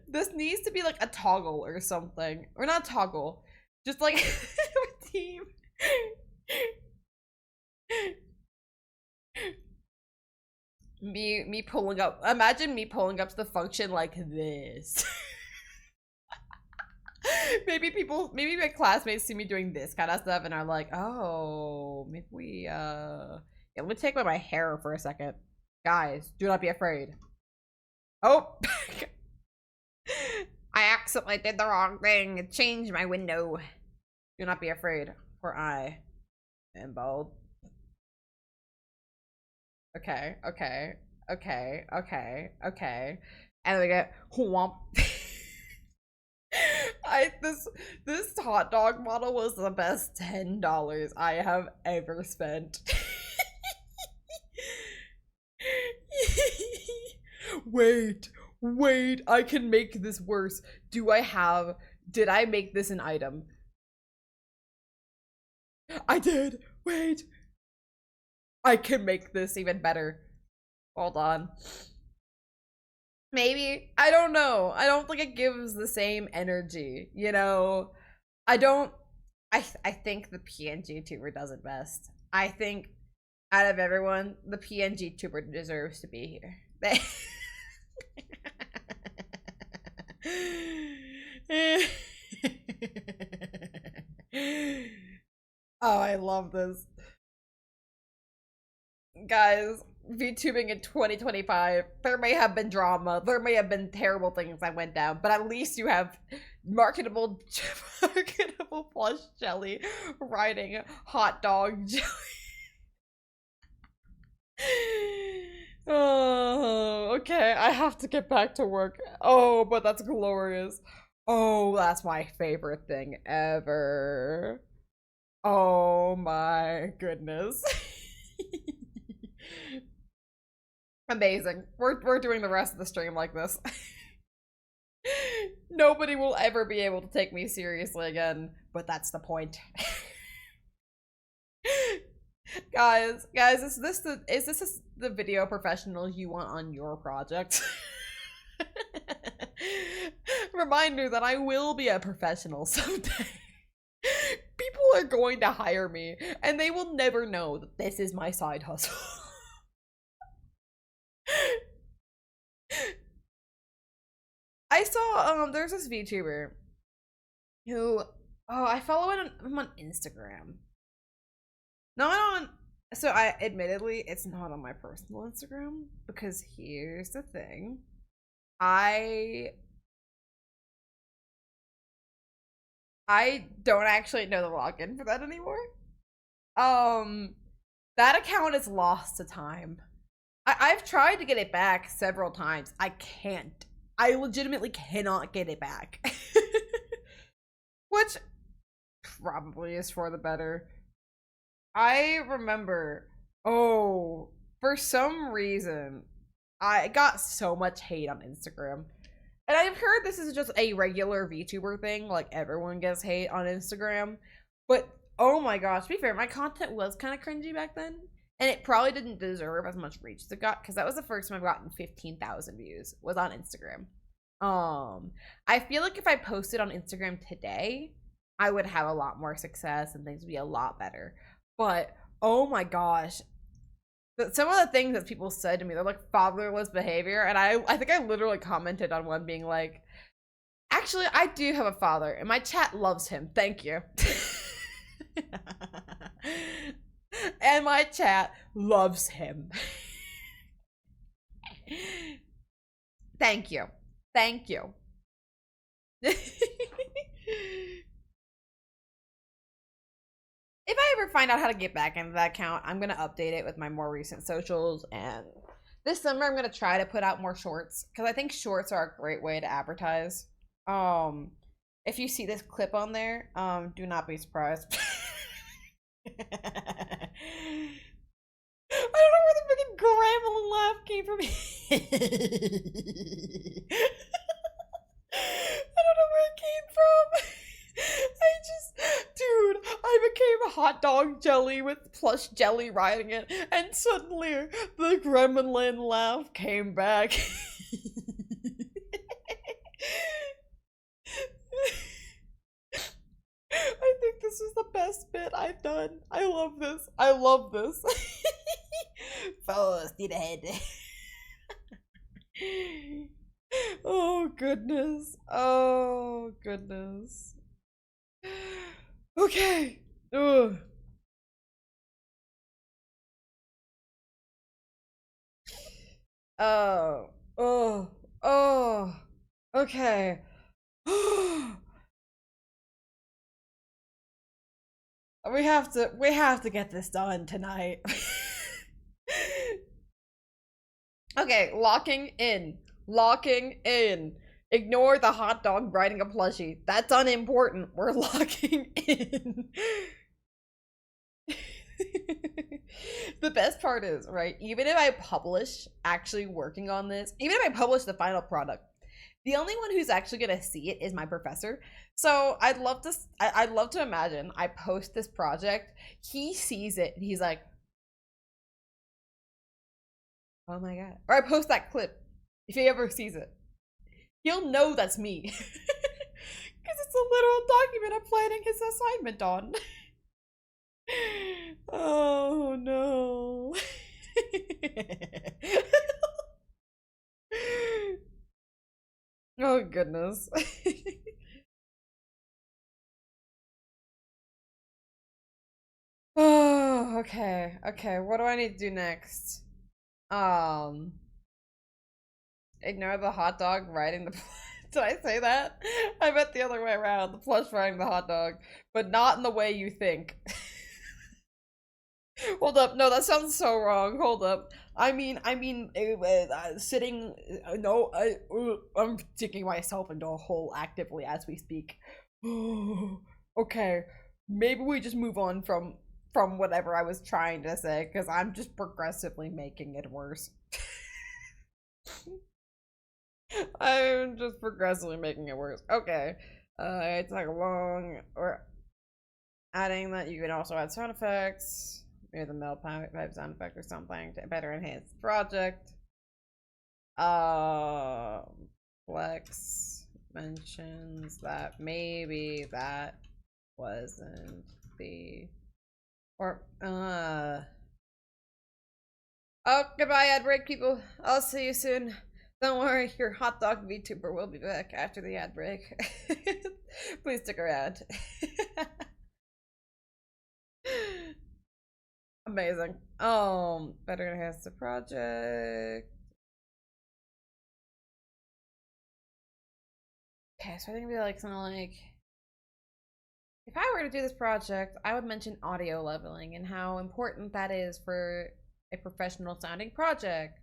This needs to be like a toggle or something. Or not toggle. Just like team. Me pulling up. Imagine me pulling up to the function like this. maybe my classmates see me doing this kind of stuff and are like, oh, maybe we, yeah, let me take away my hair for a second. Guys, do not be afraid. Oh, I accidentally did the wrong thing. It changed my window. Do not be afraid, for I am bald. Okay. And we get whomp. This hot dog model was the best $10 I have ever spent. Wait, I can make this worse. Did I make this an item? I did. Wait. I can make this even better. Hold on. Maybe. I don't know. I don't think it gives the same energy, you know? I think the PNG tuber does it best. I think out of everyone, the PNG tuber deserves to be here. Oh, I love this. Guys, VTubing in 2025, there may have been drama, there may have been terrible things that went down, but at least you have marketable plush jelly riding hot dog jelly. Oh, okay, I have to get back to work. Oh, but that's glorious. Oh, that's my favorite thing ever. Oh my goodness. Amazing. We're doing the rest of the stream like this. Nobody will ever be able to take me seriously again, but that's the point. Guys, is this the video professional you want on your project? Reminder that I will be a professional someday. People are going to hire me, and they will never know that this is my side hustle. I saw there's this VTuber who I follow him on Instagram. Admittedly it's not on my personal Instagram, because here's the thing. I don't actually know the login for that anymore. That account is lost to time. I've tried to get it back several times. I can't. I legitimately cannot get it back. Which probably is for the better. I remember, for some reason, I got so much hate on Instagram. And I've heard this is just a regular VTuber thing, like everyone gets hate on Instagram. But, oh my gosh, to be fair, my content was kind of cringy back then. And it probably didn't deserve as much reach as it got, because that was the first time I've gotten 15,000 views, was on Instagram. I feel like if I posted on Instagram today, I would have a lot more success and things would be a lot better. But, oh my gosh. Some of the things that people said to me, they're like fatherless behavior. And I think I literally commented on one being like, actually, I do have a father and my chat loves him. Thank you. And my chat loves him. Thank you. Thank you. If I ever find out how to get back into that account, I'm going to update it with my more recent socials. And this summer, I'm going to try to put out more shorts, because I think shorts are a great way to advertise. If you see this clip on there, do not be surprised. I don't know where the freaking gremlin laugh came from. I don't know where it came from. Dude, I became a hot dog jelly with plush jelly riding it, and suddenly the gremlin laugh came back. I think this is the best bit I've done. I love this. I love this. Full speed ahead. Oh goodness. Oh goodness. Okay. Ugh. Oh. Oh. Oh. Okay. We have to get this done tonight. Okay, locking in. Locking in. Ignore the hot dog riding a plushie. That's unimportant. We're locking in. The best part is, right, even if I publish actually working on this, even if I publish the final product, the only one who's actually gonna see it is my professor. So I'd love to imagine I post this project, he sees it, and he's like, oh my god. Or I post that clip, if he ever sees it. He'll know that's me. Because it's a literal document I'm planning his assignment on. Oh no. Oh goodness. Oh, okay. Okay, what do I need to do next? Um, Ignore the hot dog riding the Did I say that? I meant the other way around. The plush riding the hot dog, but not in the way you think. Hold up. No, that sounds so wrong. Hold up. Sitting. No, I'm digging myself into a hole actively as we speak. Okay, maybe we just move on from whatever I was trying to say, because I'm just progressively making it worse. I'm just progressively making it worse. Okay, it's like long or adding that you can also add sound effects. Maybe the middle pipe sound effect or something to better enhance the project. Flex mentions that maybe that wasn't the or oh, goodbye ad break people. I'll see you soon. Don't worry, your hot dog VTuber will be back after the ad break. Please stick around. Amazing. Better enhance the project. Okay, so I think it'd be like something like, if I were to do this project, I would mention audio leveling and how important that is for a professional sounding project.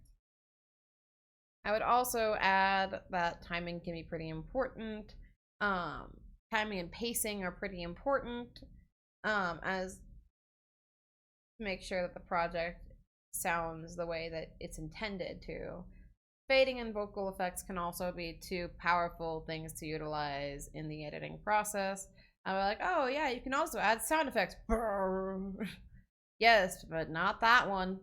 I would also add that timing can be pretty important. Timing and pacing are pretty important, as to make sure that the project sounds the way that it's intended to. Fading and vocal effects can also be two powerful things to utilize in the editing process. I'm like, oh yeah, you can also add sound effects. Yes, but not that one.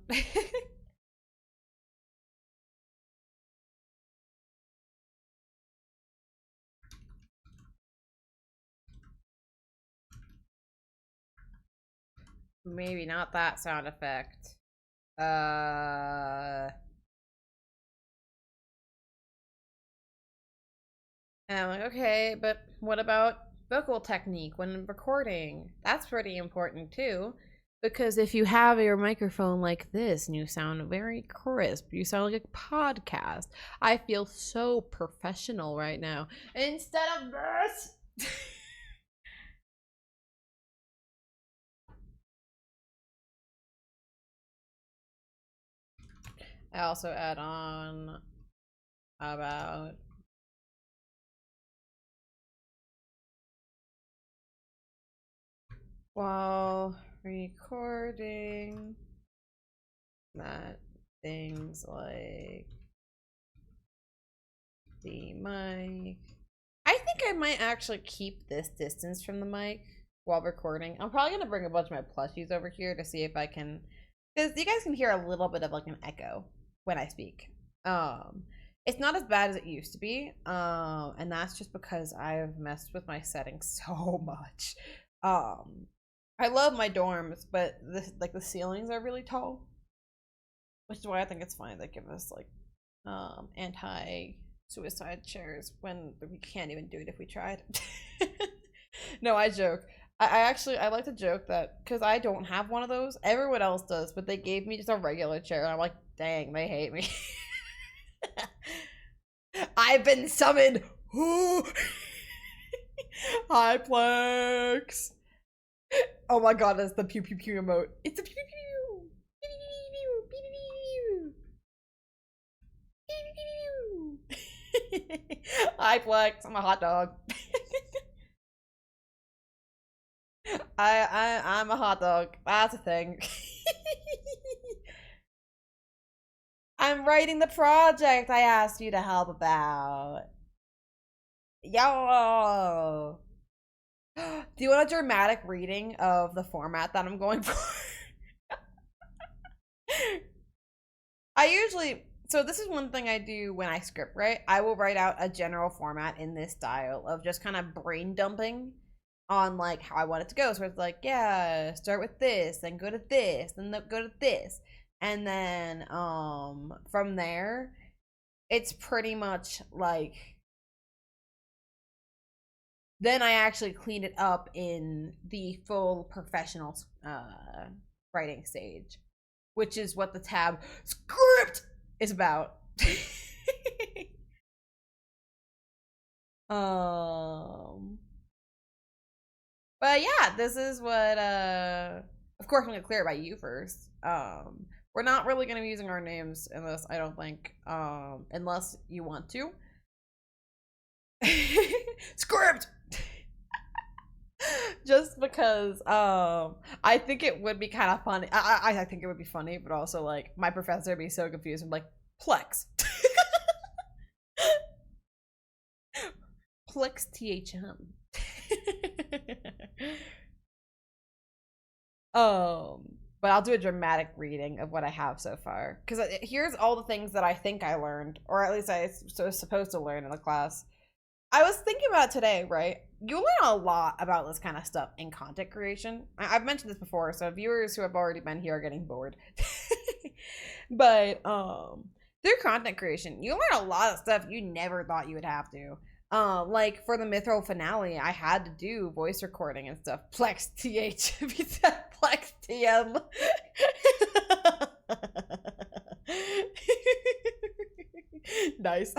Maybe not that sound effect. And I'm like, okay, but what about vocal technique when recording? That's pretty important too. Because if you have your microphone like this and you sound very crisp, you sound like a podcast. I feel so professional right now. Instead of this. I also add on about while recording that things like the mic. I think I might actually keep this distance from the mic while recording. I'm probably gonna bring a bunch of my plushies over here to see if I can, because you guys can hear a little bit of like an echo when I speak. It's not as bad as it used to be, and that's just because I've messed with my settings so much. I love my dorms, but the ceilings are really tall, which is why I think it's fine they give us like anti-suicide chairs when we can't even do it if we tried. No, I joke. I like to joke that because I don't have one of those, everyone else does, but they gave me just a regular chair, and I'm like, dang, they hate me. I've been summoned. Hi, Plex. Oh my god, that's the pew pew pew emote. It's a pew pew pew. Hi, Plex. I'm a hot dog. I'm a hot dog. That's a thing. I'm writing the project I asked you to help about. Yo. Do you want a dramatic reading of the format that I'm going for? I usually, so this is one thing I do when I script, right? I will write out a general format in this style of just kind of brain dumping on like how I want it to go. So it's like, yeah, start with this, then go to this, then go to this. And then from there, it's pretty much like then I actually clean it up in the full professional writing stage, which is what the tab script is about. But yeah, this is what of course I'm gonna clear it by you first. We're not really gonna be using our names in this, I don't think. Unless you want to. Script. Just because I think it would be kind of funny. I think it would be funny, but also like my professor would be so confused. I'm like, Plex. Plex THM. But I'll do a dramatic reading of what I have so far. Because here's all the things that I think I learned, or at least I was supposed to learn in the class. I was thinking about it today, right? You learn a lot about this kind of stuff in content creation. I've mentioned this before, so viewers who have already been here are getting bored. But through content creation, you learn a lot of stuff you never thought you would have to. Like for the Mithril finale, I had to do voice recording and stuff. Plex TH. If you said Plex TM. Nice.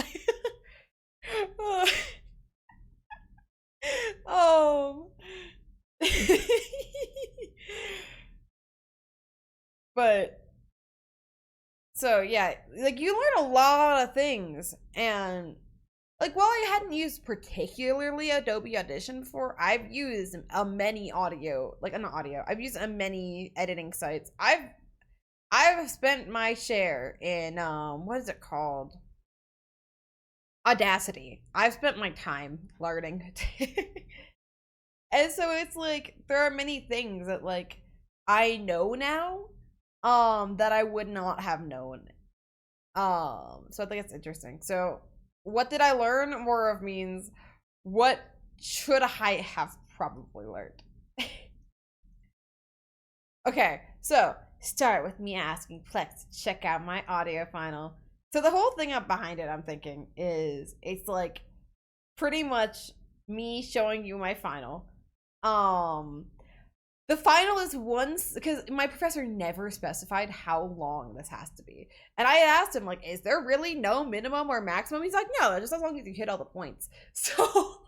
But so yeah, like you learn a lot of things, and like while I hadn't used particularly Adobe Audition before, I've used a many audio, like not audio, I've used a many editing sites. I've spent my share in what is it called? Audacity. I've spent my time learning. And so it's like there are many things that like I know now that I would not have known. So I think it's interesting. So what did I learn more of means what should I have probably learned? Okay, so start with me asking Plex to check out my audio final. So the whole thing up behind it, I'm thinking, is it's like pretty much me showing you my final. The final is once, because my professor never specified how long this has to be. And I asked him, like, is there really no minimum or maximum? He's like, no, just as long as you hit all the points. So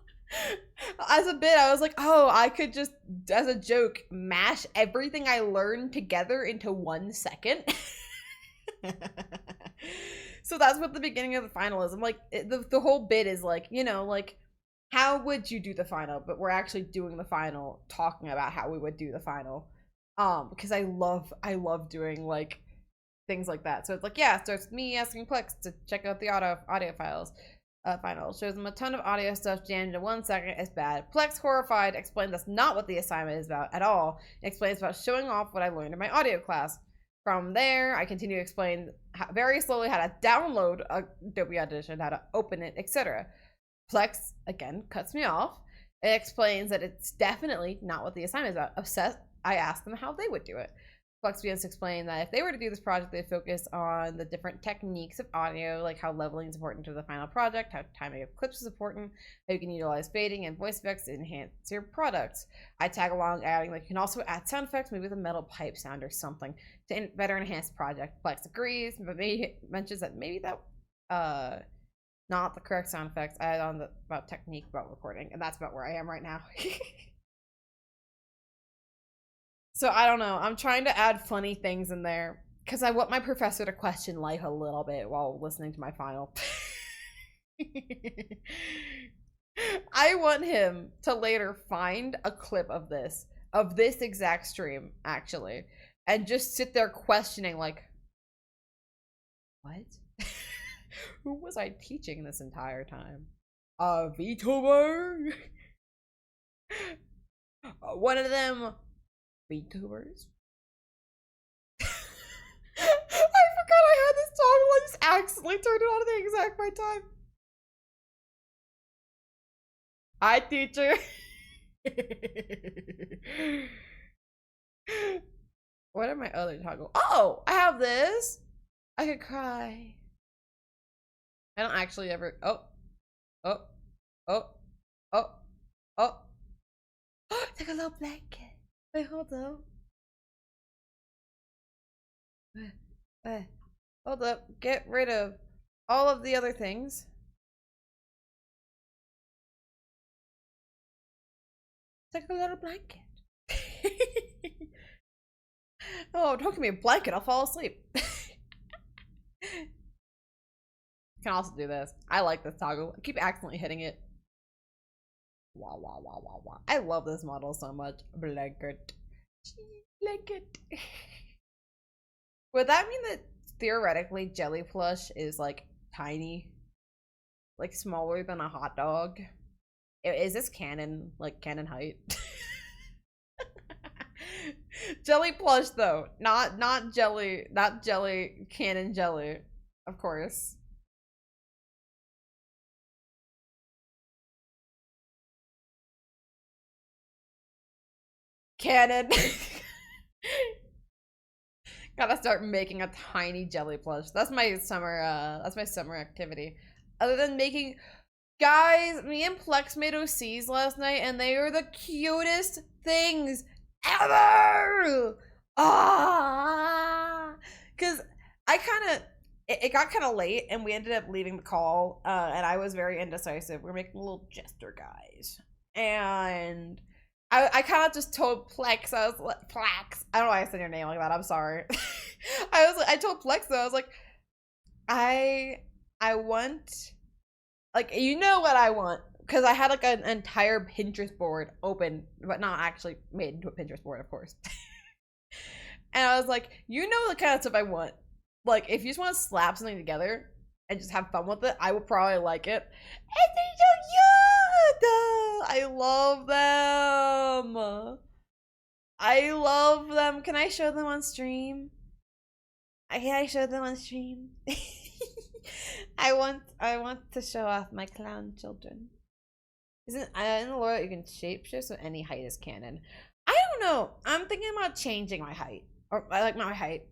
as a bit, I was like, oh, I could just, as a joke, mash everything I learned together into 1 second. So that's what the beginning of the final is. I'm like, the whole bit is like, you know, like, how would you do the final? But we're actually doing the final, talking about how we would do the final. Because I love doing like things like that. So it's like, yeah, it starts with me asking Plex to check out the audio files. Final shows them a ton of audio stuff jammed in 1 second. It's bad. Plex, horrified, explains that's not what the assignment is about at all. It explains about showing off what I learned in my audio class. From there, I continue to explain very slowly how to download Adobe Audition, how to open it, etc. Plex, again, cuts me off. It explains that it's definitely not what the assignment is about. Obsessed, I asked them how they would do it. Flex begins to explain that if they were to do this project, they'd focus on the different techniques of audio, like how leveling is important to the final project, how timing of clips is important, how you can utilize fading and voice effects to enhance your products. I tag along, adding like you can also add sound effects, maybe with a metal pipe sound or something to better enhance the project. Flex agrees, but maybe mentions that maybe that not the correct sound effects. I add on about technique about recording, and that's about where I am right now. So I don't know. I'm trying to add funny things in there because I want my professor to question life a little bit while listening to my final. I want him to later find a clip of this exact stream, actually, and just sit there questioning, like, what? Who was I teaching this entire time? A VTuber? One of them VTubers? I forgot I had this toggle. I just accidentally turned it on at the exact right time. Hi, teacher. What are my other toggles? Oh, I have this. I could cry. I don't actually ever. Oh. Take a little blanket. Wait, hold up. Hold up. Get rid of all of the other things. Take a little blanket. Oh, don't give me a blanket. I'll fall asleep. Can also do this. I like this toggle. I keep accidentally hitting it. Wow, wow, wow, wow, wow. I love this model so much. Blanket. Blanket. Would that mean that theoretically Jelly Plush is like tiny? Like smaller than a hot dog? Is this canon? Like canon height? Jelly Plush though. Not jelly. Not jelly. Canon jelly. Of course. Canon. Gotta start making a tiny jelly plush. That's my summer activity. Other than making, guys, me and Plex made OCs last night and they are the cutest things ever. Cause I it got kind of late and we ended up leaving the call and I was very indecisive. We're making little jester guys and I kind of just told Plex, I was like, Plex, I don't know why I said your name like that, I'm sorry. I told Plex though, I was like, I want, like, you know what I want, because I had like an entire Pinterest board open, but not actually made into a Pinterest board, of course. And I was like, you know the kind of stuff I want. Like, if you just want to slap something together and just have fun with it, I would probably like it. And they're so cute! I love them. I love them. Can I show them on stream? Can I show them on stream? I want to show off my clown children. Isn't in the lore that you can shapeshift, so any height is canon? I don't know. I'm thinking about changing my height. Or I like my height.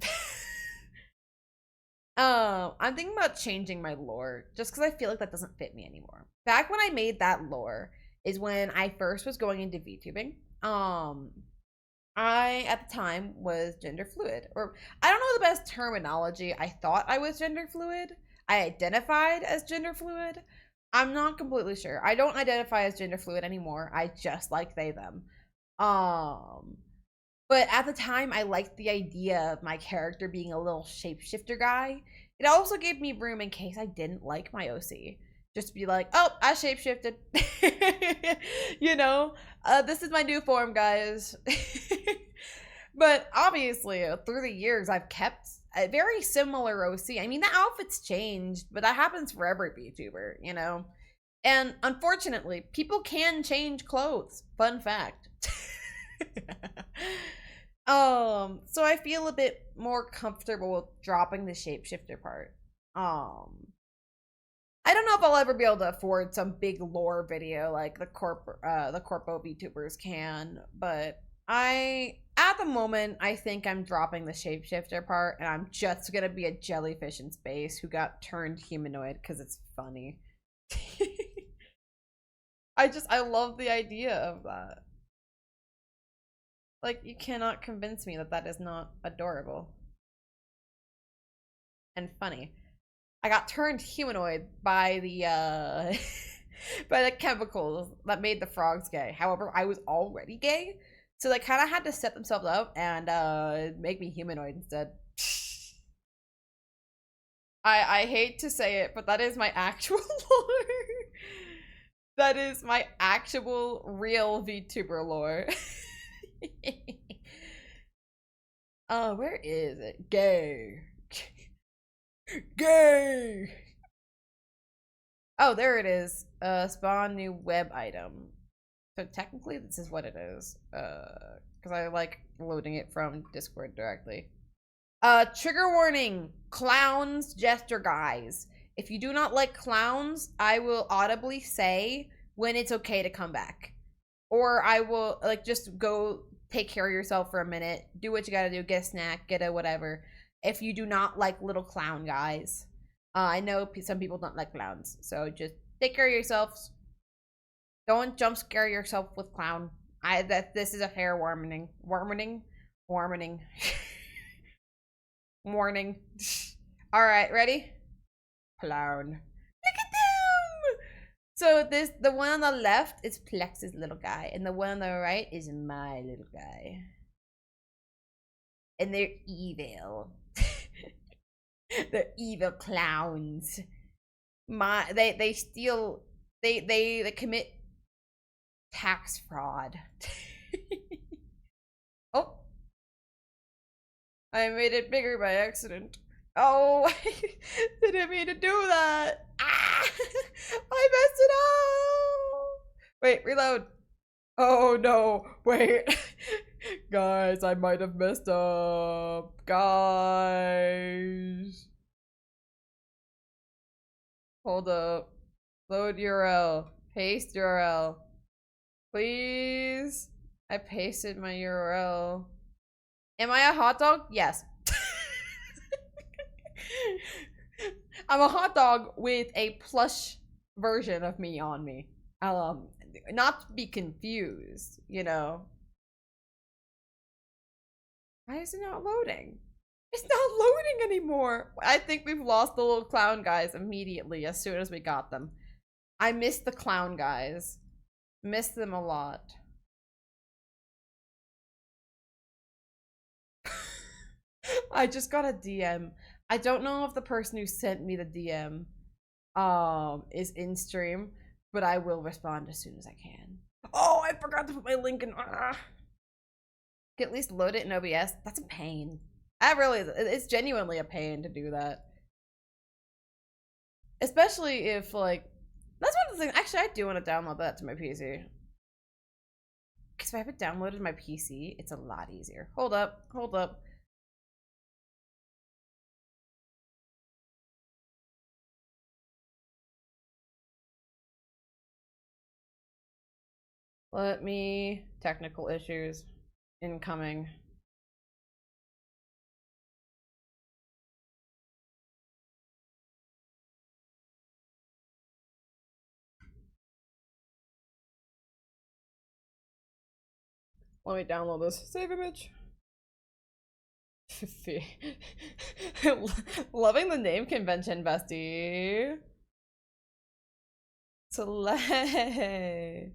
I'm thinking about changing my lore just because I feel like that doesn't fit me anymore. Back when I made that lore is when I first was going into VTubing. I at the time was gender fluid, or I don't know the best terminology. I thought I was gender fluid. I identified as gender fluid. I'm not completely sure. I don't identify as gender fluid anymore. I just like they them. But at the time, I liked the idea of my character being a little shapeshifter guy. It also gave me room in case I didn't like my OC. Just be like, oh, I shapeshifted. You know, this is my new form, guys. But obviously, through the years, I've kept a very similar OC. I mean, the outfit's changed, but that happens for every VTuber, you know? And unfortunately, people can change clothes. Fun fact. So I feel a bit more comfortable with dropping the shapeshifter part. I don't know if I'll ever be able to afford some big lore video like the corpo VTubers can, but At the moment, I think I'm dropping the shapeshifter part, and I'm just gonna be a jellyfish in space who got turned humanoid because it's funny. I love the idea of that. Like, you cannot convince me that that is not adorable and funny. I got turned humanoid by the by the chemicals that made the frogs gay. However, I was already gay, so they kind of had to set themselves up and make me humanoid instead. I hate to say it, but that is my actual lore. That is my actual real VTuber lore. Where is it? Gay. Gay. Oh, there it is. Spawn new web item. So technically this is what it is. Because I like loading it from Discord directly. Trigger warning. Clowns, jester guys. If you do not like clowns, I will audibly say when it's okay to come back. Or I will, like, just go take care of yourself for a minute. Do what you gotta do. Get a snack. Get a whatever. If you do not like little clown guys. I know some people don't like clowns. So just take care of yourselves. Don't jump scare yourself with clown. This is a fair warning. Warning. Warning. Warning. Alright, ready? Clown. Look at them! So the one on the left is Plex's little guy, and the one on the right is my little guy. And they're evil. They're evil clowns. They steal, they commit tax fraud. Oh, I made it bigger by accident. Oh, I didn't mean to do that. Ah, I messed it up. Wait, reload. Oh no, wait. Guys, I might have messed up. Guys. Hold up. Load URL. Paste URL. Please. I pasted my URL. Am I a hot dog? Yes. I'm a hot dog with a plush version of me on me. Not to be confused, you know. Why is it not loading? It's not loading anymore. I think we've lost the little clown guys immediately as soon as we got them. I miss the clown guys. Miss them a lot. I just got a DM. I don't know if the person who sent me the DM is in stream, but I will respond as soon as I can. Oh, I forgot to put my link in. At least load it in OBS. That's a pain. It's genuinely a pain to do that. Especially if, like, that's one of the things. Actually, I do want to download that to my PC. Because if I have it downloaded to my PC, it's a lot easier. Hold up. Hold up. Let me... Technical issues. Incoming. Let me download this. Save image. Loving the name convention, bestie. Slay.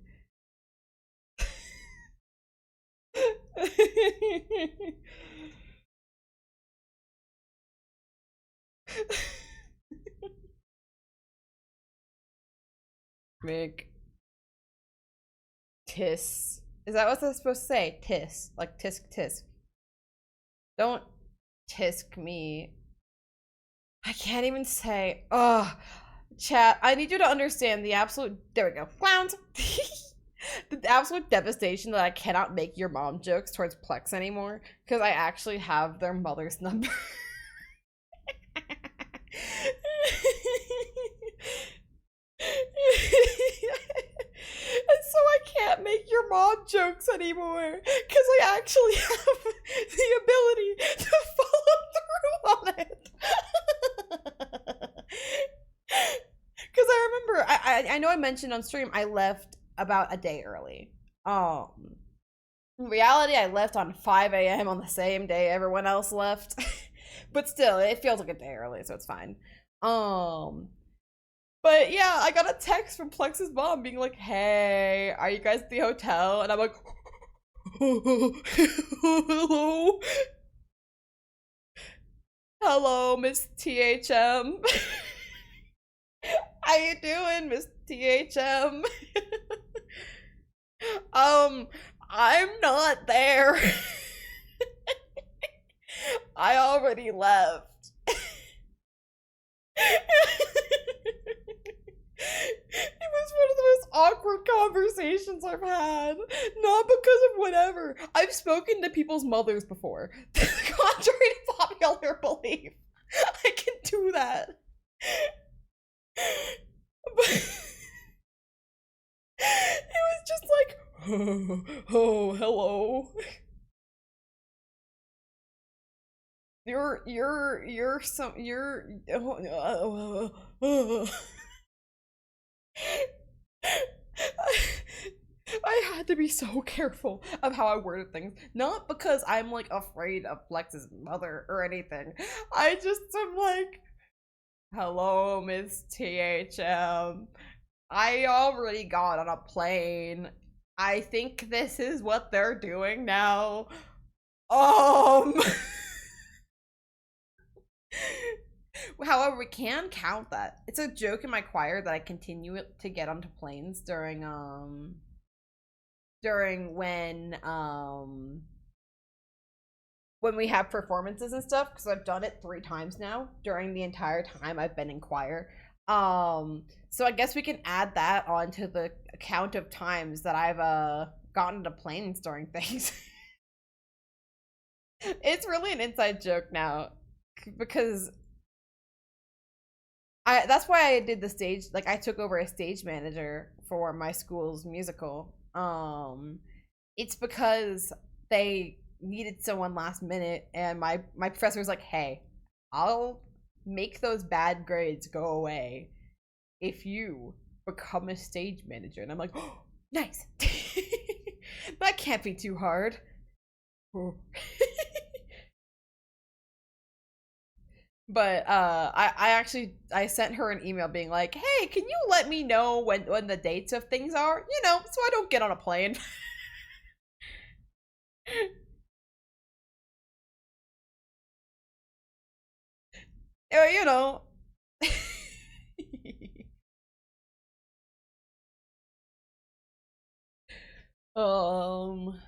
Make tis. Is that what that's supposed to say? Tis. Like tisk tisk. Don't tisk me. I can't even say. Ugh. Chat, I need you to understand the absolute. There we go. Clowns. The absolute devastation that I cannot make your mom jokes towards Plex anymore because I actually have their mother's number. And so I can't make your mom jokes anymore because I actually have the ability to follow through on it. Because I remember, I know I mentioned on stream I left about a day early. In reality, I left on 5 a.m. on the same day everyone else left. But still, it feels like a day early, so it's fine. But yeah, I got a text from Plex's mom being like, "Hey, are you guys at the hotel?" And I'm like, "Hello, hello, Miss THM. How you doing, Miss THM?" I'm not there. I already left. It was one of the most awkward conversations I've had. Not because of whatever. I've spoken to people's mothers before. Contrary to popular belief, I can do that. But it was just like, oh, hello. You're some, you're, I had to be so careful of how I worded things. Not because I'm like afraid of Lex's mother or anything. I just am like, hello, Miss THM. I already got on a plane. I think this is what they're doing now. However, we can count that. It's a joke in my choir that I continue to get onto planes during when we have performances and stuff, because I've done it 3 times now during the entire time I've been in choir. So I guess we can add that onto the count of times that I've gotten to planes during things. It's really an inside joke now, because that's why I did the stage, like I took over as stage manager for my school's musical. It's because they needed someone last minute, and my professor was like, "Hey, I'll make those bad grades go away if you become a stage manager." And I'm like, "Oh, nice." That can't be too hard. But I sent her an email being like, "Hey, can you let me know when the dates of things are? You know, so I don't get on a plane." You know. um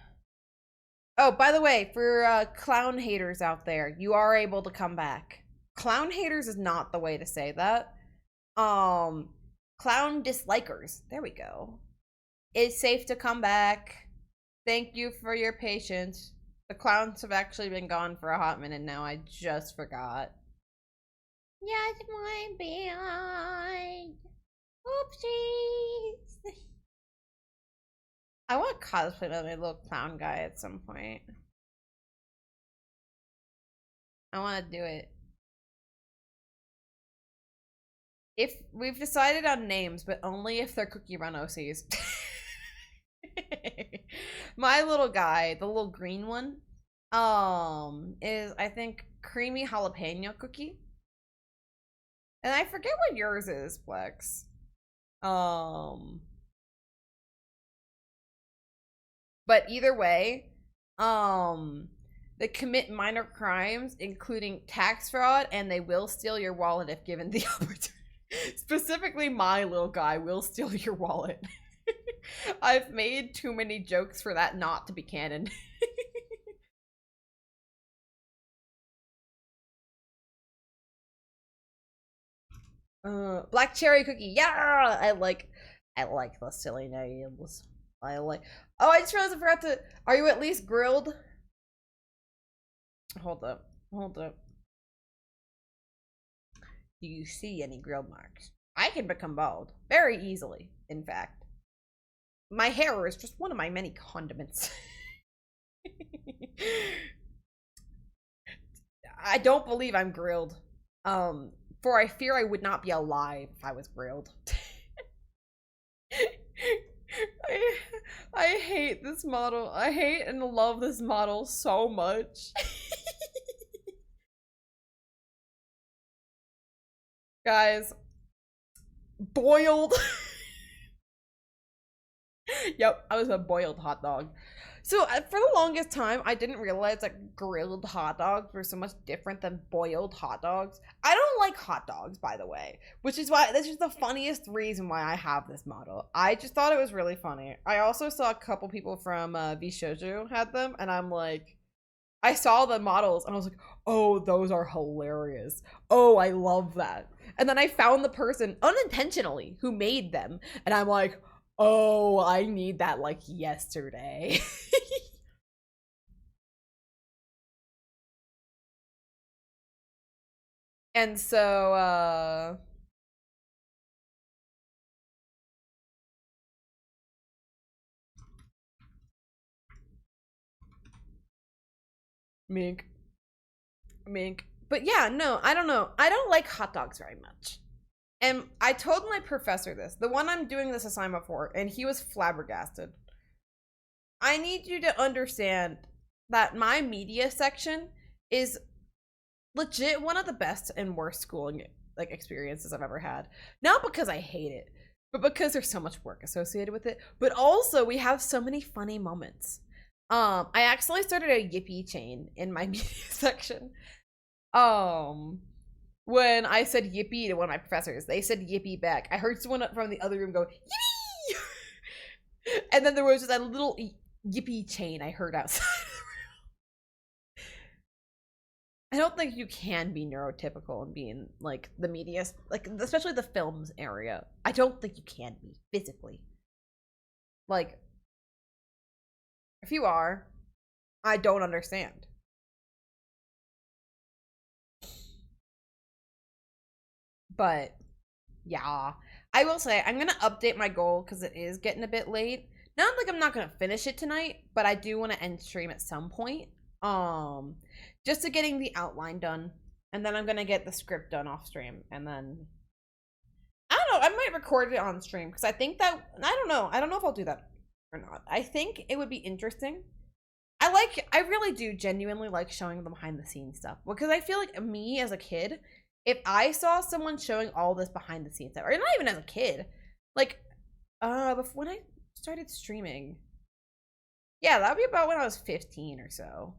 Oh, by the way, for clown haters out there, you are able to come back. Clown haters is not the way to say that. Um, Clown dislikers. There we go. It's safe to come back. Thank you for your patience. The clowns have actually been gone for a hot minute now. I just forgot. Just one behind. Oopsies. I want to cosplay as my little clown guy at some point. I want to do it. If we've decided on names, but only if they're Cookie Run OCs. My little guy, the little green one, is I think creamy jalapeno cookie. And I forget what yours is, Plex. But either way, they commit minor crimes, including tax fraud, and they will steal your wallet if given the opportunity. Specifically, my little guy will steal your wallet. I've made too many jokes for that not to be canon. Black cherry cookie. Yeah, I like the silly names. I like. Oh, I just realized I forgot to. Are you at least grilled? Hold up. Hold up. Do you see any grilled marks? I can become bald very easily, in fact. my hair is just one of my many condiments. I don't believe I'm grilled. For I fear I would not be alive if I was grilled. I hate this model. I hate and love this model so much. Guys, boiled. Yep, I was a boiled hot dog. So for the longest time, I didn't realize that grilled hot dogs were so much different than boiled hot dogs. I don't like hot dogs, by the way, which is why this is the funniest reason why I have this model. I just thought it was really funny. I also saw a couple people from Vishoju had them, and I'm like, I saw the models, and I was like, oh, those are hilarious. Oh, I love that. And then I found the person unintentionally who made them, and I'm like, oh, I need that like yesterday. And so, mink. But yeah, no, I don't know. I don't like hot dogs very much. And I told my professor this, the one I'm doing this assignment for, and he was flabbergasted. I need you to understand that my media section is legit one of the best and worst schooling like experiences I've ever had. Not because I hate it, but because there's so much work associated with it. But also we have so many funny moments. I actually started a yippee chain in my media section. When I said yippee to one of my professors, they said yippee back. I heard someone from the other room go yippee, and then there was just a little yippee chain I heard outside of the room. I don't think you can be neurotypical and be in like the media, like especially the films area. I don't think you can be physically. Like, if you are, I don't understand. But yeah, I will say I'm gonna update my goal because it is getting a bit late. Not like I'm not gonna finish it tonight, but I do want to end stream at some point. Just to getting the outline done, and then I'm gonna get the script done off stream, and then I don't know. I might record it on stream because I think that I don't know. I don't know if I'll do that or not. I think it would be interesting. I really do genuinely like showing the behind the scenes stuff because I feel like me as a kid, if I saw someone showing all this behind the scenes stuff, or not even as a kid, like, before when I started streaming, yeah, that'd be about when I was 15 or so.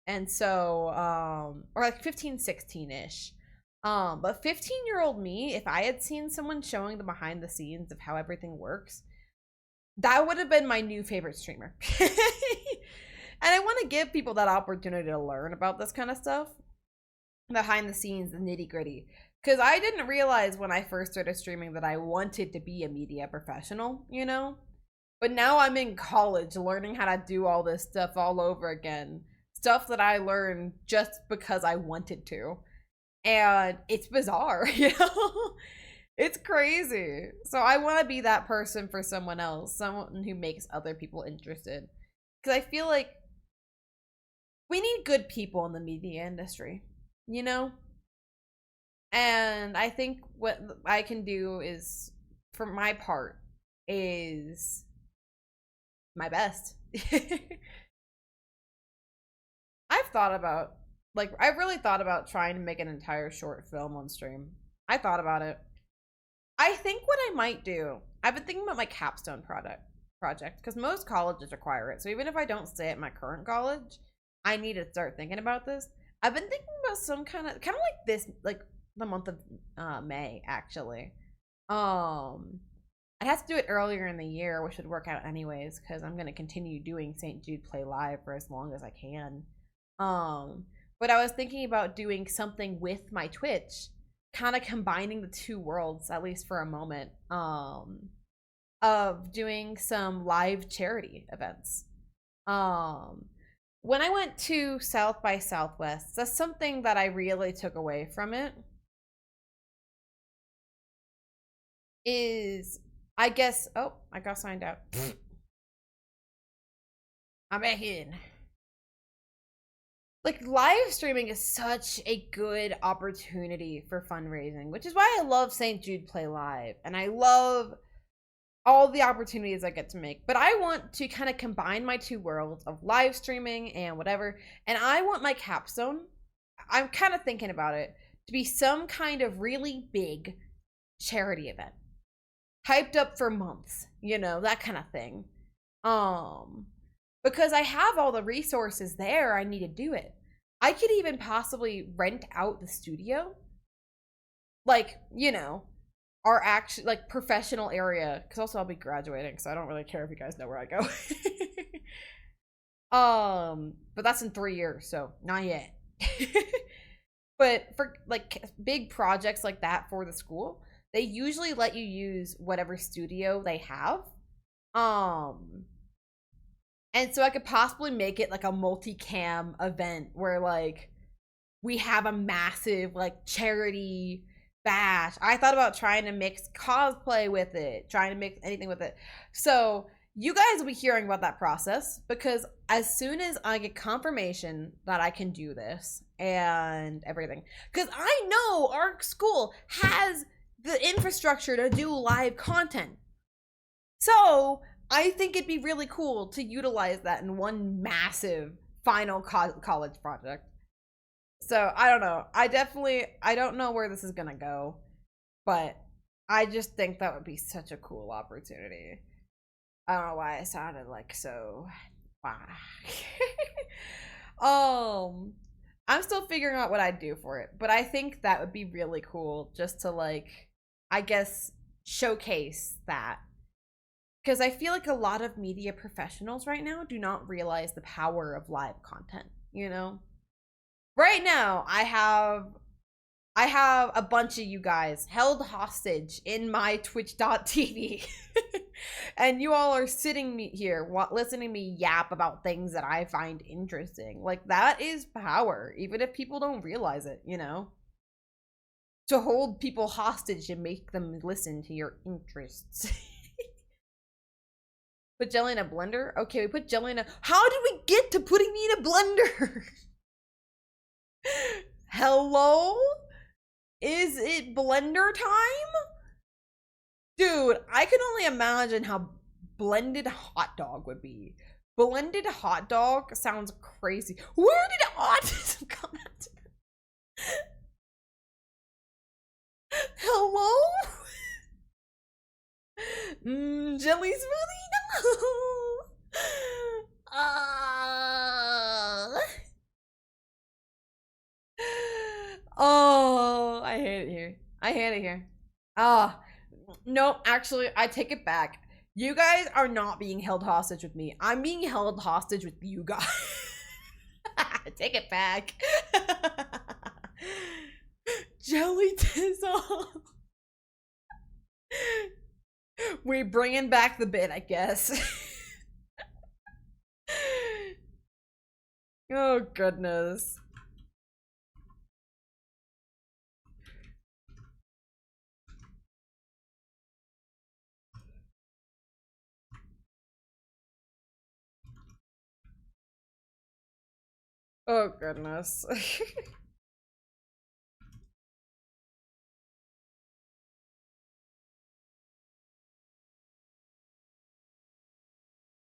And so, or like 15, 16-ish. But 15-year-old me, if I had seen someone showing the behind the scenes of how everything works, that would have been my new favorite streamer. And I want to give people that opportunity to learn about this kind of stuff. Behind the scenes, the nitty gritty. Because I didn't realize when I first started streaming that I wanted to be a media professional, you know? But now I'm in college learning how to do all this stuff all over again. Stuff that I learned just because I wanted to. And it's bizarre, you know? It's crazy. So I want to be that person for someone else, someone who makes other people interested. Because I feel like we need good people in the media industry, you know? And I think what I can do is, for my part, is my best. I've thought about, like, I've really thought about trying to make an entire short film on stream. I thought about it. I think what I might do, I've been thinking about my capstone project because most colleges require it. So even if I don't stay at my current college, I need to start thinking about this. I've been thinking about some kind of like this, like the month of May actually. I'd have to do it earlier in the year, which would work out anyways because I'm gonna continue doing St. Jude Play Live for as long as I can. But I was thinking about doing something with my Twitch, kind of combining the two worlds, at least for a moment, of doing some live charity events. When I went to South by Southwest, that's something that I really took away from it. is, I guess, oh, I got signed out. I'm back in. Like, live streaming is such a good opportunity for fundraising, which is why I love St. Jude Play Live, and I love all the opportunities I get to make. But I want to kind of combine my two worlds of live streaming and whatever, and I want my capstone, I'm kind of thinking about it, to be some kind of really big charity event. Hyped up for months, you know, that kind of thing. Because I have all the resources there I need to do it. I could even possibly rent out the studio. Like, you know, our actual, like, professional area. Because also I'll be graduating, so I don't really care if you guys know where I go. But that's in 3 years, so not yet. But for, like, big projects like that for the school, they usually let you use whatever studio they have. And so I could possibly make it like a multicam event where, like, we have a massive, like, charity bash. I thought about trying to mix cosplay with it, trying to mix anything with it. So you guys will be hearing about that process, because as soon as I get confirmation that I can do this and everything, because I know our school has the infrastructure to do live content. So I think it'd be really cool to utilize that in one massive final college project. So I don't know. I don't know where this is gonna go, but I just think that would be such a cool opportunity. I don't know why I sounded like so. I'm still figuring out what I'd do for it, but I think that would be really cool just to, like, I guess, showcase that. Because I feel like a lot of media professionals right now do not realize the power of live content, you know? Right now, I have a bunch of you guys held hostage in my twitch.tv. And you all are sitting here listening to me yap about things that I find interesting. Like, that is power, even if people don't realize it, you know? To hold people hostage and make them listen to your interests. Put jelly in a blender? Okay, we put jelly in a... How did we get to putting me in a blender? Hello? Is it blender time? Dude, I can only imagine how blended hot dog would be. Blended hot dog sounds crazy. Where did autism come out? Hello? Jelly smoothie? No! Oh, I hate it here. I hate it here. No, actually, I take it back. You guys are not being held hostage with me. I'm being held hostage with you guys. Take it back. Jelly Tizzle. We're bringing back the bit, I guess. Oh, goodness. Oh, goodness.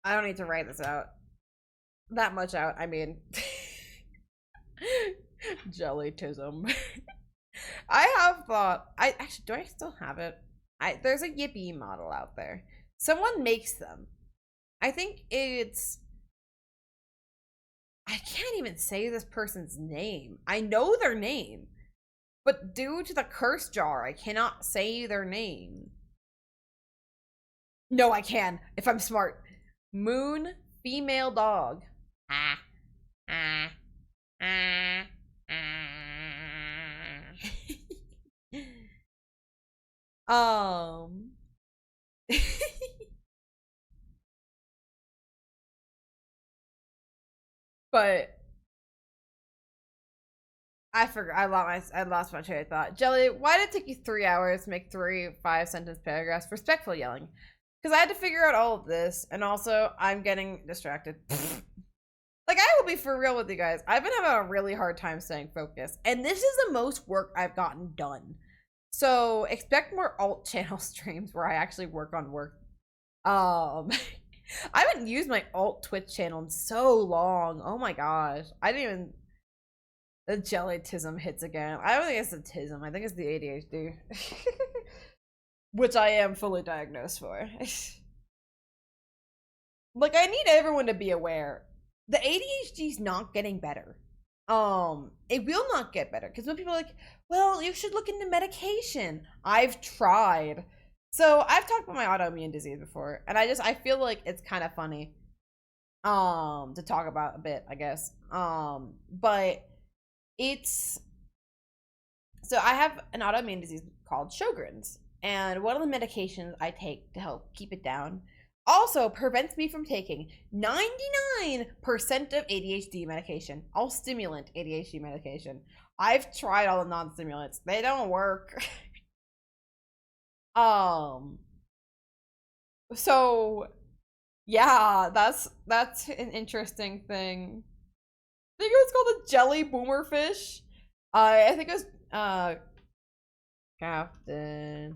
I don't need to write this out. That much out, I mean. Jellytism. I have thought, I actually, do I still have it? There's a Yippee model out there. Someone makes them. I think it's, I can't even say this person's name. I know their name, but due to the curse jar, I cannot say their name. No, I can, if I'm smart. Moon, female dog. Ah, ah, ah, ah. But I forgot. I lost my train of thought. Jelly, why did it take you 3 hours to make 3 5-sentence paragraphs? Respectful yelling. Because I had to figure out all of this, and also I'm getting distracted. Like, I will be for real with you guys. I've been having a really hard time staying focused, and this is the most work I've gotten done. So expect more alt channel streams where I actually work on work. I haven't used my alt Twitch channel in so long. Oh my gosh, I didn't even. The jellytism hits again. I don't think it's the tism. I think it's the ADHD. Which I am fully diagnosed for. Like, I need everyone to be aware. The ADHD's not getting better. It will not get better. Because when people are like, well, you should look into medication. I've tried. So, I've talked about my autoimmune disease before. And I feel like it's kind of funny. To talk about a bit, I guess. But it's so I have an autoimmune disease called Sjogren's, and one of the medications I take to help keep it down also prevents me from taking 99% of ADHD medication, all stimulant ADHD medication. I've tried all the non-stimulants. They don't work. So yeah, that's an interesting thing. I think it was called a jelly boomerfish. I think it was Captain.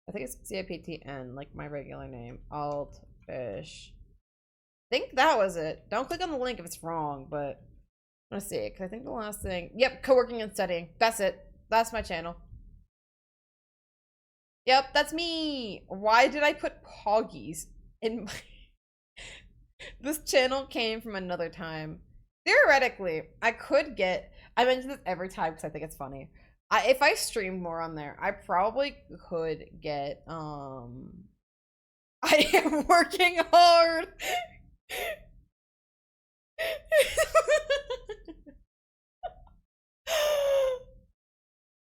I think it's CIPTN, like my regular name. Alt fish. I think that was it. Don't click on the link if it's wrong, but let's see, because I think the last thing. Yep, co-working and studying. That's it. That's my channel. Yep, that's me. Why did I put Poggies in my this channel came from another time. Theoretically, I could get. I mention this every time because I think it's funny. If I streamed more on there, I probably could get. I am working hard.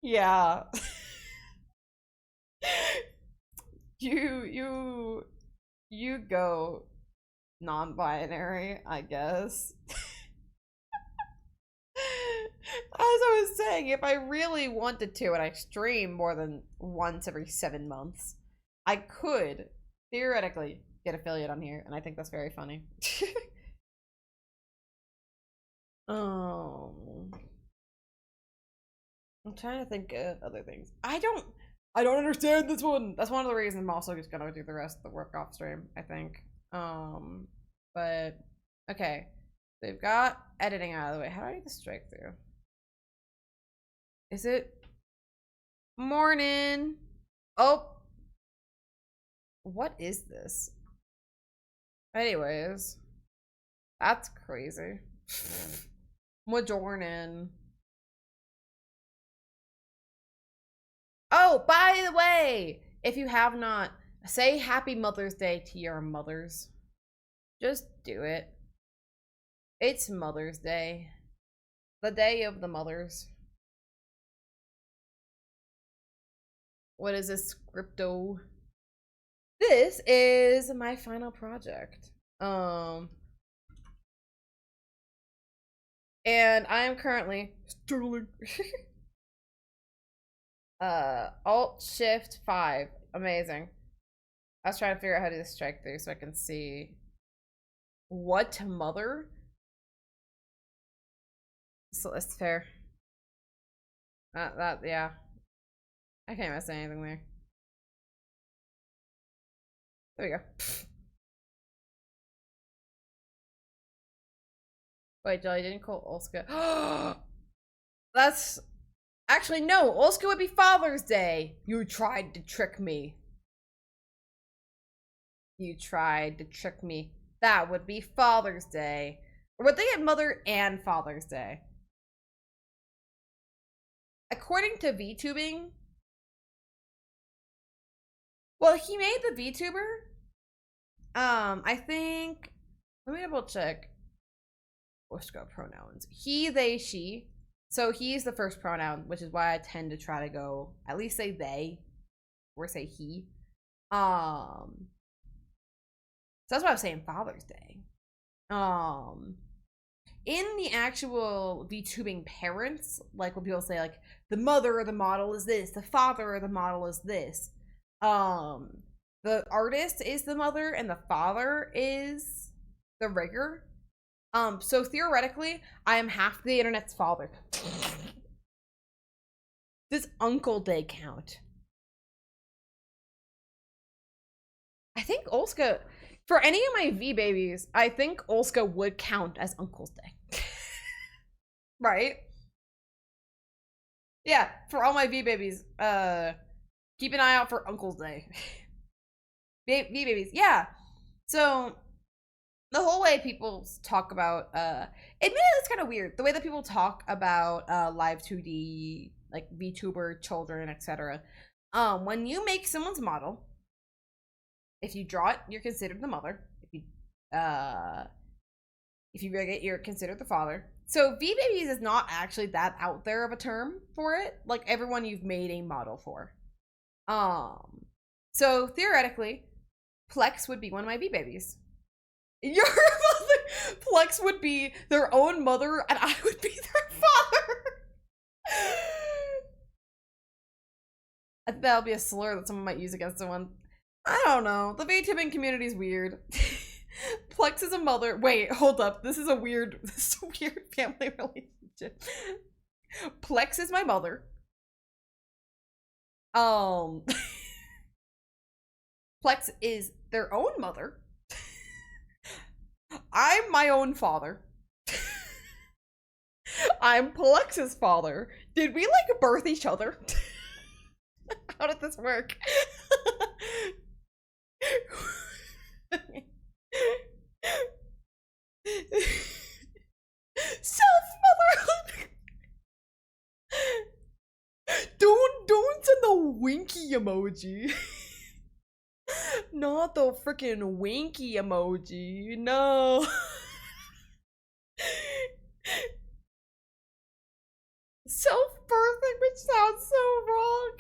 Yeah. You go non-binary, I guess. As I was saying, if I really wanted to and I stream more than once every 7 months, I could theoretically get affiliate on here, and I think that's very funny. Oh, I'm trying to think of other things. I don't understand this one. That's one of the reasons I'm also just gonna do the rest of the work off stream, I think. But okay. They've got editing out of the way. How do I get the strike through? Is it morning? Oh, what is this? Anyways, that's crazy. Majornin. Oh, by the way, if you have not, say Happy Mother's Day to your mothers. Just do it. It's Mother's Day. The day of the mothers. What is this, crypto? This is my final project. And I am currently Sterling. Alt Shift 5. Amazing. I was trying to figure out how to do the strike through so I can see what mother. So it's fair. Yeah. I can't miss anything there. There we go. Wait, Jelly didn't call Olska. That's actually no. Olska would be Father's Day. You tried to trick me. You tried to trick me. That would be Father's Day. Or would they get Mother and Father's Day? According to VTubing, well, he made the VTuber. I think. Let me double check. Let's go pronouns. He, they, she. So he's the first pronoun, which is why I tend to try to go at least say they or say he. So that's why I was saying Father's Day. in the actual VTubing parents, like when people say like the mother of the model is this, the father of the model is this, the artist is the mother and the father is the rigger. So theoretically, I am half the internet's father. Does Uncle Day count? I think Olska, for any of my V babies, I think Olska would count as Uncle's Day. Right? Yeah, for all my V babies, keep an eye out for Uncle's Day. V babies, yeah. So the whole way people talk about, admittedly it's kind of weird. The way that people talk about live 2D, like VTuber children, etc. When you make someone's model, if you draw it, you're considered the mother. If you rig it, you're considered the father. So V babies is not actually that out there of a term for it. Like everyone you've made a model for. So theoretically, Plex would be one of my V babies. Your mother, Plex would be their own mother, and I would be their father. I think that'll be a slur that someone might use against someone. I don't know. The VTubing community is weird. Plex is a mother. Wait, hold up. This is a weird family relationship. Plex is my mother. Plex is their own mother. I'm my own father. I'm Plex's father. Did we like birth each other? How did this work? Self-motherhood. Don't send the winky emoji. Not the freaking winky emoji. No. Self-birthing, which sounds so wrong.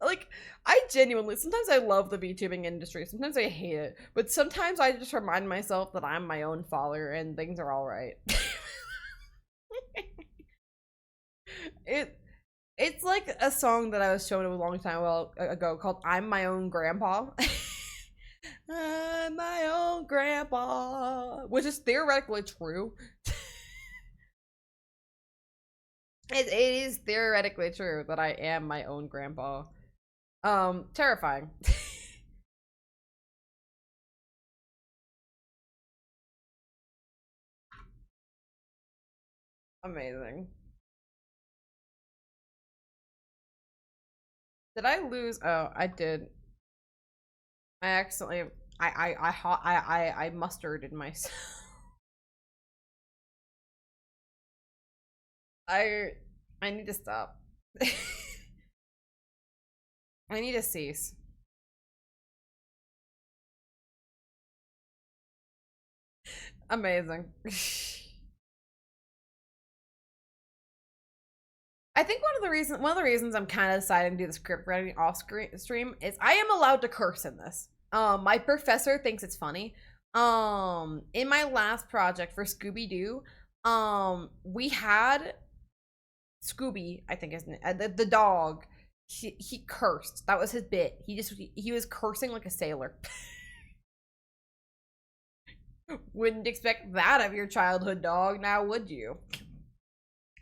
Like, I genuinely, sometimes I love the VTubing industry, sometimes I hate it, but sometimes I just remind myself that I'm my own father and things are alright. It's like a song that I was shown a long time ago called I'm My Own Grandpa. I'm my own grandpa, which is theoretically true. It is theoretically true that I am my own grandpa. Terrifying. Amazing. Did I lose? Oh, I did. I accidentally, I mustarded myself. I need to stop. I need to cease. Amazing. I think one of the reasons I'm kind of deciding to do the script writing off stream is I am allowed to curse in this. My professor thinks it's funny. In my last project for Scooby-Doo, we had Scooby, I think is the dog. He cursed. That was his bit. He was cursing like a sailor. Wouldn't expect that of your childhood dog, now would you?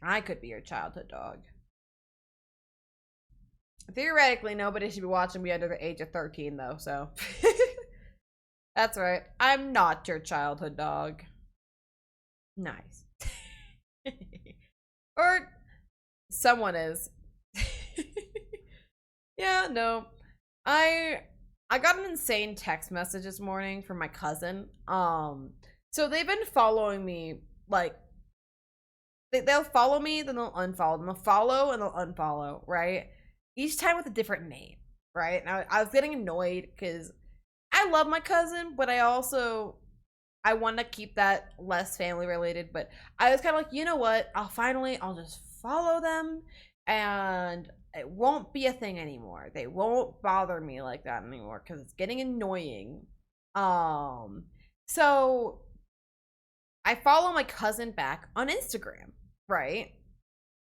I could be your childhood dog. Theoretically, nobody should be watching me under the age of 13, though, so. That's right. I'm not your childhood dog. Nice. Or someone is. Yeah, no. I got an insane text message this morning from my cousin. So they've been following me, like, they'll follow me, then they'll unfollow, then they'll follow, and they'll unfollow, right? Each time with a different name, right? And I was getting annoyed because I love my cousin, but I want to keep that less family related. But I was kind of like, you know what? I'll just follow them, and it won't be a thing anymore. They won't bother me like that anymore because it's getting annoying. So I follow my cousin back on Instagram, right?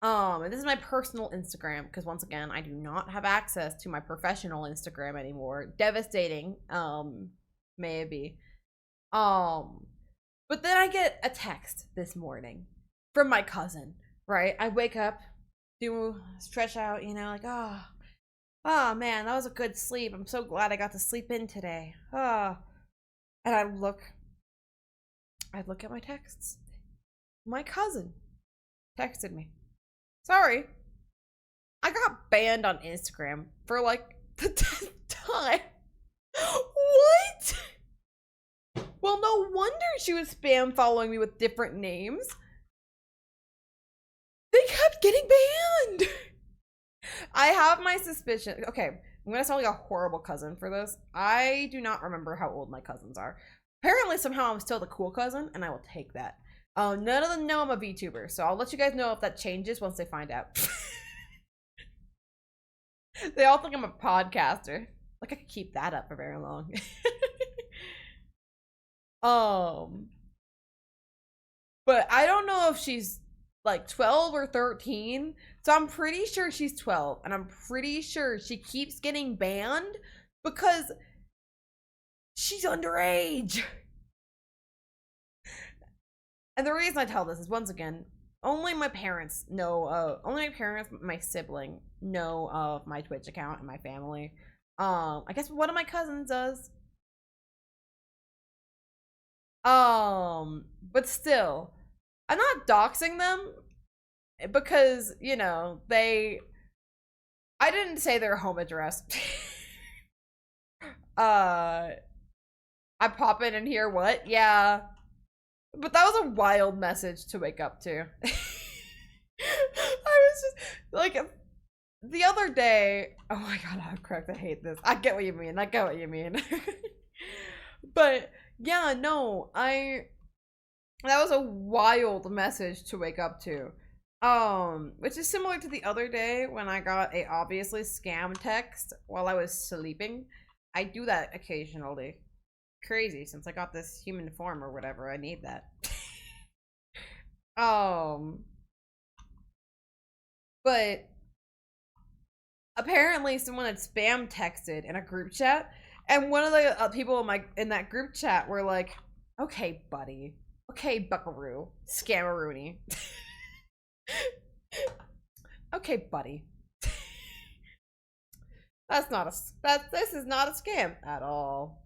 And this is my personal Instagram because once again, I do not have access to my professional Instagram anymore. Devastating, may it be. But then I get a text this morning from my cousin, right? I wake up, do stretch out, like, oh man, that was a good sleep. I'm so glad I got to sleep in today. And I look at my texts. My cousin texted me. Sorry, I got banned on Instagram for like the 10th time. What? Well, no wonder she was spam following me with different names. They kept getting banned. I have my suspicion. Okay, I'm gonna sound like a horrible cousin for this. I do not remember how old my cousins are. Apparently, somehow I'm still the cool cousin, and I will take that. None of them know I'm a VTuber, so I'll let you guys know if that changes once they find out. They all think I'm a podcaster. Like I could keep that up for very long. But I don't know if she's like 12 or 13. So I'm pretty sure she's 12, and I'm pretty sure she keeps getting banned because she's underage. And the reason I tell this is, once again, only my parents know, my sibling know of my Twitch account and my family. I guess one of my cousins does. But still, I'm not doxing them because, I didn't say their home address. I pop in and hear what? Yeah. But that was a wild message to wake up to. I was just like, the other day, oh my god, I'm correct. I hate this. I get what you mean. But yeah, no, that was a wild message to wake up to. Which is similar to the other day when I got a obviously scam text while I was sleeping. I do that occasionally. Crazy, since I got this human form or whatever. I need that. But apparently someone had spam texted in a group chat, and one of the people in that group chat were like, "Okay, buddy. Okay, buckaroo. Scammeroony. Okay, buddy. This is not a scam at all."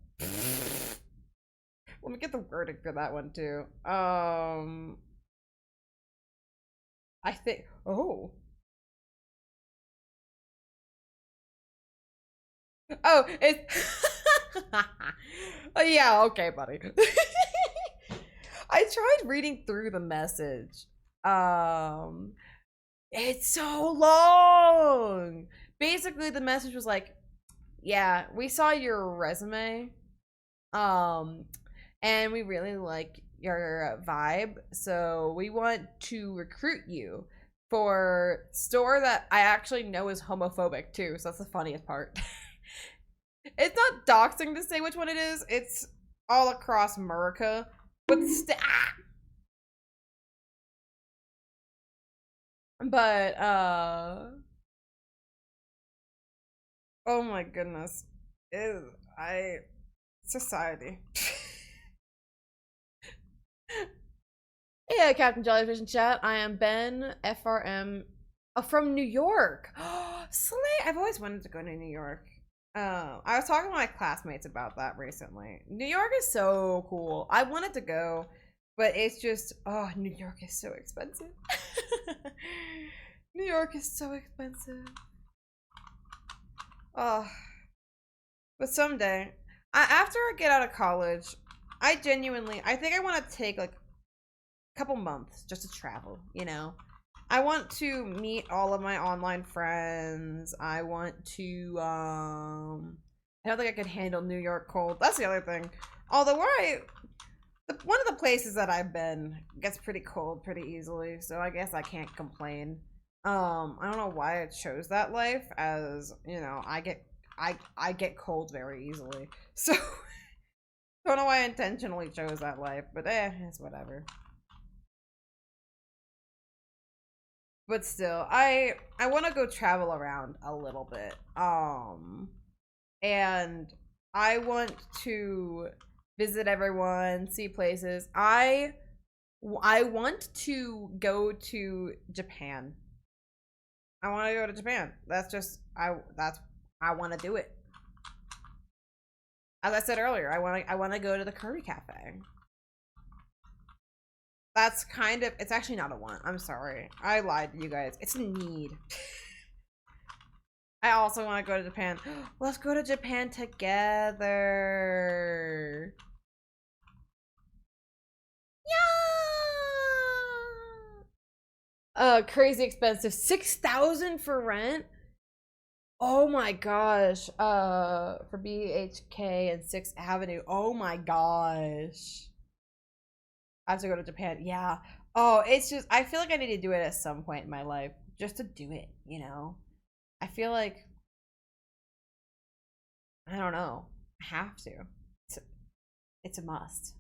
Let me get the verdict for that one too. I think. Oh, it's. Oh yeah, okay, buddy. I tried reading through the message. It's so long. Basically, the message was like, "Yeah, we saw your resume, and we really like your vibe, so we want to recruit you for store that I actually know is homophobic too." So that's the funniest part. It's not doxing to say which one it is. It's all across America, but oh my goodness, society. Yeah, Captain Jellyfish in chat. I am Ben FRM from New York. Slay! I've always wanted to go to New York. I was talking to my classmates about that recently. New York is so cool. I wanted to go, but it's just, New York is so expensive. New York is so expensive. Oh, but someday, after I get out of college, I think I want to take like a couple months just to travel, I want to meet all of my online friends. I want to, I don't think I could handle New York cold. That's the other thing. Although one of the places that I've been gets pretty cold pretty easily, so I guess I can't complain. I don't know why it chose that life, as, I get cold very easily. So, Don't know why I intentionally chose that life, but it's whatever. But still, I want to go travel around a little bit. And I want to visit everyone, see places. I want to go to Japan. I want to go to Japan. That's just I want to do it. As I said earlier, I want to go to the curry cafe. That's kind of, it's actually not a want. I'm sorry. I lied to you guys. It's a need. I also want to go to Japan. Let's go to Japan together. Yeah. Crazy expensive. 6,000 for rent. Oh my gosh. For BHK and 6th Avenue. Oh my gosh. I have to go to Japan. Yeah. Oh, it's just, I feel like I need to do it at some point in my life just to do it, you know? I feel like, I don't know. I have to. It's a must.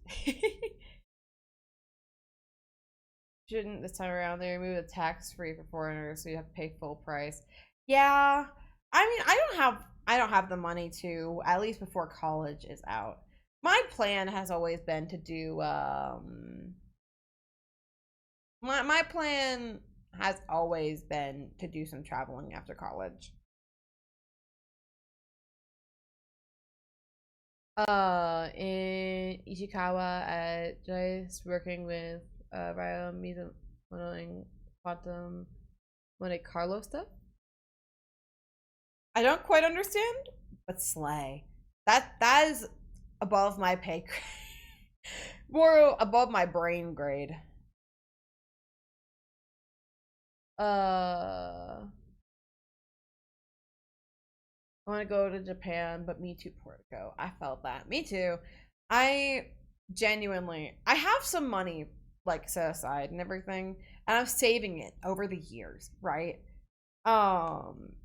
Shouldn't this time around they remove the tax free for foreigners so you have to pay full price? Yeah. I mean, I don't have the money to, at least before college is out. My plan has always been to do my plan has always been to do some traveling after college. In Ishikawa at Joyce, working with Ryo Mizumoto and Quantum Monte Carlo stuff. I don't quite understand, but slay. That is above my pay grade. More above my brain grade. I want to go to Japan, but me too, Portico. I felt that. Me too. I genuinely, I have some money like set aside and everything, and I'm saving it over the years, right?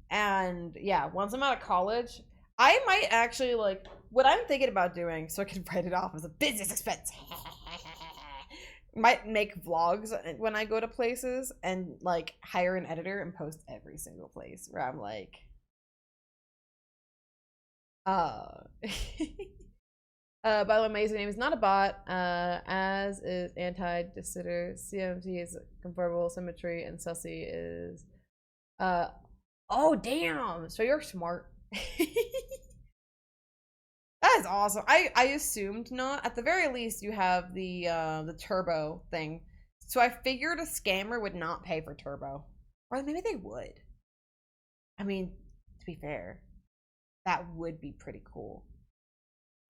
And yeah, once I'm out of college, I might actually like what I'm thinking about doing so I can write it off as a business expense. Might make vlogs when I go to places and like hire an editor and post every single place where I'm like, uh, by the way, my username is not a bot, as is anti-disitter, CMT is conformal symmetry, and Sussy is, oh damn, so you're smart. That is awesome. I assumed not. At the very least, you have the turbo thing. So I figured a scammer would not pay for turbo. Or maybe they would. I mean, to be fair, that would be pretty cool.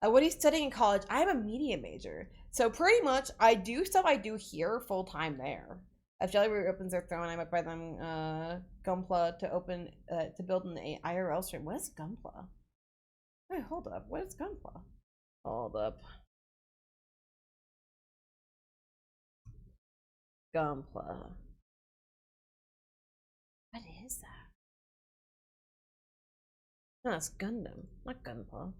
What are you studying in college? I'm a media major. So pretty much I do stuff I do here full time there. If Jellybeer opens their throne, I might buy them Gunpla to open to build an IRL stream. What is Gunpla? Wait, hold up. What is Gunpla? Hold up. Gunpla. What is that? No, it's Gundam, not Gunpla.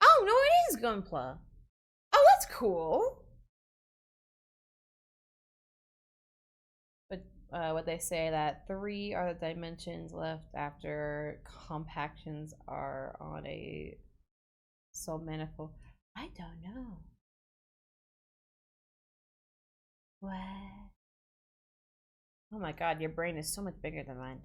Oh, no, it is Gunpla. Oh, that's cool. But what they say that 3 are the dimensions left after compactions are on a submanifold. I don't know. What? Oh my god, your brain is so much bigger than mine.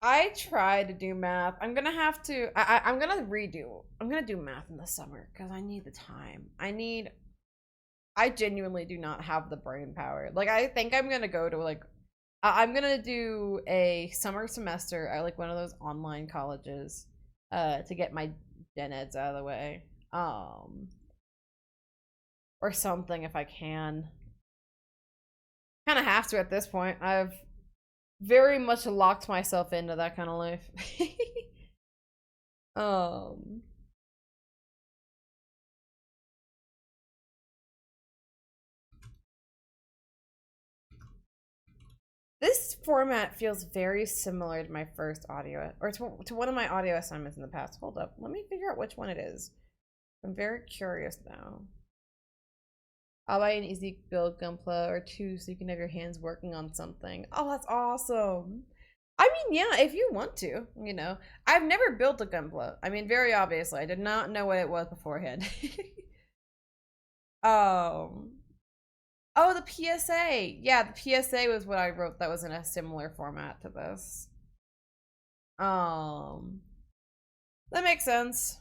I try to do math. I'm gonna have to. I'm gonna redo. I'm gonna do math in the summer because I need the time. I genuinely do not have the brain power. Like I think I'm gonna go to like. I'm gonna do a summer semester at like one of those online colleges, to get my gen eds out of the way. Or something if I can. Kind of have to at this point. I've very much locked myself into that kind of life. um This format feels very similar to my first audio, or to one of my audio assignments in the past. Hold up, let me figure out which one it is. I'm very curious now. I'll buy an easy build Gunpla or two so you can have your hands working on something. Oh, that's awesome. I mean, yeah, if you want to, you know. I've never built a Gunpla. I mean, very obviously, I did not know what it was beforehand. um, oh, the PSA. Yeah, the PSA was what I wrote that was in a similar format to this. That makes sense.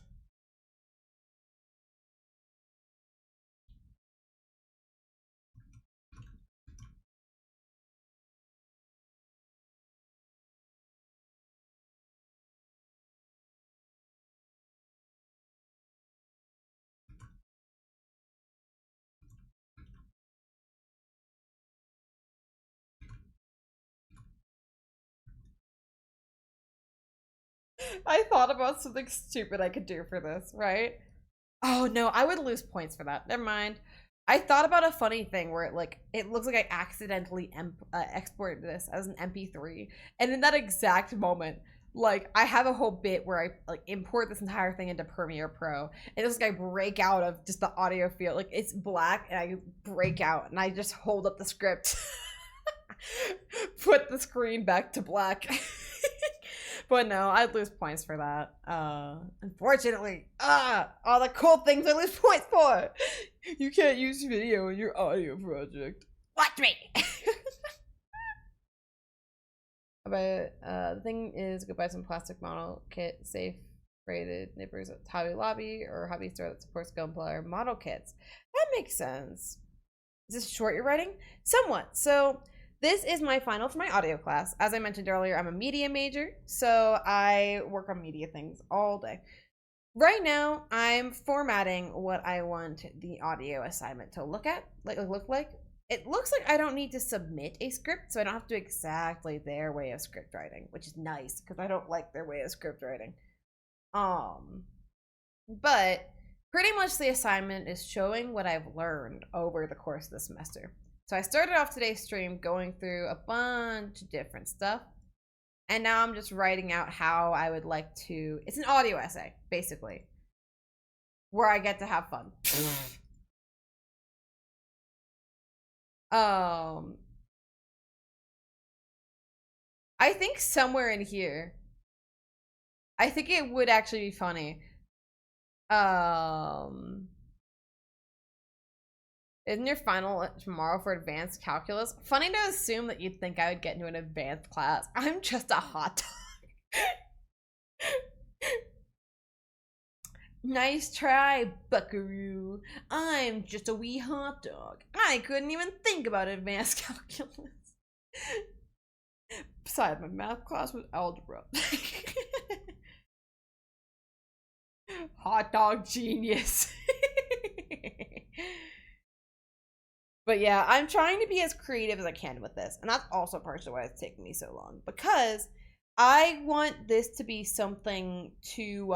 I thought about something stupid I could do for this, right? Oh no, I would lose points for that. Never mind. I thought about a funny thing where it looks like I accidentally exported this as an MP3, and in that exact moment, like I have a whole bit where I like import this entire thing into Premiere Pro, and it's like I break out of just the audio field, like it's black, and I break out, and I just hold up the script, put the screen back to black. But no, I'd lose points for that. Unfortunately, all the cool things I lose points for. You can't use video in your audio project. Watch me. But the thing is, go buy some plastic model kit, safe rated nippers at Hobby Lobby or hobby store that supports Gunpla or model kits. That makes sense. Is this short you're writing? Somewhat. So this is my final for my audio class. As I mentioned earlier, I'm a media major, so I work on media things all day. Right now, I'm formatting what I want the audio assignment to look like. It looks like I don't need to submit a script, so I don't have to do exactly their way of script writing, which is nice because I don't like their way of script writing. But pretty much the assignment is showing what I've learned over the course of the semester. So I started off today's stream going through a bunch of different stuff. And now I'm just writing out how I would like to... It's an audio essay, basically. Where I get to have fun. I think somewhere in here... I think it would actually be funny. Isn't your final tomorrow for advanced calculus? Funny to assume that you'd think I would get into an advanced class. I'm just a hot dog. Nice try, buckaroo. I'm just a wee hot dog. I couldn't even think about advanced calculus. Besides, my math class was algebra. Hot dog genius. But yeah, I'm trying to be as creative as I can with this. And that's also partially why it's taken me so long. Because I want this to be something to,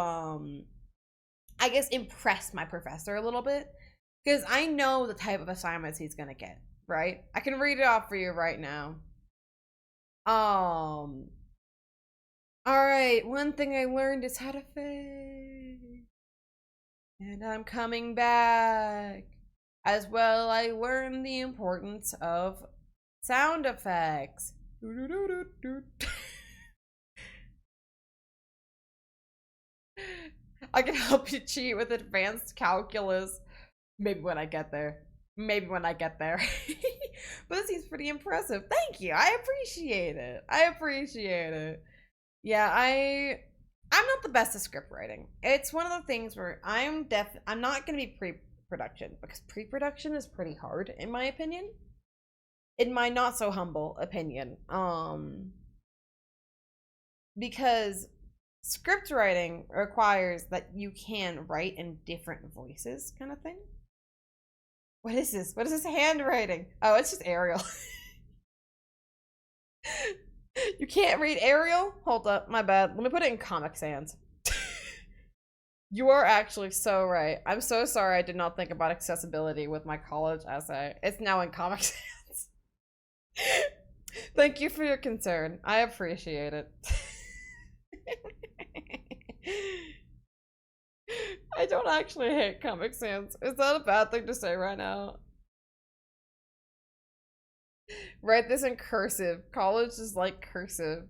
I guess, impress my professor a little bit. Because I know the type of assignments he's going to get, right? I can read it off for you right now. Alright, one thing I learned is how to fade. And I'm coming back. As well, I learned the importance of sound effects. I can help you cheat with advanced calculus. Maybe when I get there. Maybe when I get there. But this seems pretty impressive. Thank you. I appreciate it. I appreciate it. Yeah, I'm not the best at script writing. It's one of the things where I'm not gonna be pre-production because pre-production is pretty hard in my opinion. In my not so humble opinion. Because script writing requires that you can write in different voices kind of thing. What is this? What is this handwriting? Oh, it's just Arial. You can't read Arial? Hold up, my bad. Let me put it in Comic Sans. You are actually so right. I'm so sorry I did not think about accessibility with my college essay. It's now in Comic Sans. Thank you for your concern. I appreciate it. I don't actually hate Comic Sans. Is that a bad thing to say right now? Write this in cursive. College is like cursive.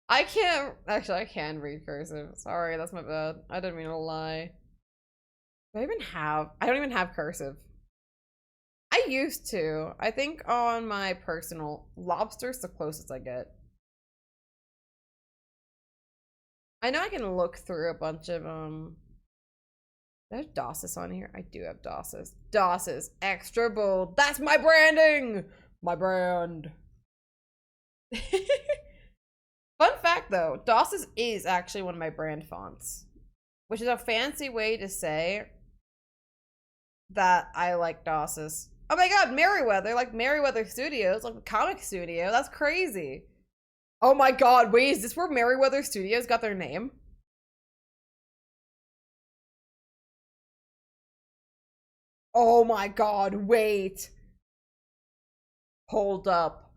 I can't. Actually, I can read cursive. Sorry, that's my bad. I didn't mean to lie. Do I even have? I don't even have cursive. I used to. I think on my personal, lobster's the closest I get. I know I can look through a bunch of do I have Dossus on here? I do have Dossus. Dossus, extra bold. That's my branding! My brand. Fun fact though, Dossus is actually one of my brand fonts, which is a fancy way to say that I like Dossus. Oh my god, Merryweather, like Merryweather Studios, like the comic studio. That's crazy. Oh my god, wait, is this where Merryweather Studios got their name? Oh my god, wait. Hold up.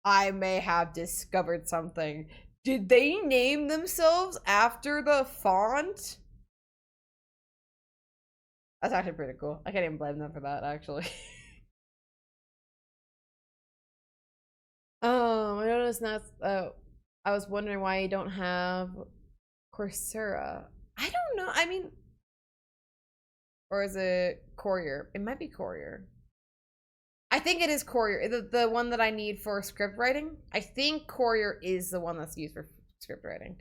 I may have discovered something. Did they name themselves after the font? That's actually pretty cool. I can't even blame them for that, actually. I noticed that's I was wondering why you don't have Coursera. I don't know. I mean, or is it Courier? It might be Courier. I think it is Courier, the one that I need for script writing. I think Courier is the one that's used for script writing.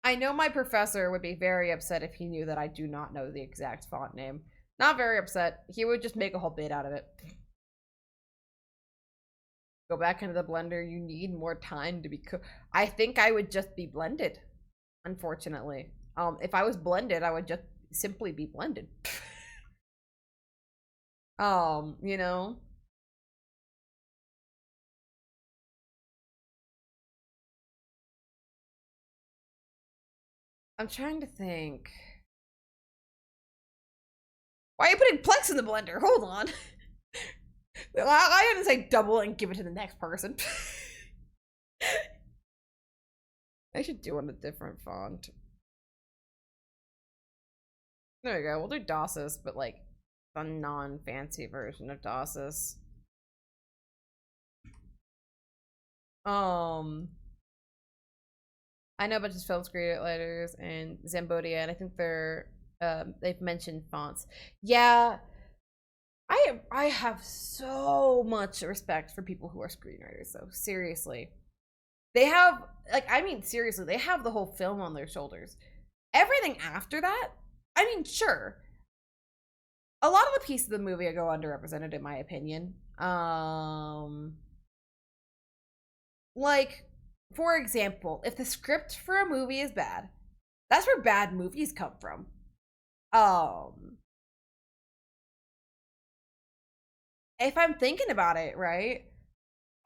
I know my professor would be very upset if he knew that I do not know the exact font name. Not very upset. He would just make a whole bit out of it. Go back into the blender. You need more time to be I think I would just be blended, unfortunately. If I was blended, I would just simply be blended. You know? I'm trying to think. Why are you putting Plex in the blender? Hold on. I didn't say double and give it to the next person. I should do on a different font. There we go. We'll do Dossus, but like a non-fancy version of Dossus. I know a bunch of film screenwriters and Zambodia, and I think they've mentioned fonts. Yeah, I have so much respect for people who are screenwriters, though. Seriously. They have, like, I mean, seriously, they have the whole film on their shoulders. Everything after that, I mean, sure. A lot of the pieces of the movie go underrepresented, in my opinion. Like, for example, if the script for a movie is bad, that's where bad movies come from. If I'm thinking about it, right?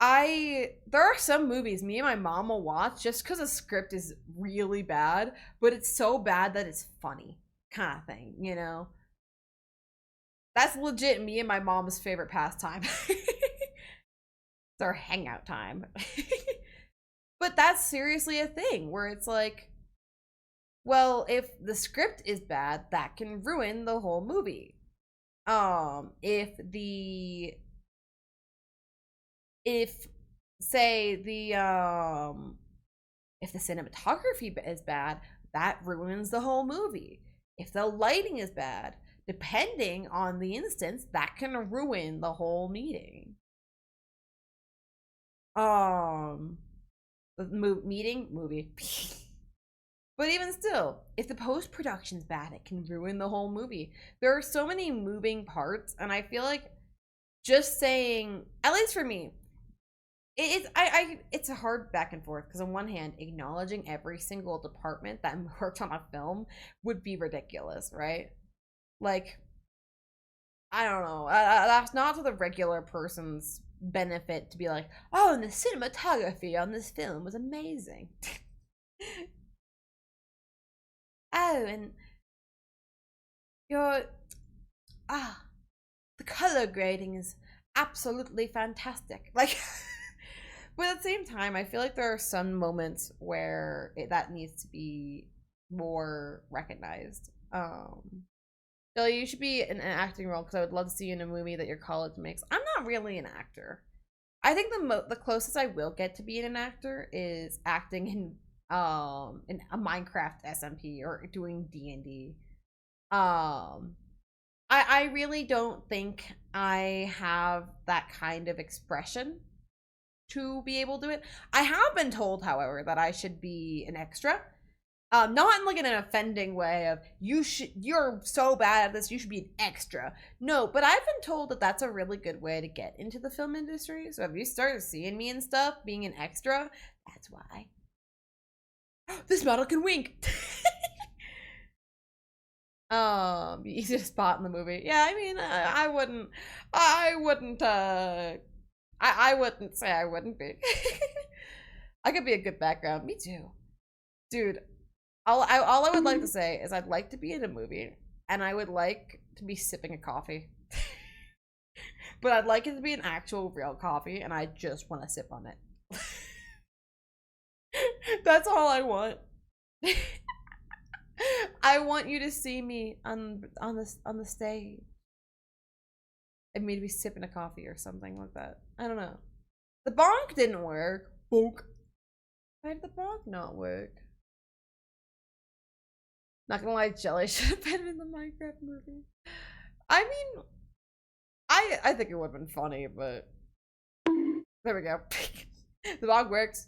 There are some movies me and my mom will watch just because the script is really bad, but it's so bad that it's funny, kind of thing, you know? That's legit me and my mom's favorite pastime. It's our hangout time. But that's seriously a thing where it's like, well, if the script is bad, that can ruin the whole movie. If say if the cinematography is bad, that ruins the whole movie. If the lighting is bad, depending on the instance, that can ruin the whole meeting. Movie. But even still, if the post-production's bad, it can ruin the whole movie. There are so many moving parts, and I feel like just saying, at least for me, it's a hard back and forth because on one hand, acknowledging every single department that worked on a film would be ridiculous, right? Like, I don't know. That's not to the regular person's benefit to be like, oh, and the cinematography on this film was amazing. Oh, and your the color grading is absolutely fantastic. Like, But at the same time, I feel like there are some moments where that needs to be more recognized. Billy, you should be in an acting role because I would love to see you in a movie that your college makes. I'm not really an actor. I think the closest I will get to being an actor is acting in a Minecraft SMP or doing D&D. I really don't think I have that kind of expression to be able to do it. I have been told, however, that I should be an extra. Not in like in an offending way of you're so bad at this, you should be an extra. No, but I've been told that that's a really good way to get into the film industry. So if you start seeing me and stuff being an extra, that's why. This model can wink. Easiest spot in the movie. Yeah, I mean, I wouldn't say I wouldn't be. I could be a good background. Me too. Dude, all I would like to say is I'd like to be in a movie and I would like to be sipping a coffee. But I'd like it to be an actual real coffee and I just want to sip on it. That's all I want. I want you to see me on the stage. And me to be sipping a coffee or something like that. I don't know. The bonk didn't work. Bonk. Why did the bonk not work? Not gonna lie, Jelly should have been in the Minecraft movie. I mean, I think it would have been funny, but there we go. The bonk works.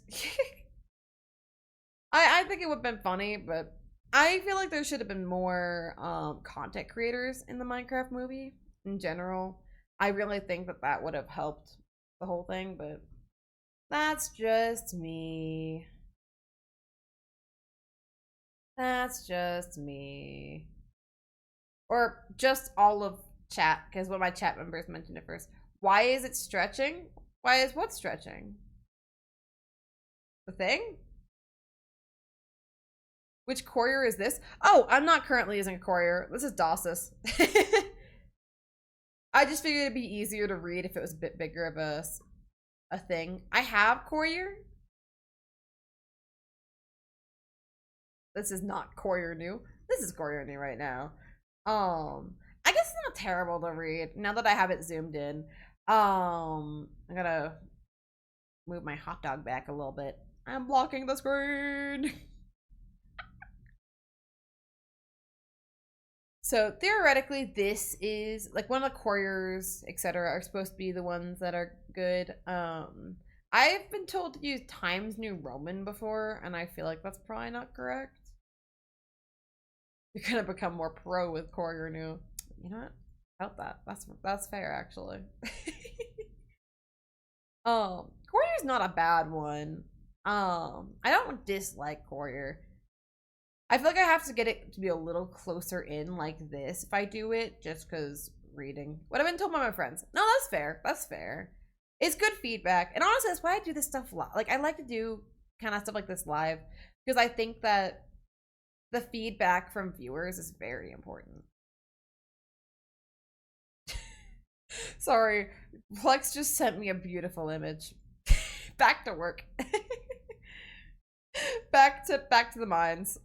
I think it would have been funny, but I feel like there should have been more content creators in the Minecraft movie in general. I really think that would have helped the whole thing, but that's just me. That's just me. Or just all of chat, because one of my chat members mentioned it first. Why is it stretching? Why is what stretching? The thing? Which courier is this? Oh, I'm not currently using a courier. This is Dossus. I just figured it'd be easier to read if it was a bit bigger of a thing. I have courier. This is not courier new. This is courier new right now. I guess it's not terrible to read now that I have it zoomed in. I gotta move my hot dog back a little bit. I'm blocking the screen. So theoretically, this is like one of the couriers, etc., are supposed to be the ones that are good. I've been told to use Times New Roman before, and I feel like that's probably not correct. You're gonna become more pro with courier new. You know what? About that. That's fair actually. Courier's not a bad one. I don't dislike courier. I feel like I have to get it to be a little closer in like this if I do it, just because reading. What I've been told by my friends. No, that's fair. That's fair. It's good feedback. And honestly, that's why I do this stuff live. Like, I like to do kind of stuff like this live because I think that the feedback from viewers is very important. Sorry, Plex just sent me a beautiful image. Back to work. back to the mines.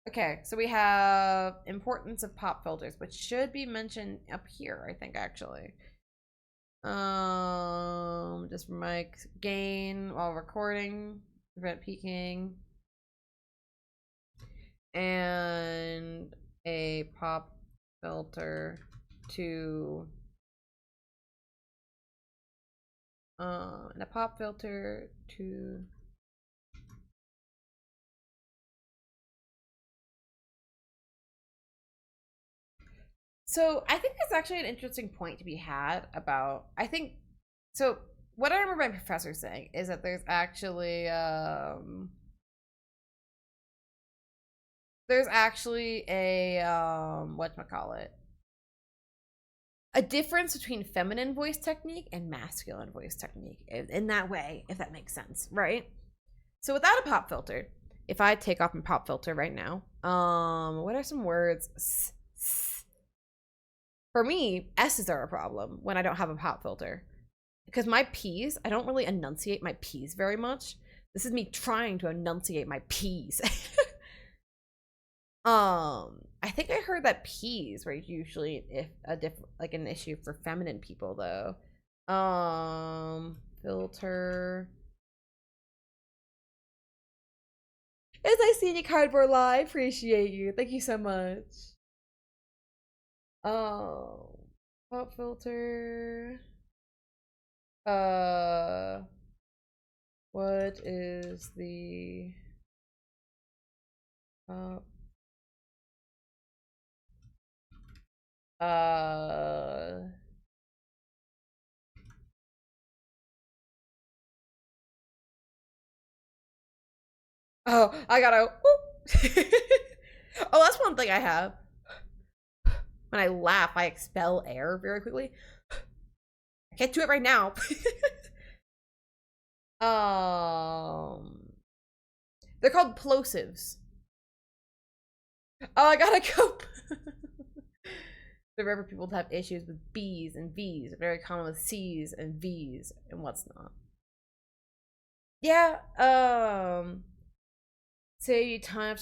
Okay, so we have importance of pop filters, which should be mentioned up here, I think, actually. Just mic gain while recording, prevent peaking, and a pop filter to So I think that's actually an interesting point to be had about, so what I remember my professor saying is that there's actually a whatchamacallit, a difference between feminine voice technique and masculine voice technique in that way, if that makes sense, right? So without a pop filter, if I take off my pop filter right now, what are some words? For me, S's are a problem when I don't have a pop filter. because my P's, I don't really enunciate my P's very much. This is me trying to enunciate my P's. I think I heard that P's were usually like an issue for feminine people though. Filter. It's nice seeing you, Cardboard Live. Appreciate you. Thank you so much. Oh, pop filter. What is the oh, I gotta oh, that's one thing I have. When I laugh, I expel air very quickly. I can't do it right now. They're called plosives. Oh, I gotta go. The rubber people have issues with B's and V's. Very common with C's and V's and what's not. Yeah. Save you time.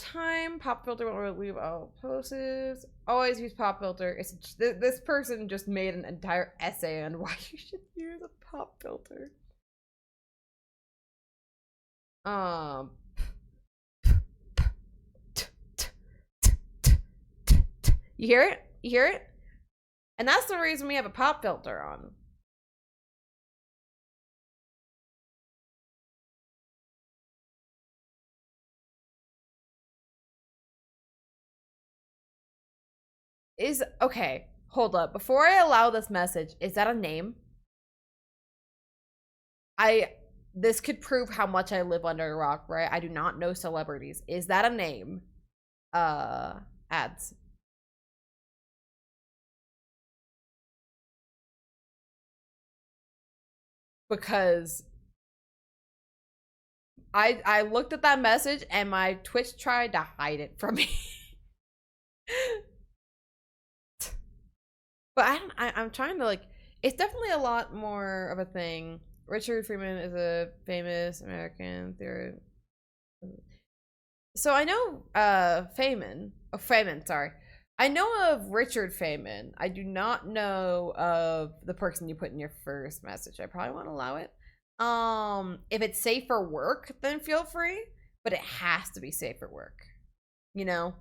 Pop filter won't leave all plosives. Always use pop filter. It's this person just made an entire essay on why you should use a pop filter. You hear it? You hear it? And that's the reason we have a pop filter on. Okay, hold up. Before I allow this message, is that a name? This could prove how much I live under a rock, right? I do not know celebrities. Is that a name? Ads. Because I looked at that message and my Twitch tried to hide it from me. But I'm trying to like, it's definitely a lot more of a thing. Richard Freeman is a famous American theorist. So I know Feynman, sorry. I know of Richard Feynman. I do not know of the person you put in your first message. I probably won't allow it. If it's safe for work, then feel free, but it has to be safe for work. You know?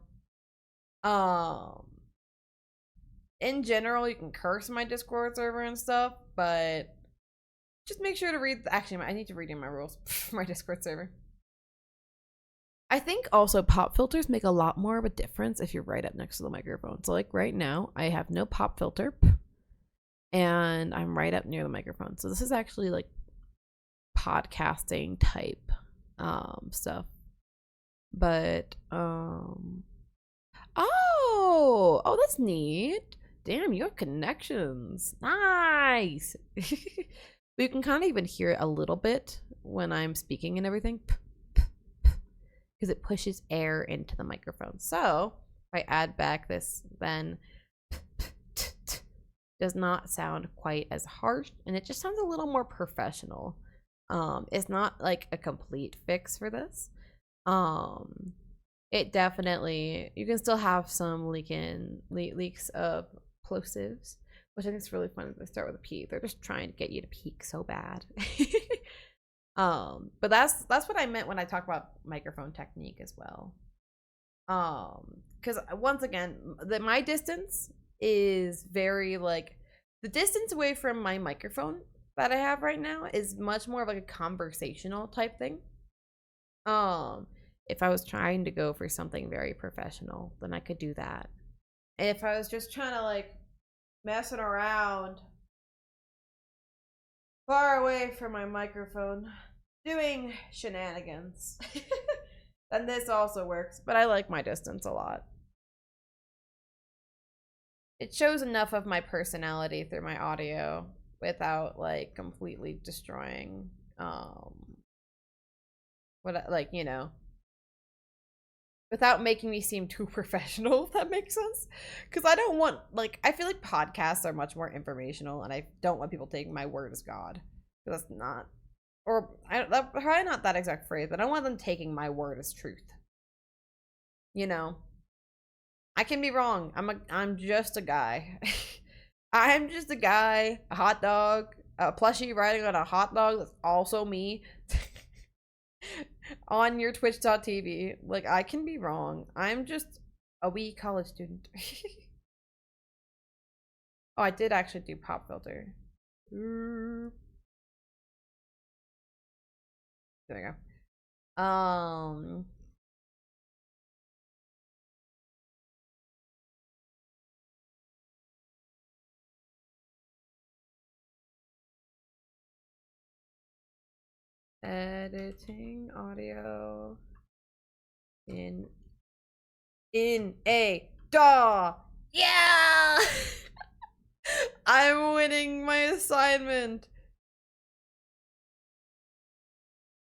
In general, you can curse my Discord server and stuff, but just make sure to read. Actually, I need to read in my rules for my Discord server. I think also pop filters make a lot more of a difference if you're right up next to the microphone. So like right now, I have no pop filter and I'm right up near the microphone. So this is actually like podcasting type stuff. But oh, that's neat. Damn, you have connections. Nice. But you can kind of even hear it a little bit when I'm speaking and everything. Because it pushes air into the microphone. So if I add back this, then does not sound quite as harsh, and it just sounds a little more professional. It's not like a complete fix for this. It definitely, you can still have some leaks of plosives, which I think is really fun. They start with a P. They're just trying to get you to peak so bad. But that's what I meant when I talk about microphone technique as well. Because once again, my distance is very like, the distance away from my microphone that I have right now is much more of like a conversational type thing. If I was trying to go for something very professional, then I could do that. And if I was just trying to like messing around far away from my microphone, doing shenanigans, then this also works. But I like my distance a lot. It shows enough of my personality through my audio without like completely destroying what, like, you know, without making me seem too professional, if that makes sense. Because I don't want, like, I feel like podcasts are much more informational and I don't want people taking my word as God. That's not, or probably not that exact phrase, but I don't want them taking my word as truth. You know, I can be wrong. I'm just a guy. I'm just a guy, a hot dog, a plushie riding on a hot dog. That's also me. On your twitch.tv. Like, I can be wrong. I'm just a wee college student. Oh, I did actually do pop filter. There we go. Editing audio in a DAW. Yeah. I'm winning my assignment.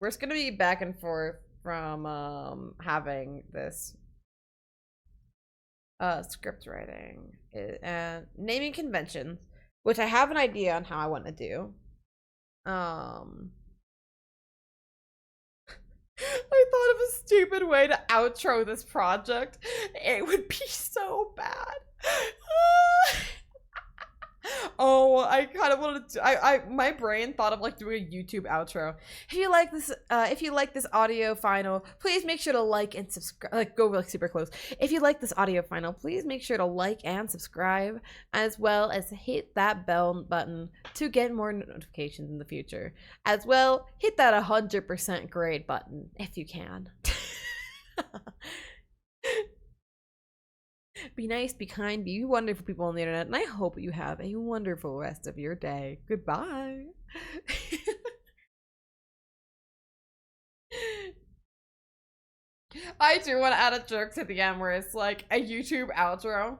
We're just gonna be back and forth from having this script writing and naming conventions, which I have an idea on how I want to do. I thought of a stupid way to outro this project. It would be so bad. Oh, I kind of wanted to. My brain thought of like doing a YouTube outro. If you like this audio final, please make sure to like and subscribe. Like, go like super close. If you like this audio final, please make sure to like and subscribe, as well as hit that bell button to get more notifications in the future. As well, hit that 100% grade button if you can. Be nice, be kind, be wonderful people on the internet, and I hope you have a wonderful rest of your day. Goodbye. I do want to add a joke to the end where it's like a YouTube outro.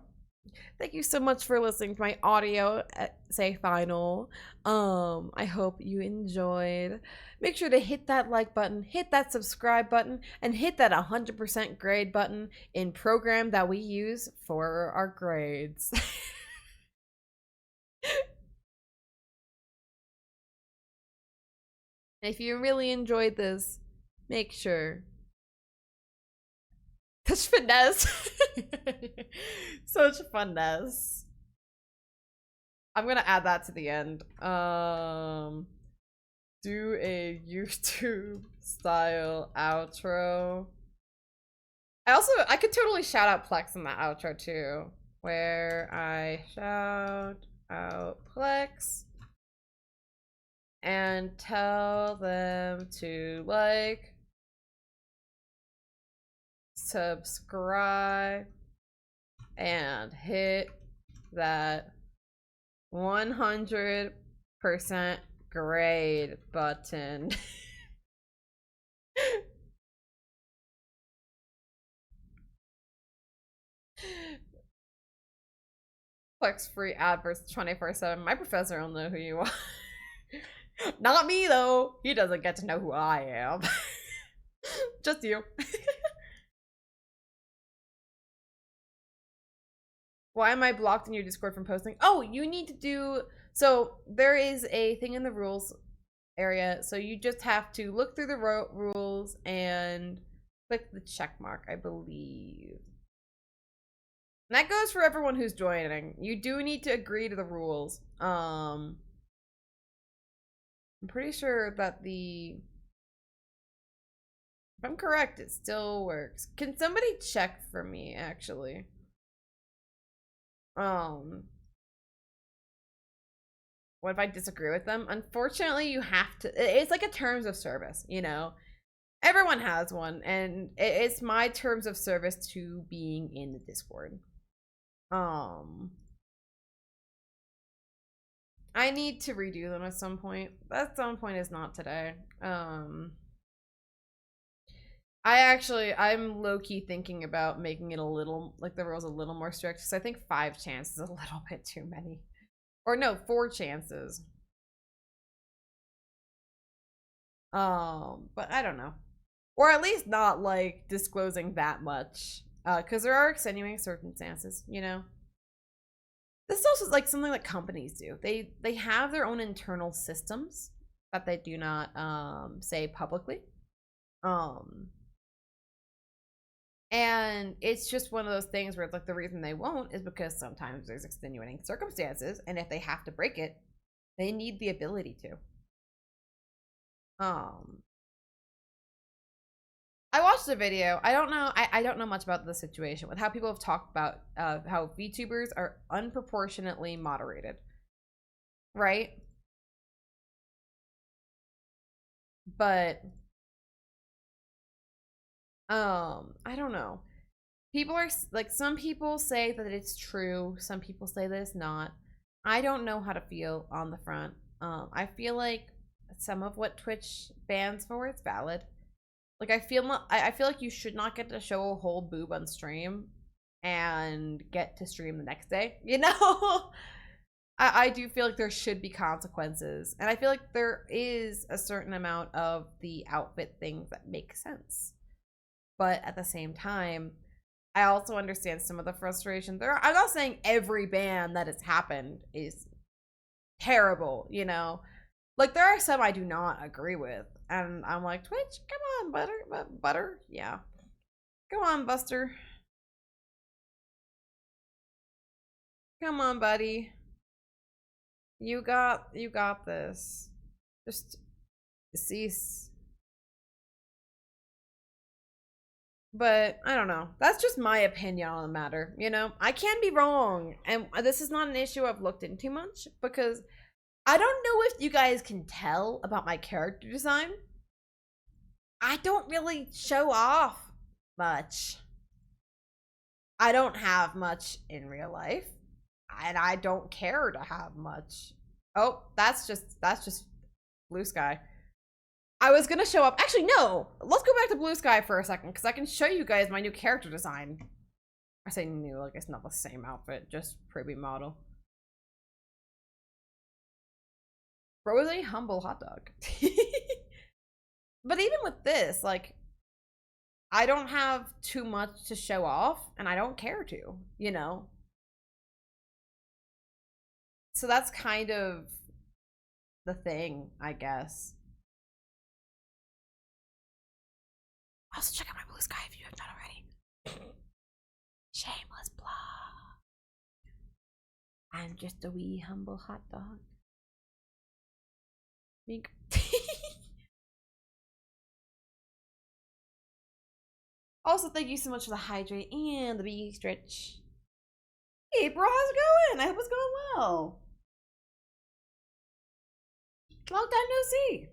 Thank you so much for listening to my audio say final. I hope you enjoyed. Make sure to hit that like button, hit that subscribe button, and hit that 100% grade button in program that we use for our grades. If you really enjoyed this, make sure. Such finesse. Such finesse. I'm gonna add that to the end. Do a YouTube style outro. I could totally shout out Plex in that outro too, where I shout out Plex and tell them to like, subscribe, and hit that 100% grade button. Plex free adverts 24/7. My professor will know who you are. Not me though. He doesn't get to know who I am. Just you. Why am I blocked in your Discord from posting? Oh, you need to do... So, there is a thing in the rules area. So, you just have to look through the rules and click the check mark, I believe. And that goes for everyone who's joining. You do need to agree to the rules. I'm pretty sure that if I'm correct, it still works. Can somebody check for me, actually? What if I disagree with them? Unfortunately, you have to. It's like a terms of service, you know? Everyone has one, and it's my terms of service to being in the Discord. I need to redo them at some point. That some point is not today. I'm low-key thinking about making it a little, like the rules a little more strict, because I think 5 chances is a little bit too many. Or no, 4 chances. But I don't know. Or at least not, like, disclosing that much. Because there are extenuating circumstances, you know? This is also, like, something that companies do. They have their own internal systems that they do not say publicly. Um and it's just one of those things where it's like the reason they won't is because sometimes there's extenuating circumstances, and if they have to break it, they need the ability to. I watched the video. I don't know. I don't know much about the situation with how people have talked about how VTubers are unproportionately moderated, right? But I don't know. People are like, some people say that it's true. Some people say that it's not. I don't know how to feel on the front. I feel like some of what Twitch bans for is valid. Like, I feel like you should not get to show a whole boob on stream and get to stream the next day. You know, I do feel like there should be consequences, and I feel like there is a certain amount of the outfit things that make sense. But at the same time, I also understand some of the frustration. I'm not saying every ban that has happened is terrible, you know. Like, there are some I do not agree with, and I'm like, Twitch, come on, butter, yeah, come on, Buster, come on, buddy, you got this. Just cease. But I don't know. That's just my opinion on the matter. You know, I can be wrong, and this is not an issue I've looked into much because I don't know if you guys can tell about my character design. I don't really show off much. I don't have much in real life, and I don't care to have much. Oh, that's just blue sky. I was gonna show up. Actually, no. Let's go back to blue sky for a second because I can show you guys my new character design. I say new, like it's not the same outfit, just preview model. Bro is a humble hot dog. But even with this, like, I don't have too much to show off, and I don't care to, you know? So that's kind of the thing, I guess. Also, check out my blue sky if you have not already. Shameless blah. I'm just a wee humble hot dog. Mink. Also, thank you so much for the hydrate and the bee stretch. Hey, bro, how's it going? I hope it's going well. Long time no see.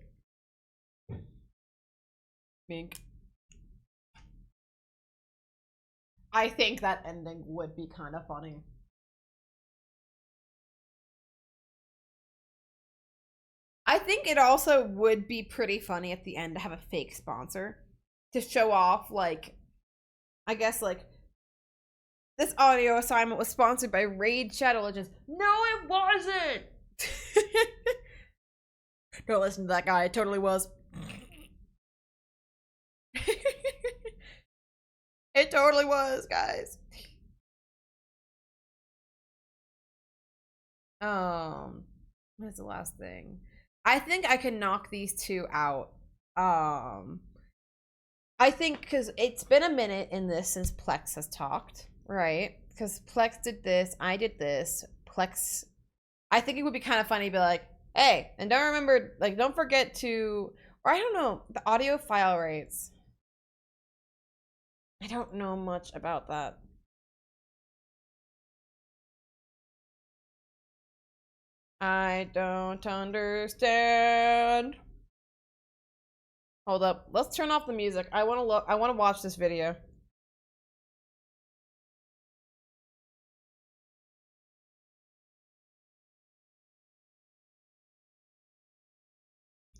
Mink. I think that ending would be kind of funny. I think it also would be pretty funny at the end to have a fake sponsor to show off, like, I guess, like, this audio assignment was sponsored by Raid Shadow Legends. No, it wasn't! Don't listen to that guy, it totally was. It totally was, guys. What's the last thing? I think I can knock these two out. I think because it's been a minute in this since Plex has talked, right? Because Plex did this, I did this. Plex, I think it would be kind of funny to be like, hey, and don't remember, like, don't forget to, or I don't know, the audio file rates. I don't know much about that. I don't understand. Hold up. Let's turn off the music. I want to look. I want to watch this video.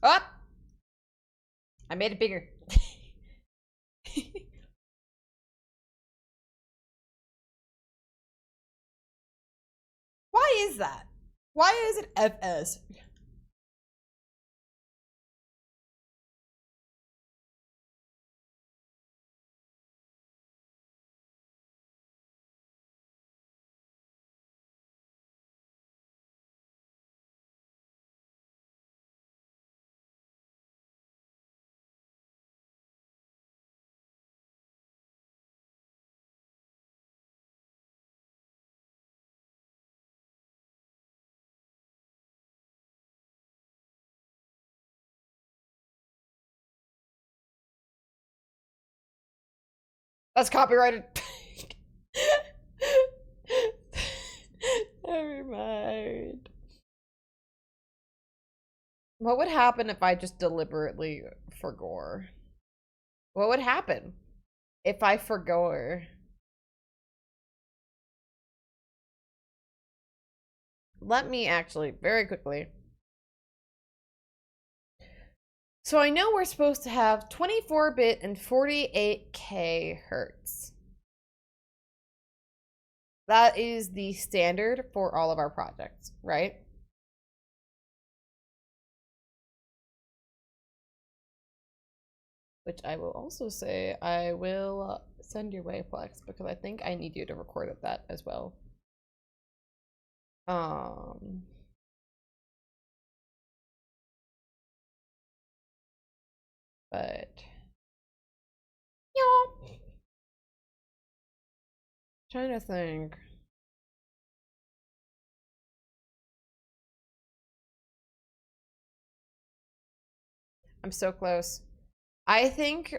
Up. Oh! I made it bigger. Why is that? Why is it FS? That's copyrighted. Never mind. What would happen if I just deliberately forgore? What would happen if I forgore? Let me actually, very quickly. So I know we're supposed to have 24-bit and 48K hertz. That is the standard for all of our projects, right? Which I will also say I will send your way, Flex, because I think I need you to record that as well. But yeah, trying to think. I'm so close. I think,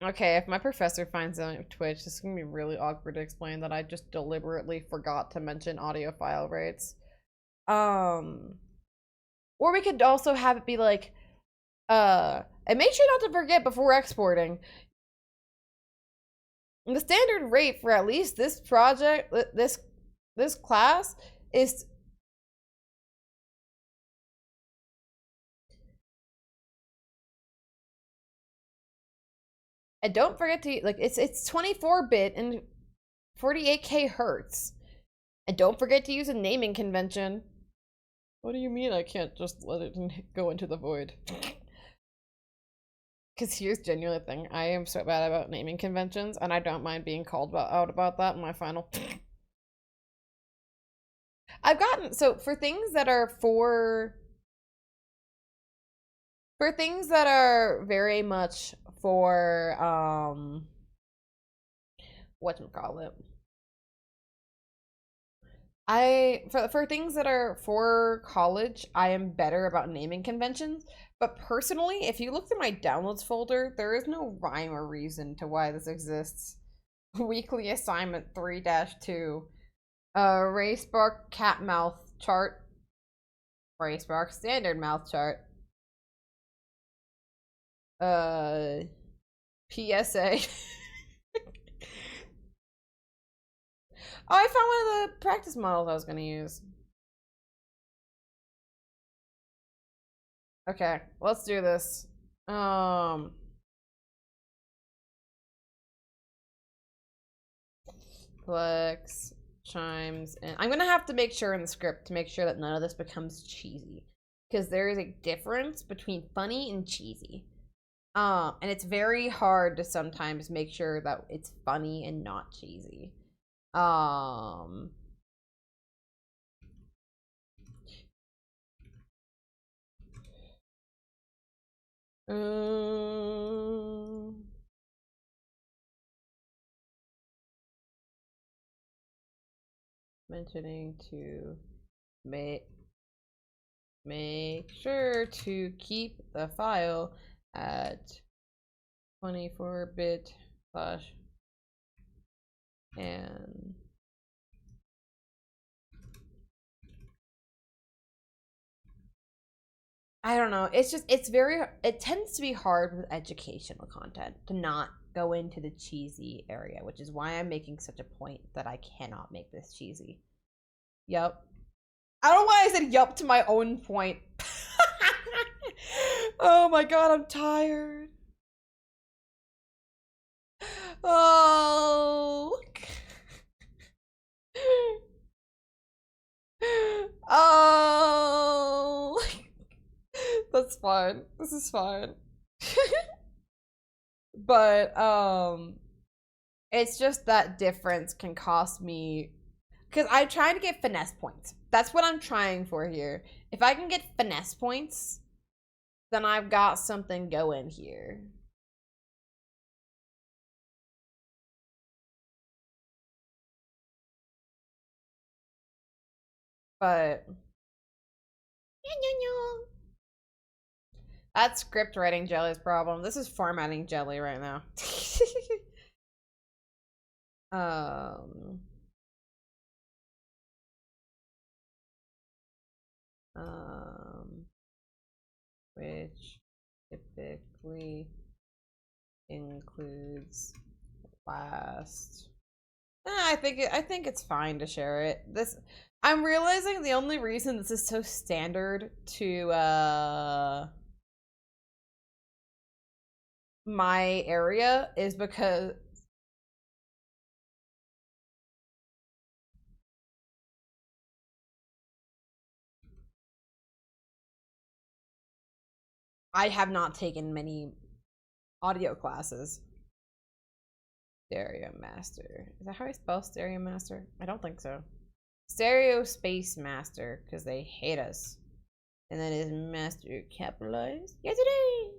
okay, if my professor finds out on Twitch, this is gonna be really awkward to explain that I just deliberately forgot to mention audio file rates. Or we could also have it be like, and make sure not to forget before exporting. The standard rate for at least this project, this class is. And don't forget to like it's 24-bit and 48K hertz. And don't forget to use a naming convention. What do you mean I can't just let it go into the void? Because here's genuinely the thing. I am so bad about naming conventions, and I don't mind being called out about that in my final. I've gotten, so for things that are very much for, whatchamacallit. For things that are for college, I am better about naming conventions. But personally, if you look through my downloads folder, there is no rhyme or reason to why this exists. Weekly assignment 3-2. Racebark cat mouth chart. Racebark standard mouth chart. PSA. Oh, I found one of the practice models I was gonna use. Okay, let's do this. Flex, chimes, and I'm gonna have to make sure in the script to make sure that none of this becomes cheesy. Because there is a difference between funny and cheesy. And it's very hard to sometimes make sure that it's funny and not cheesy. Mentioning to make sure to keep the file at 24-bit flash and I don't know. It's just it tends to be hard with educational content to not go into the cheesy area, which is why I'm making such a point that I cannot make this cheesy. Yep. I don't know why I said yup to my own point. Oh my god, I'm tired. Oh. Oh. That's fine. This is fine. But it's just that difference can cost me because I'm trying to get finesse points. That's what I'm trying for here. If I can get finesse points, then I've got something going here. But that's script writing Jelly's problem. This is formatting Jelly right now. Um, which typically includes last. I think it's fine to share it. This I'm realizing the only reason this is so standard to my area is because I have not taken many audio classes. Stereo Master. Is that how I spell Stereo Master? I don't think so. Stereo Space Master, because they hate us. And then is Master capitalized? Yes, it is!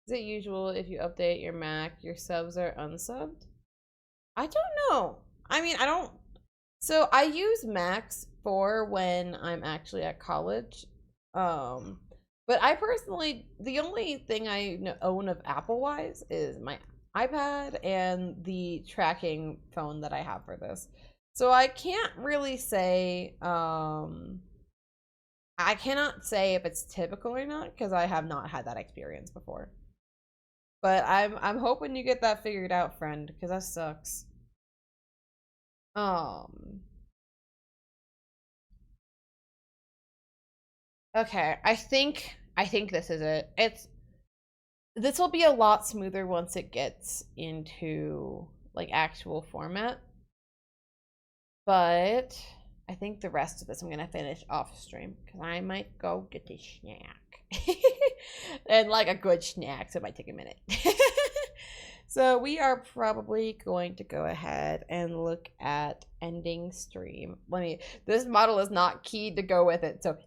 Is it usual if you update your Mac, your subs are unsubbed? I don't know. I mean, I don't. So I use Macs for when I'm actually at college. But I personally, the only thing I own of Apple wise is my iPad and the tracking phone that I have for this. So I can't really say, I cannot say if it's typical or not because I have not had that experience before. But I'm hoping you get that figured out, friend, because that sucks. Um. Okay, I think this is it. This will be a lot smoother once it gets into like actual format. But I think the rest of this I'm gonna finish off stream because I might go get a snack. And like a good snack, so it might take a minute. So we are probably going to go ahead and look at ending stream. This model is not keyed to go with it, so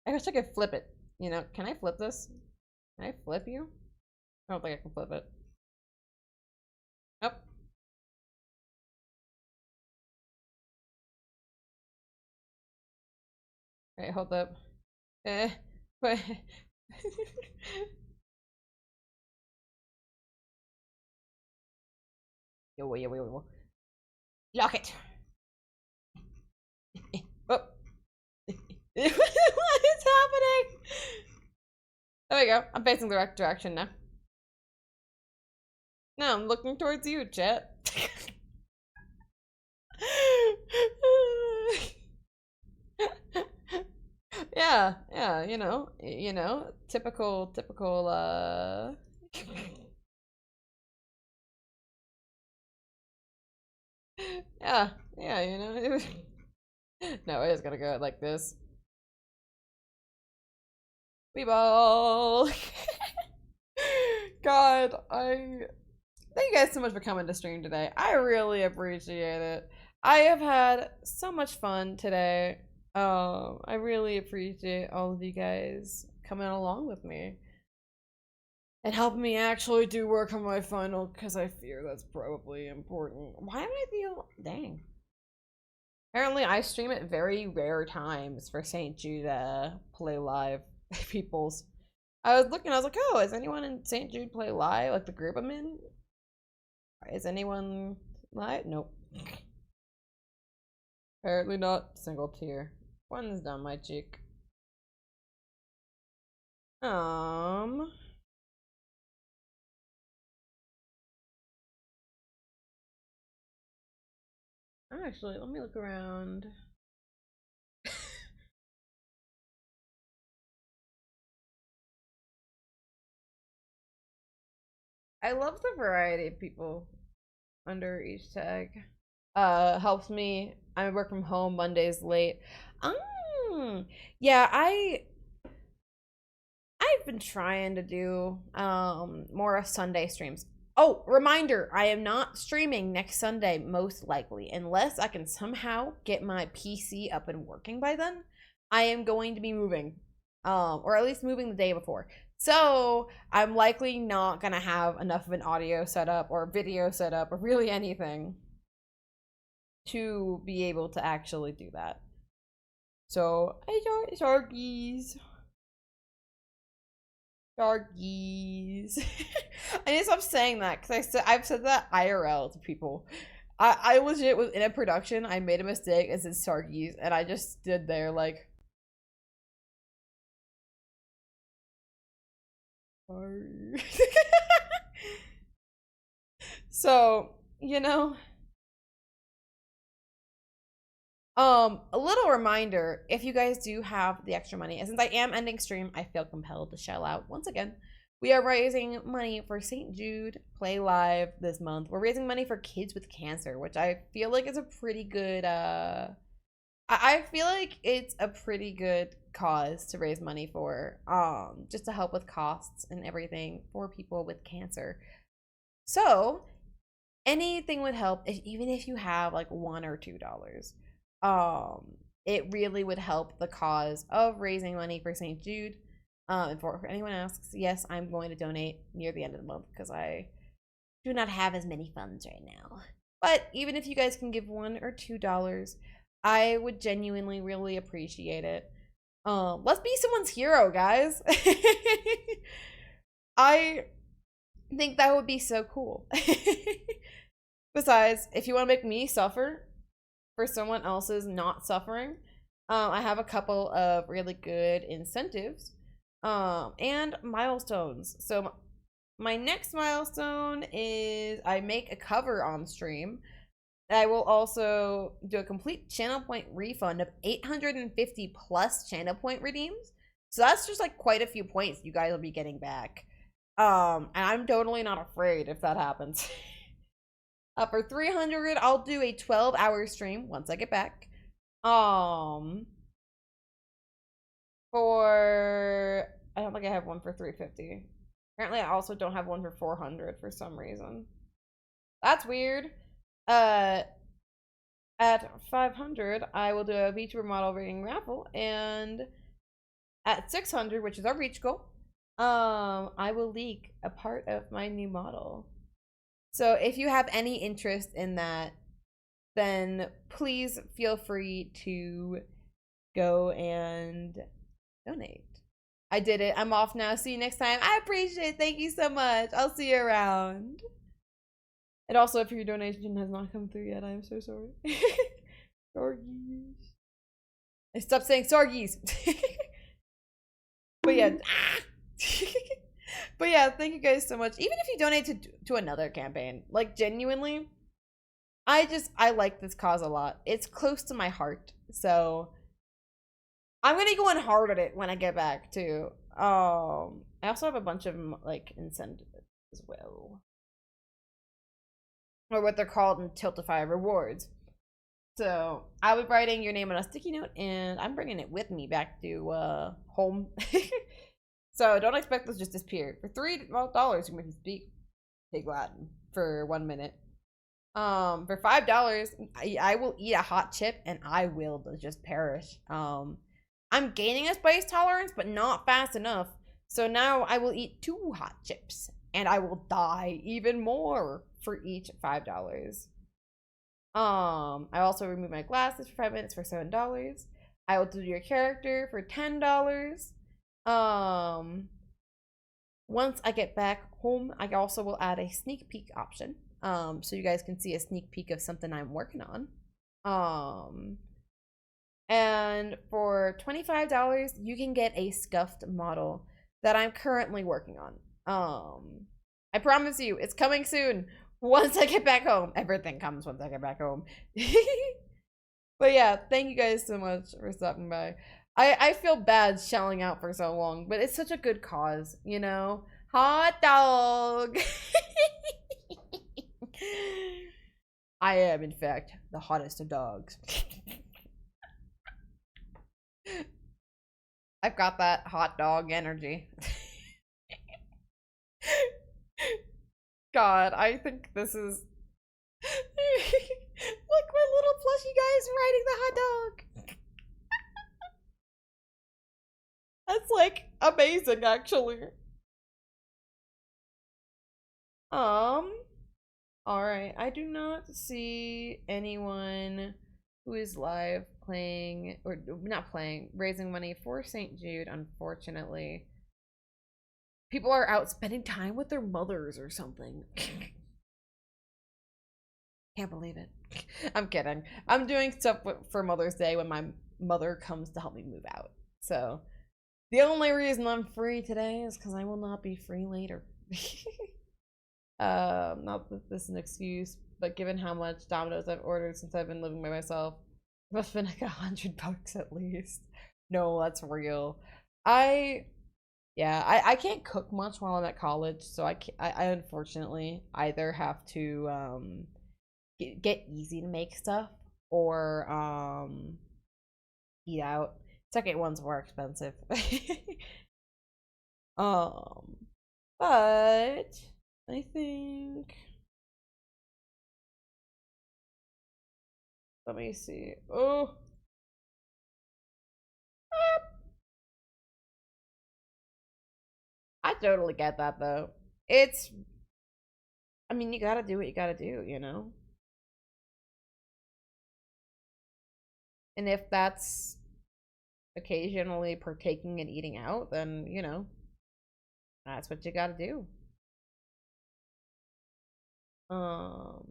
I wish I could flip it. You know, can I flip this? Can I flip you? I don't think I can flip it. Nope. Alright, hold up. But yo. Lock it. Oh. What is happening? There we go. I'm facing the right direction now. No, I'm looking towards you, Chet. Yeah, typical, yeah, no, I just gotta go like this. We ball. God, thank you guys so much for coming to stream today. I really appreciate it. I have had so much fun today. I really appreciate all of you guys coming along with me and helping me actually do work on my final because I fear that's probably important. Why am I the dang? Apparently, I stream at very rare times for St. Jude Play Live peoples. I was looking, I was like, oh, is anyone in St. Jude Play Live? Like the group I'm in? Is anyone live? Nope. Apparently not. Single tier. One's down my cheek. Actually, let me look around. I love the variety of people under each tag. Helps me. I work from home Mondays late. Yeah, I've been trying to do more of Sunday streams. Oh, reminder, I am not streaming next Sunday most likely unless I can somehow get my PC up and working by then. I am going to be moving. Or at least moving the day before. So, I'm likely not going to have enough of an audio setup or video setup or really anything. to be able to actually do that. So I enjoy Sharkies. Sharkies. I need to stop saying that because I've said that IRL to people. I legit was in a production. I made a mistake and said Sargies, and I just stood there like, sorry. So, you know, a little reminder, if you guys do have the extra money, and since I am ending stream, I feel compelled to shell out once again. We are raising money for St. Jude Play Live this month. We're raising money for kids with cancer, which I feel like is a pretty good, I feel like it's a pretty good cause to raise money for, just to help with costs and everything for people with cancer. So, anything would help, even if you have like $1 or $2. It really would help the cause of raising money for St. Jude. And for anyone asks, yes, I'm going to donate near the end of the month because I do not have as many funds right now. But even if you guys can give $1 or $2, I would genuinely really appreciate it. Let's be someone's hero, guys. I think that would be so cool. Besides, if you want to make me suffer for someone else's not suffering, I have a couple of really good incentives and milestones. So my next milestone is I make a cover on stream. I will also do a complete channel point refund of 850 plus channel point redeems. So that's just like quite a few points you guys will be getting back. And I'm totally not afraid if that happens. For 300, I'll do a 12-hour stream once I get back. For I don't think I have one for 350. Apparently, I also don't have one for 400 for some reason. That's weird. At 500, I will do a VTuber model rating raffle, and at 600, which is our reach goal, I will leak a part of my new model. So if you have any interest in that, then please feel free to go and donate. I did it. I'm off now. See you next time. I appreciate it. Thank you so much. I'll see you around. And also, if your donation has not come through yet, I'm so sorry. Sorgies. I stopped saying Sorgies. But yeah. But yeah, thank you guys so much. Even if you donate to another campaign, like genuinely, I like this cause a lot. It's close to my heart. So I'm gonna go in hard at it when I get back too. I also have a bunch of like incentives as well, or what they're called in Tiltify rewards. So I'll be writing your name on a sticky note, and I'm bringing it with me back to home. So don't expect this to just disappear. For $3, you can speak Pig Latin for 1 minute. For $5, I will eat a hot chip and I will just perish. I'm gaining a spice tolerance, but not fast enough. So now I will eat 2 hot chips and I will die even more for each $5. I also remove my glasses for 5 minutes for $7. I will do your character for $10. Once I get back home, I also will add a sneak peek option. So you guys can see a sneak peek of something I'm working on. And for $25, you can get a scuffed model that I'm currently working on. I promise you, it's coming soon. Once I get back home. Everything comes once I get back home. But yeah, thank you guys so much for stopping by. I feel bad shelling out for so long, but it's such a good cause, you know? Hot dog! I am, in fact, the hottest of dogs. I've got that hot dog energy. God, I think this is... Look, my little plushy guy is riding the hot dog. That's like amazing, actually. All right. I do not see anyone who is live playing or not playing, raising money for St. Jude, unfortunately. People are out spending time with their mothers or something. Can't believe it. I'm kidding. I'm doing stuff for Mother's Day when my mother comes to help me move out. So the only reason I'm free today is because I will not be free later. Not that this is an excuse, but given how much Domino's I've ordered since I've been living by myself, it must have been like $100 at least. No, that's real. I I can't cook much while I'm at college, so I unfortunately either have to get easy to make stuff or eat out. Second one's more expensive. um but I think, let me see. Oh, I totally get that though. It's, I mean, you gotta do what you gotta do, you know? And if that's occasionally partaking and eating out, then, you know, that's what you gotta do. Um,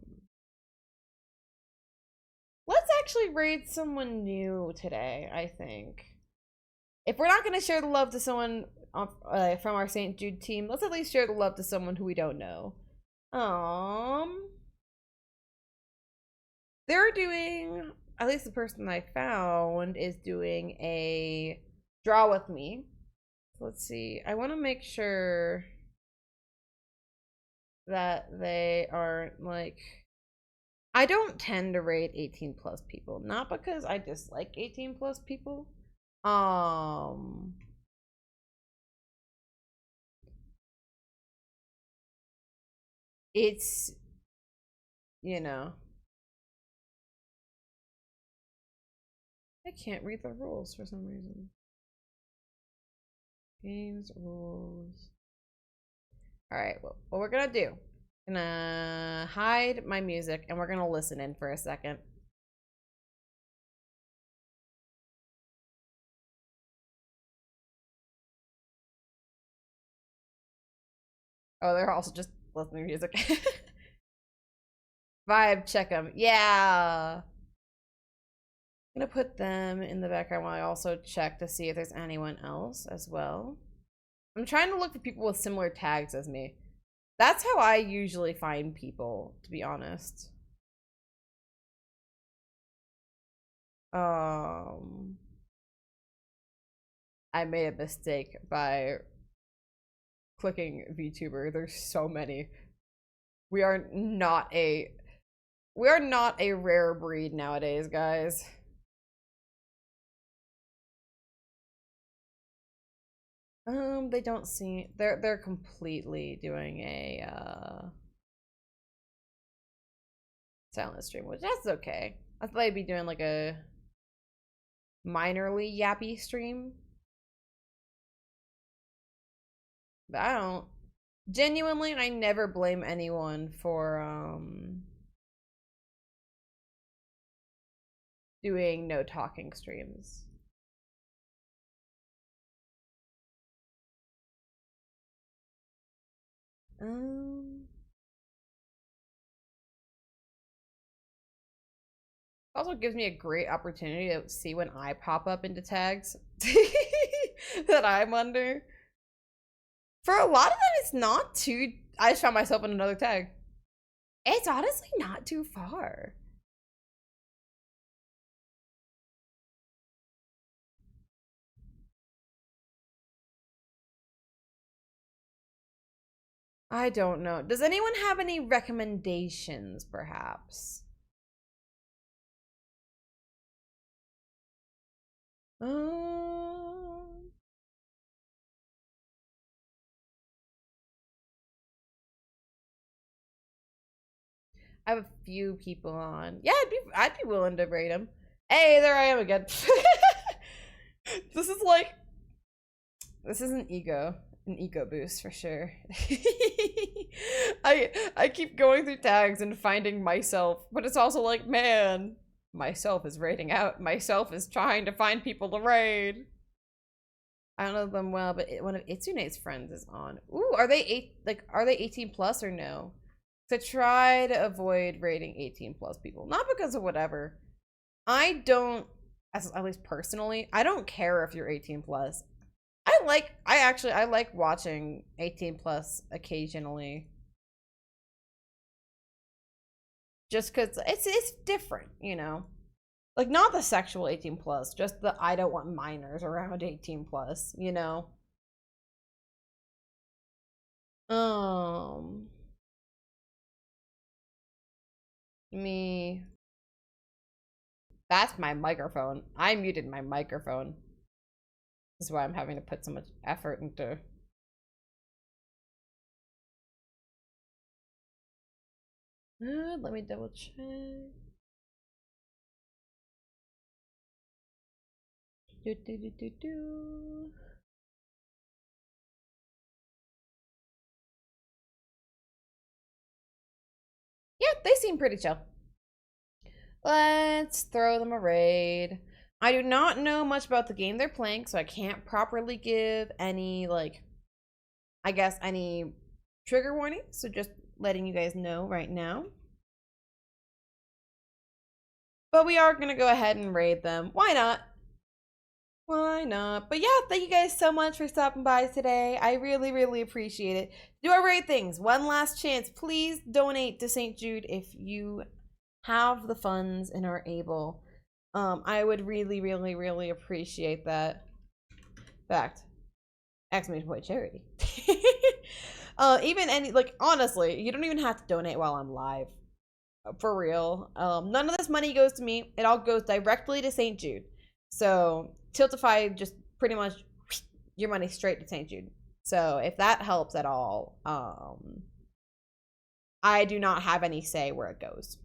let's actually raid someone new today, I think. If we're not gonna share the love to someone from our St. Jude team, let's at least share the love to someone who we don't know. They're doing, at least the person I found is doing a draw with me. Let's see. I want to make sure that they aren't like, I don't tend to rate 18 plus people, not because I dislike 18 plus people. It's, you know, I can't read the rules for some reason. Games rules. All right, well, what we're gonna do, I'm gonna hide my music and we're gonna listen in for a second. Oh, they're also just listening to music. Vibe check them. Yeah. I'm gonna put them in the background while I also check to see if there's anyone else as well. I'm trying to look for people with similar tags as me. That's how I usually find people, to be honest. I made a mistake by clicking VTuber. There's so many. We are not a rare breed nowadays, guys. They don't seem, they're completely doing a silent stream, which that's okay. I thought they'd be doing like a minorly yappy stream. But I don't, genuinely, I never blame anyone for doing no talking streams. Also gives me a great opportunity to see when I pop up into tags that I'm under. For a lot of them, it's not too, I just found myself in another tag. It's honestly not too far. I don't know. Does anyone have any recommendations, perhaps? I have a few people on. Yeah, I'd be willing to rate them. Hey, there I am again. This is like, this is an ego boost for sure. I keep going through tags and finding myself, but it's also like, man, myself is raiding out. Myself is trying to find people to raid. I don't know them well, but one of Itsune's friends is on. Ooh, are they are they 18 plus or no? To try to avoid raiding 18 plus people. Not because of whatever. I don't, at least personally, I don't care if you're 18 plus. I like watching 18 plus occasionally. Just because it's different, you know? Like, not the sexual 18 plus, just the I don't want minors around 18 plus, you know? Me. That's my microphone. I muted my microphone. This is why I'm having to put so much effort into. Let me double check. Yeah, they seem pretty chill. Let's throw them a raid. I do not know much about the game they're playing, so I can't properly give any, like, I guess, any trigger warning. So just letting you guys know right now. But we are going to go ahead and raid them. Why not? Why not? But yeah, thank you guys so much for stopping by today. I really, really appreciate it. Do our raid things. One last chance. Please donate to St. Jude if you have the funds and are able. I would really, really, really appreciate that. Fact. Exclamation point charity. Even any, like, honestly, you don't even have to donate while I'm live. For real. None of this money goes to me. It all goes directly to St. Jude. So Tiltify just pretty much your money straight to St. Jude. So if that helps at all, I do not have any say where it goes.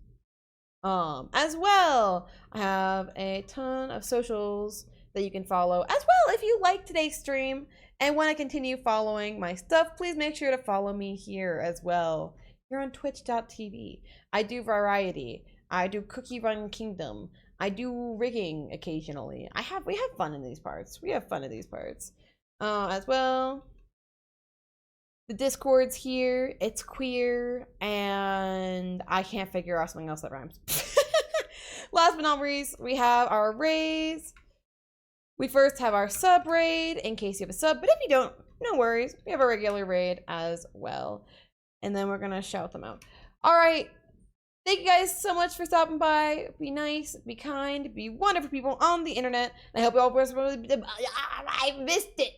As well, I have a ton of socials that you can follow as well. If you like today's stream and want to continue following my stuff, please make sure to follow me here as well. You're on twitch.tv. I do variety. I do Cookie Run Kingdom. I do rigging occasionally. We have fun in these parts. As well. The Discord's here. It's queer, and I can't figure out something else that rhymes. Last but not least, we have our raids. We first have our sub raid in case you have a sub, but if you don't, no worries. We have a regular raid as well, and then we're gonna shout them out. All right. Thank you guys so much for stopping by. Be nice, be kind, be wonderful people on the internet. And I hope you all I missed it.